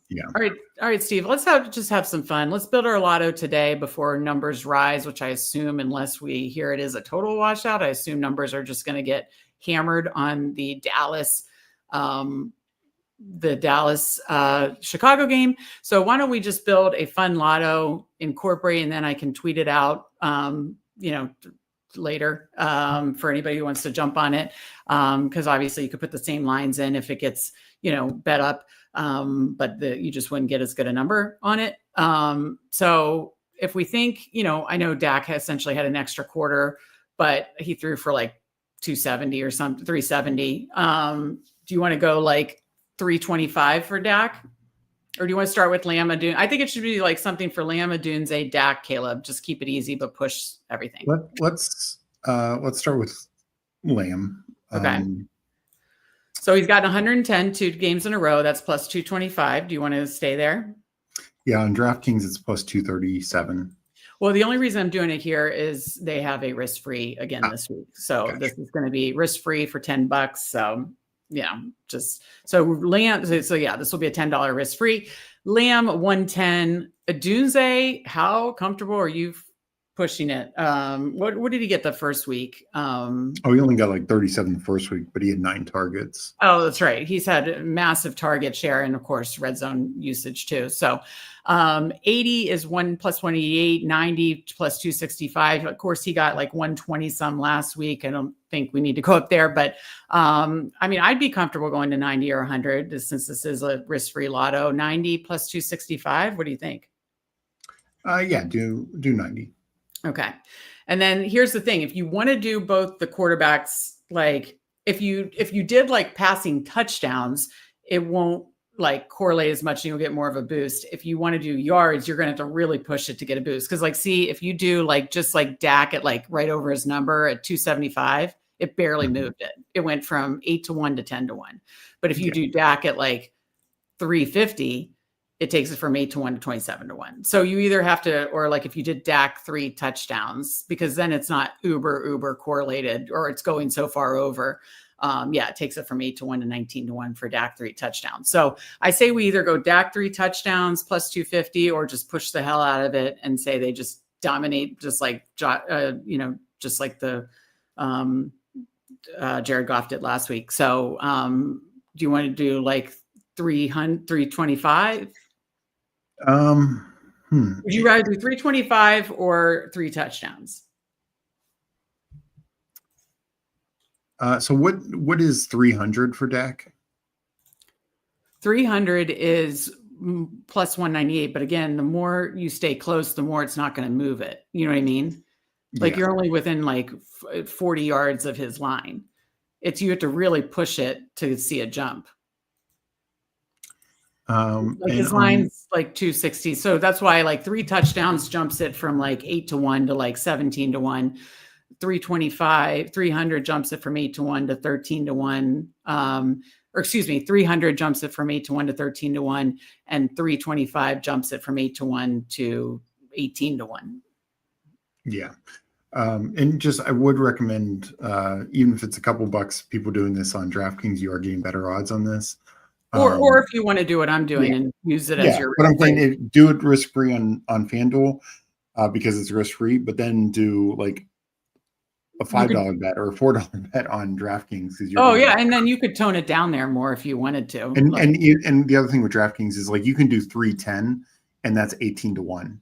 [SPEAKER 1] right, Steve. Let's just have some fun. Let's build our lotto today before numbers rise, which I assume, unless we hear it is a total washout, I assume numbers are just going to get hammered on the Dallas Chicago game. So why don't we just build a fun lotto, incorporate, and then I can tweet it out. Later for anybody who wants to jump on it, because obviously you could put the same lines in if it gets bet up, but you just wouldn't get as good a number on it. So if we think, I know Dak essentially had an extra quarter, but he threw for like 270 or something, 370. Do you want to go like 325 for Dak? Or do you want to start with Lamb Adun? I think it should be like something for Lamb Adunze, Dak, Caleb. Just keep it easy, but push everything.
[SPEAKER 2] Let's start with Lamb.
[SPEAKER 1] Okay. So he's got 110 2 games in a row. That's plus 225. Do you want to stay there?
[SPEAKER 2] Yeah, on DraftKings it's plus 237.
[SPEAKER 1] Well, the only reason I'm doing it here is they have a risk-free again this week. So This is going to be risk-free for $10. So yeah, Lamb. So yeah, this will be a $10 risk free. Lamb 110. Adunze, how comfortable are you pushing it? What did he get the first week?
[SPEAKER 2] He only got like 37 the first week, but he had 9 targets.
[SPEAKER 1] Oh, that's right. He's had massive target share and of course red zone usage too. So 80 is 1 plus 188, 90 plus 265. Of course, he got like 120 some last week. I don't think we need to go up there, but I'd be comfortable going to 90 or 100 since this is a risk-free lotto. 90 plus 265. What do you think?
[SPEAKER 2] Do 90.
[SPEAKER 1] Okay. And then here's the thing. If you want to do both the quarterbacks, like if you did like passing touchdowns, it won't like correlate as much and you'll get more of a boost. If you want to do yards, you're going to have to really push it to get a boost. Cause like, see, if you do like, just like Dak at like right over his number at 275, it barely moved it. It went from 8-1 to 10-1. But if you do Dak at like 350, it takes it from 8-1 to 27-1. So you either have to, or like if you did Dak 3 touchdowns, because then it's not uber correlated, or it's going so far over. It takes it from 8-1 to 19-1 for Dak 3 touchdowns. So I say we either go Dak 3 touchdowns plus 250, or just push the hell out of it and say they just dominate, just like just like the Jared Goff did last week. So do you want to do like 325? Would you rather do 325 or 3 touchdowns?
[SPEAKER 2] So what is 300 for Dak?
[SPEAKER 1] 300 is plus 198. But again, the more you stay close, the more it's not going to move it. You know what I mean? Like you're only within like 40 yards of his line. You have to really push it to see a jump. Like his line's like 260. So that's why like 3 touchdowns jumps it from like 8-1 to like 17-1. 300 jumps it from 8-1 to 13-1. 300 jumps it from 8-1 to 13-1, and 325 jumps it from 8-1 to 18-1.
[SPEAKER 2] Yeah. And just, I would recommend, even if it's a couple bucks, people doing this on DraftKings, you are getting better odds on this.
[SPEAKER 1] Or if you want to do what I'm doing and use it as your.
[SPEAKER 2] But I'm saying do it risk-free on FanDuel because it's risk-free, but then do like a $5 bet or a $4 bet on DraftKings.
[SPEAKER 1] And then you could tone it down there more if you wanted to.
[SPEAKER 2] And the other thing with DraftKings is like you can do 310, and that's 18-1.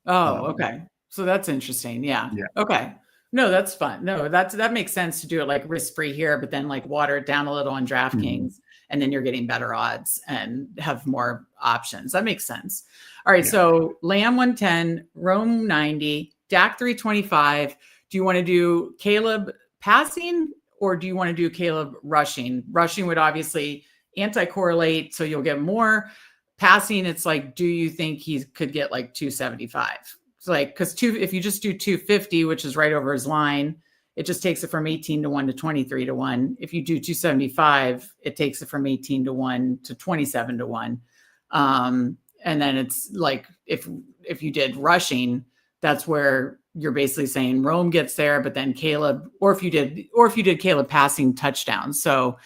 [SPEAKER 1] Oh, okay. So that's interesting. Yeah. Okay. No, that's fun. No, that makes sense to do it like risk-free here, but then like water it down a little on DraftKings, and then you're getting better odds and have more options. That makes sense. All right. So Lamb 110, Rome 90, Dak 325. Do you want to do Caleb passing, or do you want to do Caleb rushing? Rushing would obviously anti-correlate, so you'll get more. Passing, it's like, do you think he could get like 275? It's like, because if you just do 250, which is right over his line, it just takes it from 18-1 to 23-1. If you do 275, it takes it from 18-1 to 27-1. And then it's like, if you did rushing, that's where you're basically saying Rome gets there, but then Caleb, or if you did Caleb passing touchdowns. So,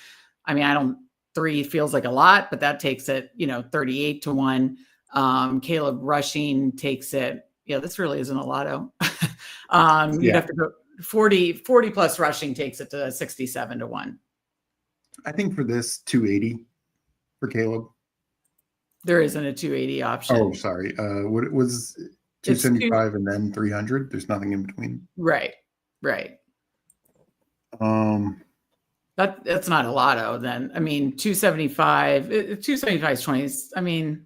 [SPEAKER 1] I mean, 3 feels like a lot, but that takes it, 38-1. Caleb rushing takes it. Yeah, this really isn't a lotto. You'd have to go 40 plus rushing takes it to 67-1.
[SPEAKER 2] I think for this 280 for Caleb.
[SPEAKER 1] There isn't a 280 option.
[SPEAKER 2] Oh, sorry. What was 275 and then 300? There's nothing in between.
[SPEAKER 1] Right. That's not a lotto then. I mean, 275 is 20. I mean,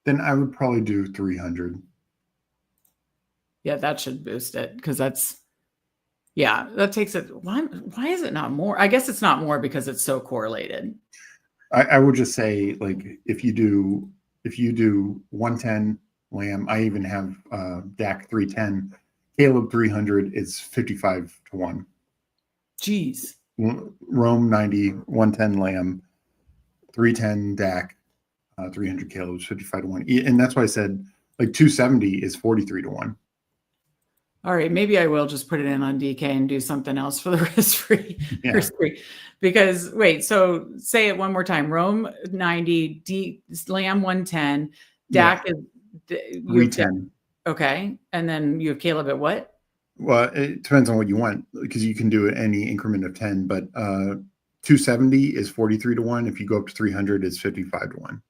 [SPEAKER 2] then I would probably do 300.
[SPEAKER 1] Yeah, that should boost it because that takes it. Why is it not more? I guess it's not more because it's so correlated.
[SPEAKER 2] I would just say, like, if you do 110 Lamb, I even have Dak 310, Caleb 300 is 55-1.
[SPEAKER 1] Jeez.
[SPEAKER 2] Rome 90, 110 Lamb, 310 Dak, 300 Caleb is 55-1. And that's why I said like 270 is 43-1.
[SPEAKER 1] All right, maybe I will just put it in on DK and do something else for the risk-free. Because wait, so say it one more time. Rome 90, Lamb 110, Dak is
[SPEAKER 2] 310.
[SPEAKER 1] Okay, and then you have Caleb at what?
[SPEAKER 2] Well, it depends on what you want because you can do it any increment of 10, but 270 is 43-1. If you go up to 300, it's 55-1.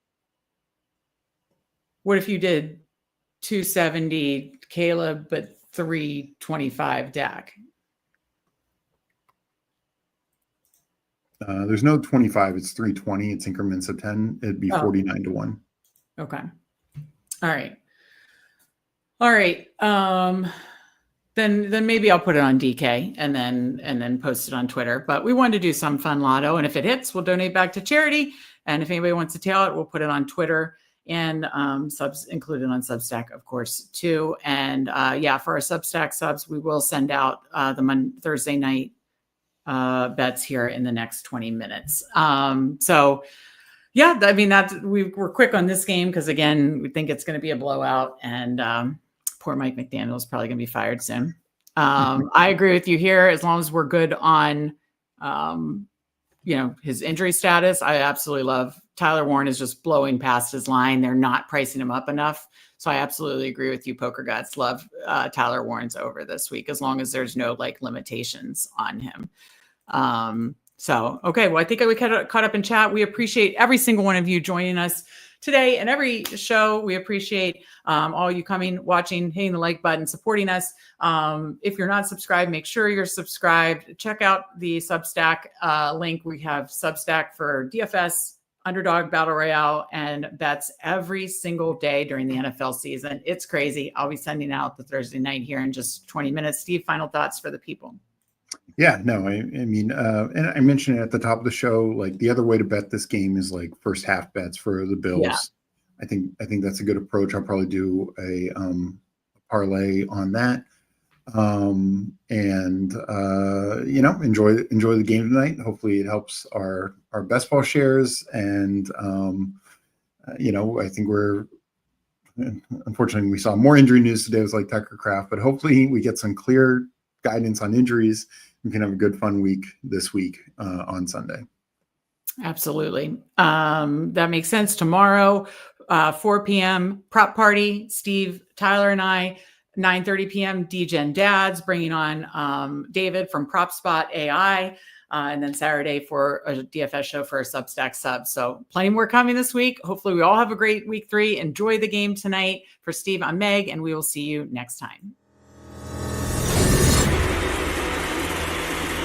[SPEAKER 1] What if you did 270 Caleb, but 325 Dak?
[SPEAKER 2] There's no 25. It's 320. It's increments of 10. It'd be 49-1.
[SPEAKER 1] Okay. All right. Then maybe I'll put it on DK and then post it on Twitter. But we wanted to do some fun lotto, and if it hits, we'll donate back to charity. And if anybody wants to tail it, we'll put it on Twitter and subs included on Substack, of course, too. And for our Substack subs, we will send out the Thursday night bets here in the next 20 minutes. We're quick on this game because, again, we think it's going to be a blowout, and poor Mike McDaniel is probably going to be fired soon. I agree with you here. As long as we're good on, his injury status, I absolutely love Tyler Warren is just blowing past his line. They're not pricing him up enough. So I absolutely agree with you, Poker Guts. Love Tyler Warren's over this week, as long as there's no limitations on him. Okay. Well, I think we caught up in chat. We appreciate every single one of you joining us today and every show. We appreciate all you coming, watching, hitting the like button, supporting us. If you're not subscribed, make sure you're subscribed. Check out the Substack link. We have Substack for DFS, Underdog, Battle Royale, and bets every single day during the NFL season. It's crazy. I'll be sending out the Thursday night here in just 20 minutes. Steve, final thoughts for the people?
[SPEAKER 2] Yeah, no, I mean, and I mentioned it at the top of the show, the other way to bet this game is first half bets for the Bills. Yeah. I think that's a good approach. I'll probably do a parlay on that. Enjoy the game tonight. Hopefully it helps our best ball shares. And, I think unfortunately we saw more injury news today with Tucker Kraft, but hopefully we get some clear guidance on injuries. We can have a good fun week this week on Sunday.
[SPEAKER 1] Absolutely. That makes sense. Tomorrow, 4 p.m. prop party, Steve, Tyler, and I. 9:30 p.m. Degen Dads, bringing on David from PropSpot AI, and then Saturday for a DFS show for a Substack sub. So plenty more coming this week. Hopefully we all have a great week 3. Enjoy the game tonight. For Steve, I'm Meg, and we will see you next time.